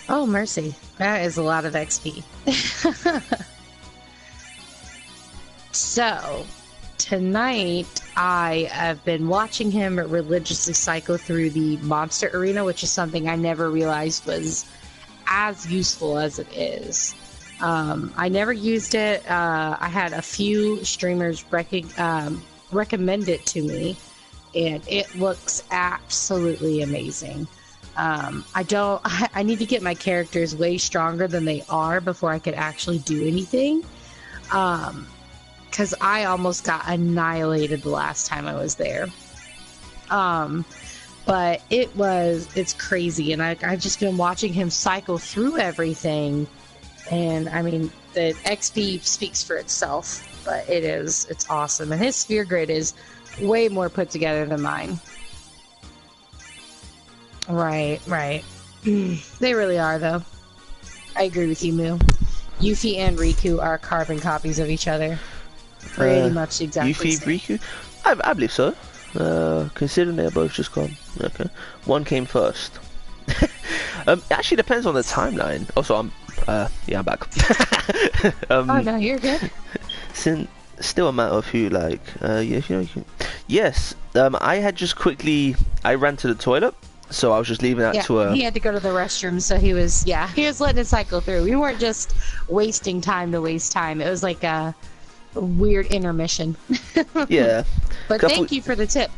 Oh, mercy. That is a lot of XP. So, tonight I have been watching him religiously cycle through the monster arena, which is something I never realized was as useful as it is. I never used it. I had a few streamers recommend it to me, and it looks absolutely amazing. I need to get my characters way stronger than they are before I could actually do anything. Because I almost got annihilated the last time I was there. But it's crazy, and I've just been watching him cycle through everything, and I mean, the XP speaks for itself, but it's awesome, and his sphere grid is way more put together than mine. Right. They really are, though. I agree with you, Moo. Yuffie and Riku are carbon copies of each other. Pretty much exactly Yuffie, the same. Riku? I believe so. Considering they're both just gone. Okay. One came first. It actually depends on the timeline. Also, I'm back. Oh, no, you're good. Still a matter of who, like, yes, I had just quickly, I ran to the toilet, so I was just leaving that to he had to go to the restroom, so he was letting it cycle through. We weren't just wasting time to waste time. It was like a weird intermission. Yeah. But thank you for the tip.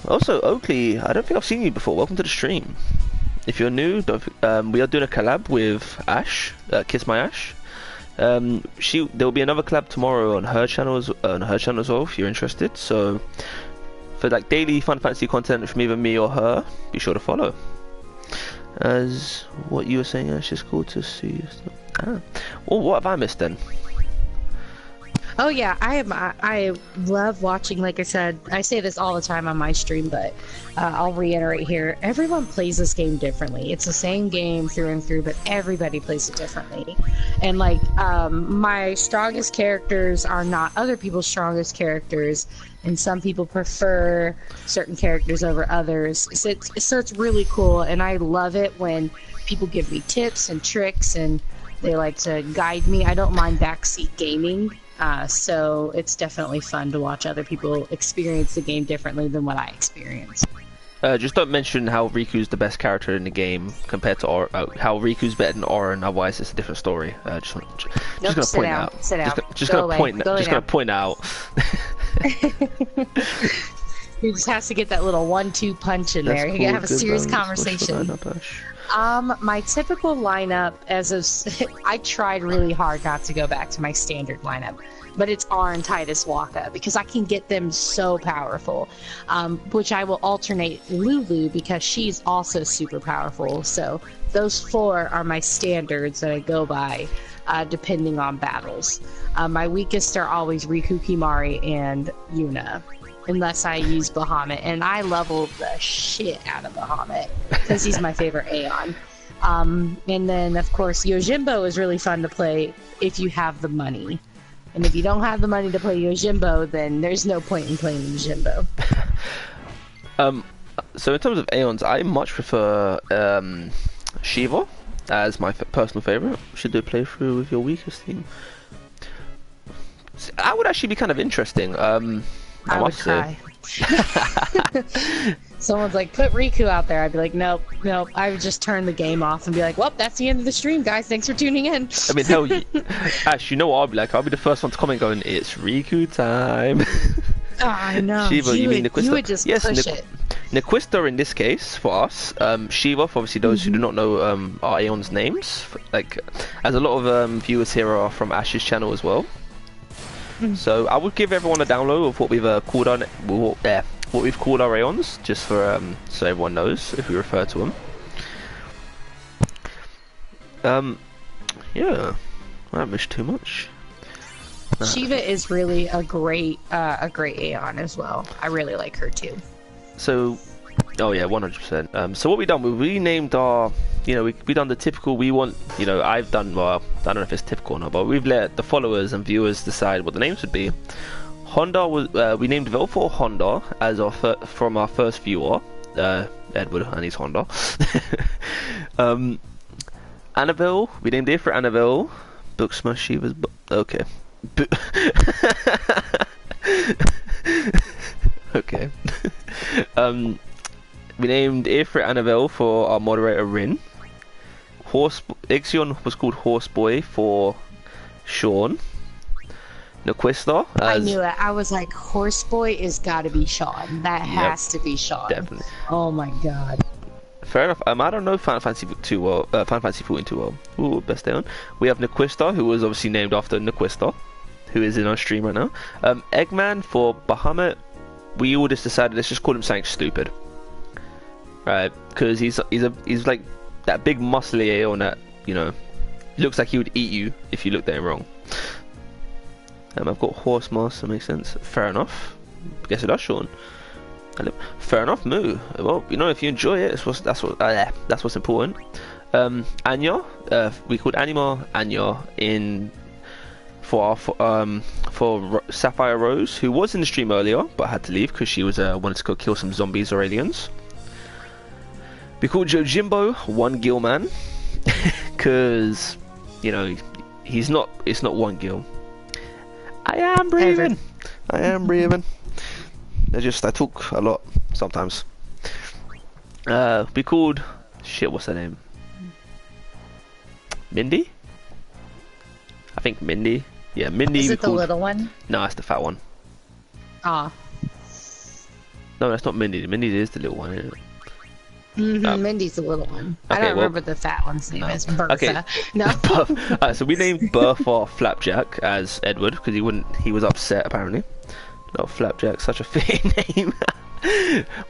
Also, Oakley, I don't think I've seen you before. Welcome to the stream. If you're new, we are doing a collab with Ash, Kiss My Ash. There will be another collab tomorrow on her channel as well, if you're interested. So, for like daily Final Fantasy content from either me or her, be sure to follow. As what you were saying, Ash, is cool to see. Well, what have I missed then? Oh yeah, I love watching, like I said, I say this all the time on my stream, but I'll reiterate here, everyone plays this game differently. It's the same game through and through, but everybody plays it differently. And like, my strongest characters are not other people's strongest characters, and some people prefer certain characters over others. So it's really cool, and I love it when people give me tips and tricks, and they like to guide me. I don't mind backseat gaming. So it's definitely fun to watch other people experience the game differently than what I experience. Just don't mention how Riku's the best character in the game compared to how Riku's better than Auron, otherwise it's a different story. Just gonna point out. Sit down. Just gonna point out. He just has to get that little 1-2 punch in there. You gotta have a serious conversation. My typical lineup I tried really hard not to go back to my standard lineup, but it's Auron, Titus, Waka, because I can get them so powerful, which I will alternate Lulu because she's also super powerful. So those four are my standards that I go by, depending on battles. My weakest are always Riku, Kimari, and Yuna. Unless I use Bahamut, and I level the shit out of Bahamut because he's my favorite Aeon. And then, of course, Yojimbo is really fun to play if you have the money. And if you don't have the money to play Yojimbo, then there's no point in playing Yojimbo. So in terms of Aeons, I much prefer Shiva as my personal favorite. Should do a playthrough with your weakest team. That would actually be kind of interesting. I would cry. Someone's like, put Riku out there. I'd be like, nope. I would just turn the game off and be like, well, that's the end of the stream, guys. Thanks for tuning in. I mean, hell, Ash, you know what I'll be like? I'll be the first one to comment going, it's Riku time. Oh, I know. Shiva, you mean Niquista? You would just push it. Niquista in this case, for us, Shiva, for obviously those who do not know our Aeon's names, like, as a lot of viewers here are from Ash's channel as well. So I would give everyone a download of what we've called on what what we've called our Aeons, just for so everyone knows if we refer to them. Yeah, I haven't missed too much. Shiva is really a great Aeon as well. I really like her too. So, oh yeah, 100%. So what we done? We named our, we done the typical. We want, I've done, well, I don't know if it's typical or not, but we've let the followers and viewers decide what the names would be. Honda was, we named Velfor Honda as from our first viewer, Edward, and he's Honda. Annabelle, we named it for Annabelle. Booksma Shiva's, okay. Okay. We named Ifrit Annabelle for our moderator Rin. Ixion was called Horseboy for Sean. Naquista. I knew it. I was like, Horseboy is gotta be Sean. That has to be Sean. Definitely. Oh my god. Fair enough. I don't know Final Fantasy too well. Final Fantasy 14 too well. Ooh, best day on. We have Naquista, who was obviously named after Naquista, who is in our stream right now. Eggman for Bahamut. We all just decided let's just call him something stupid, right? Because he's like that big muscly Aeon that looks like he would eat you if you looked at him wrong. I've got Horse Master, makes sense. Fair enough. Guess it does, Sean. Fair enough, Moo. Well, if you enjoy it, that's what's important. Anya, we called Anima Anya for Sapphire Rose, who was in the stream earlier but had to leave because she was wanted to go kill some zombies or aliens. We called Jojimbo One Gill Man because it's not one gill. I am breathing. I am breathing. I talk a lot sometimes. We called what's her name? Mindy? I think Mindy. Yeah, Mindy. Is it the little one? No, it's the fat one. Ah. No, that's not Mindy. Mindy is the little one, isn't it? Mindy's the little one. Okay, I don't remember the fat one's name is. Bertha. Okay. No. So we named Bertha Flapjack as Edward because he was upset apparently. No, Flapjack, such a fitting name.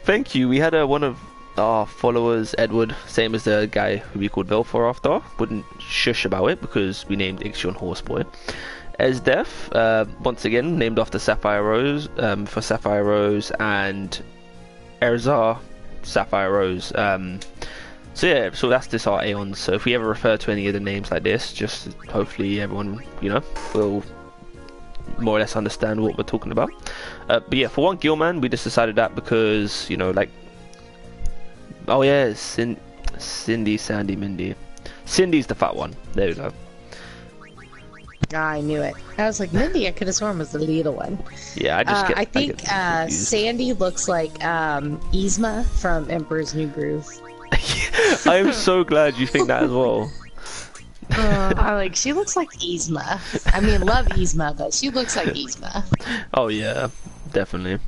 Thank you. We had one of our followers, Edward, same as the guy who we called Velfor after. Wouldn't shush about it because we named Ixion Horseboy. Esdef, once again named after Sapphire Rose, for Sapphire Rose, and Erzar Sapphire Rose. So yeah, so that's just our Aeons. So if we ever refer to any of the names like this, just hopefully everyone, will more or less understand what we're talking about. But yeah, for one Gilman, we just decided that because, oh yeah, Cindy, Sandy, Mindy. Cindy's the fat one. There we go. I knew it. I was like, Mindy, I could have sworn was the little one. Yeah, I think Sandy looks like Yzma from Emperor's New Groove. I'm so glad you think that as well. She looks like Yzma. I mean, love Yzma, but she looks like Yzma. Oh yeah, definitely.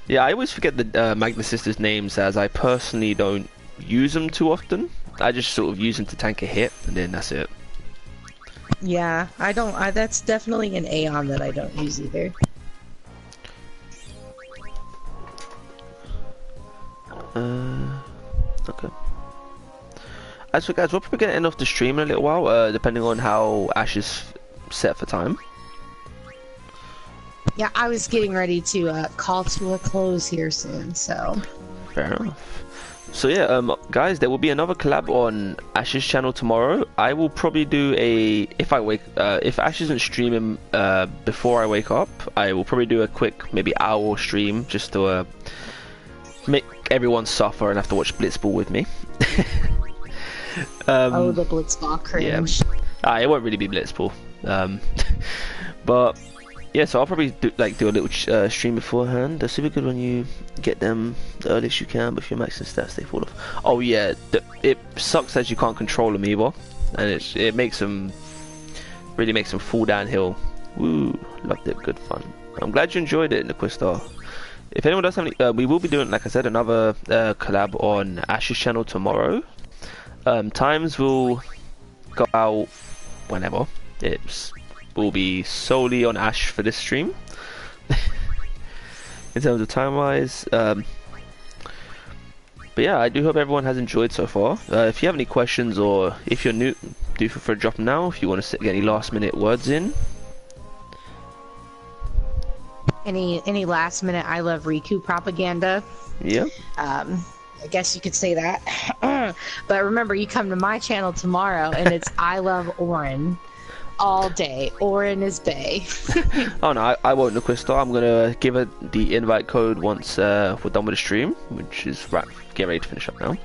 Yeah, I always forget the Magnus sisters' names as I personally don't use them too often. I just sort of use them to tank a hit, and then that's it. Yeah, I don't. That's definitely an Aeon that I don't use either. Okay. So guys, we're probably going to end off the stream in a little while, depending on how Ash is set for time. Yeah, I was getting ready to call to a close here soon, so... Fair enough. So yeah, guys, there will be another collab on Ash's channel tomorrow. I will probably do if Ash isn't streaming before I wake up, I will probably do a quick, maybe hour stream, just to make everyone suffer and have to watch Blitzball with me. Oh, the Blitzball cringe. Yeah. It won't really be Blitzball. But yeah, so I'll probably do a little stream beforehand. They're super good when you get them the earliest you can, but if your max and stats they fall off. Oh yeah, it sucks that you can't control them either, and it makes them fall downhill. Woo, loved it, good fun. I'm glad you enjoyed it, Naquista. If anyone does have any, we will be doing, like I said, another collab on Ash's channel tomorrow. Times will go out whenever. It will be solely on Ash for this stream. in terms of time wise. But yeah, I do hope everyone has enjoyed so far. If you have any questions or if you're new, do feel free to drop them now. If you want to get any last minute words in. Any last minute I love Riku propaganda? Yeah. I guess you could say that. But remember, you come to my channel tomorrow and it's I love Orin all day. Orin is bae. Oh no, I won't, Crystal. I'm gonna give her the invite code once we're done with the stream, which is right. Get ready to finish up now.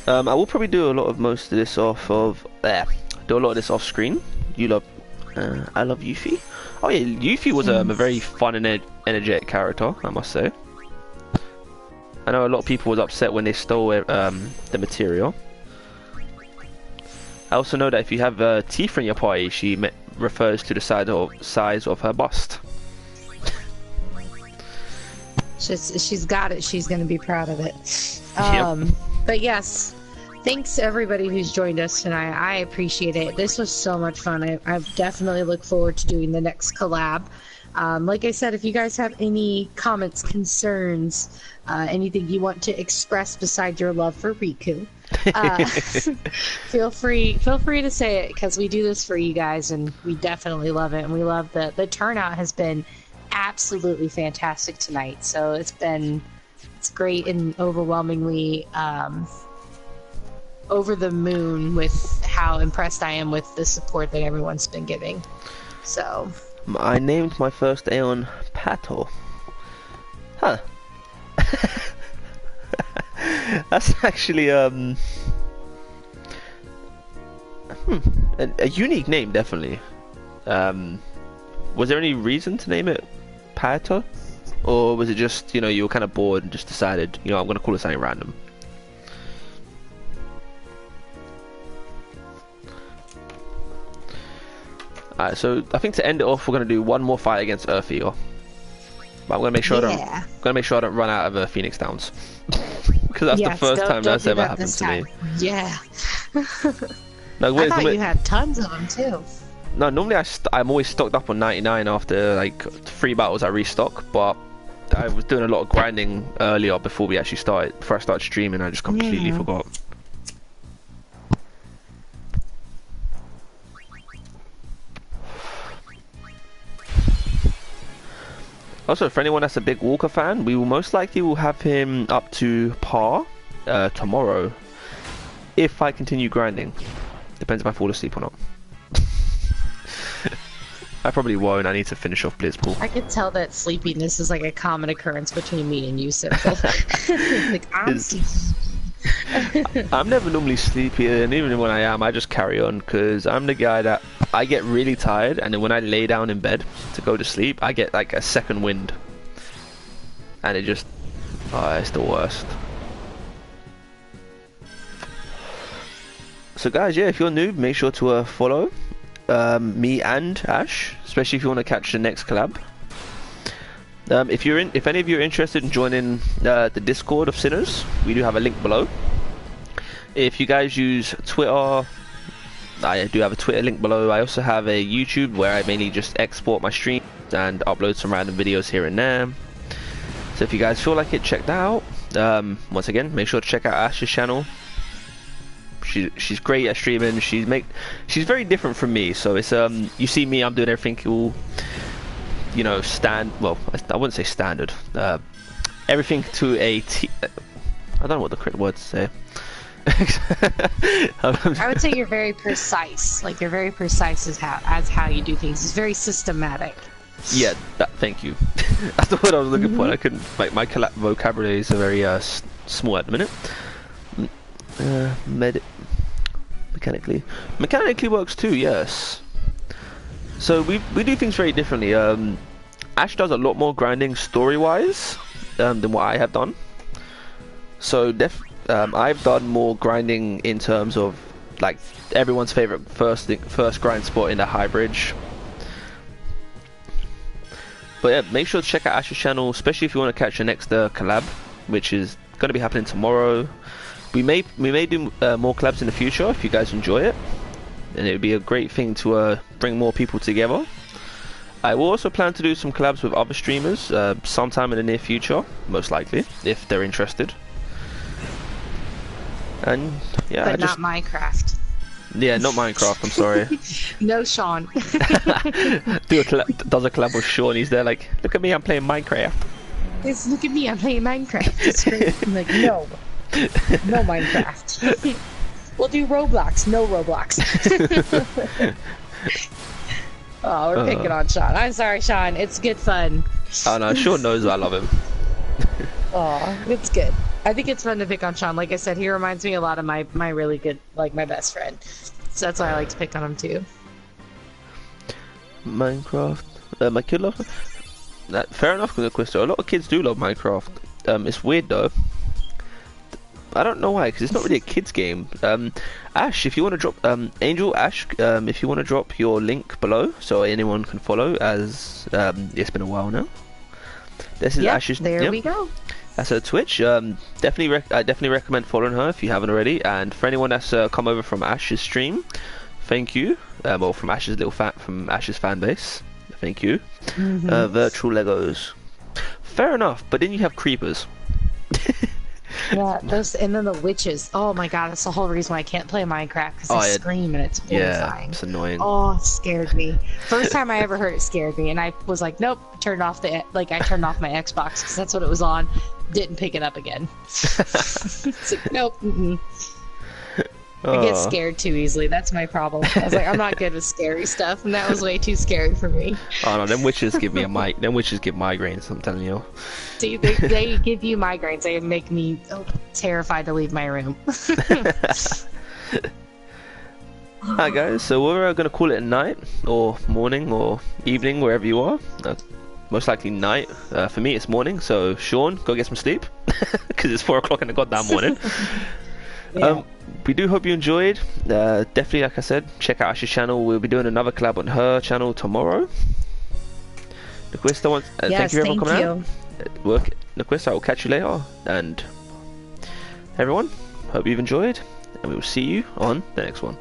I will probably do a lot of most of this off of do a lot of this off screen. You love, I love Yuffie. Oh yeah, Yuffie was a very fun and energetic character, I must say. I know a lot of people was upset when they stole the material. I also know that if you have Tifa in your party, she refers to the size of her bust. She's got it. She's going to be proud of it. Yep. But yes, thanks to everybody who's joined us tonight. I appreciate it. This was so much fun. I definitely look forward to doing the next collab. Like I said, if you guys have any comments, concerns, anything you want to express beside your love for Riku, feel free to say it, because we do this for you guys and we definitely love it, and we love the turnout has been absolutely fantastic tonight. So it's great and overwhelmingly over the moon with how impressed I am with the support that everyone's been giving. So I named my first Aeon Pato. Huh. That's actually a unique name, definitely. Was there any reason to name it Pato? Or was it just, you were kind of bored and just decided, I'm going to call it something random? Alright, so I think to end it off, we're going to do one more fight against Earth Eagle. But I'm going to make sure I don't run out of Phoenix Downs. Because that's the first time that's ever happened to me. Yeah. No, I thought you had tons of them too. No, normally I'm always stocked up on 99 after like 3 battles I restock, but I was doing a lot of grinding earlier before I started streaming. I just completely forgot. Also, for anyone that's a big Walker fan, we will most likely will have him up to par tomorrow, if I continue grinding. Depends if I fall asleep or not. I probably won't. I need to finish off Blitzball. I could tell that sleepiness is like a common occurrence between me and you, Simple. Like, I'm never normally sleepy, and even when I am, I just carry on, because I'm the guy that I get really tired, and then when I lay down in bed to go to sleep, I get like a second wind, and it just, it's the worst. So guys, yeah, if you're new, make sure to follow me and Ash, especially if you want to catch the next collab. If any of you are interested in joining the Discord of Sinners, we do have a link below. If you guys use Twitter, I do have a Twitter link below. I also have a YouTube where I mainly just export my stream and upload some random videos here and there. So if you guys feel like it, check that out. Once again, make sure to check out Ash's channel. She's great at streaming. She's very different from me. So it's you see me, I'm doing everything cool. Well, I wouldn't say standard. Everything to a I don't know what the correct word to say. I would say you're very precise. Like, you're very precise as how you do things. It's very systematic. Yeah, thank you. That's the word I was looking for. I couldn't. My vocabulary is very small at the minute. Mechanically works too. Yes. So we do things very differently. Ash does a lot more grinding story-wise than what I have done. So I've done more grinding in terms of like everyone's favorite first grind spot in the High Bridge. But yeah, make sure to check out Ash's channel, especially if you want to catch the next collab, which is going to be happening tomorrow. We may do more collabs in the future if you guys enjoy it, and it would be a great thing to bring more people together. I will also plan to do some collabs with other streamers sometime in the near future, most likely, if they're interested. And yeah, But not Minecraft. Yeah, not Minecraft. I'm sorry. No, Sean. Does a collab with Sean? He's there like, look at me, I'm playing Minecraft. It's, look at me, I'm playing Minecraft. It's great. I'm like, no. No Minecraft. We'll do Roblox. No Roblox. Oh, we're picking on Sean. I'm sorry, Sean. It's good fun. Oh no, Sean knows I love him. Oh, it's good. I think it's fun to pick on Sean. Like I said, he reminds me a lot of my really good, like my best friend. So that's why I like to pick on him too. Minecraft. My kid loves it. Fair enough, Quisto. A lot of kids do love Minecraft. It's weird though. I don't know why, because it's not really a kids game. Ash, if you want to drop, Angel, Ash, if you want to drop your link below, so anyone can follow, as it's been a while now. This is Ash's. There we go. That's her Twitch. I definitely recommend following her if you haven't already. And for anyone that's come over from Ash's stream, thank you. Or from Ash's Ash's fan base, thank you. Virtual Legos. Fair enough, but then you have creepers. Yeah, those, and then the witches. Oh my god, that's the whole reason why I can't play Minecraft, because they scream and it's horrifying. Yeah, it's annoying. Oh, it scared me. First time I ever heard it scared me, and I was like, nope, turned off I turned off my Xbox, because that's what it was on. Didn't pick it up again. It's like, nope. I get scared too easily. That's my problem. I was like, I'm not good with scary stuff, and that was way too scary for me. Oh no, them witches give me them witches give migraines, I'm telling you. See, they give you migraines. They make me terrified to leave my room. Alright guys, so we're going to call it a night, or morning, or evening, wherever you are. Most likely night. For me it's morning, so Sean, go get some sleep. Because it's 4 o'clock in the goddamn morning. Yeah. We do hope you enjoyed. Definitely, like I said, check out Ash's channel. We'll be doing another collab on her channel tomorrow. Naquista, thank you everyone for coming out. Naquista, I will catch you later. And everyone, hope you've enjoyed, and we will see you on the next one.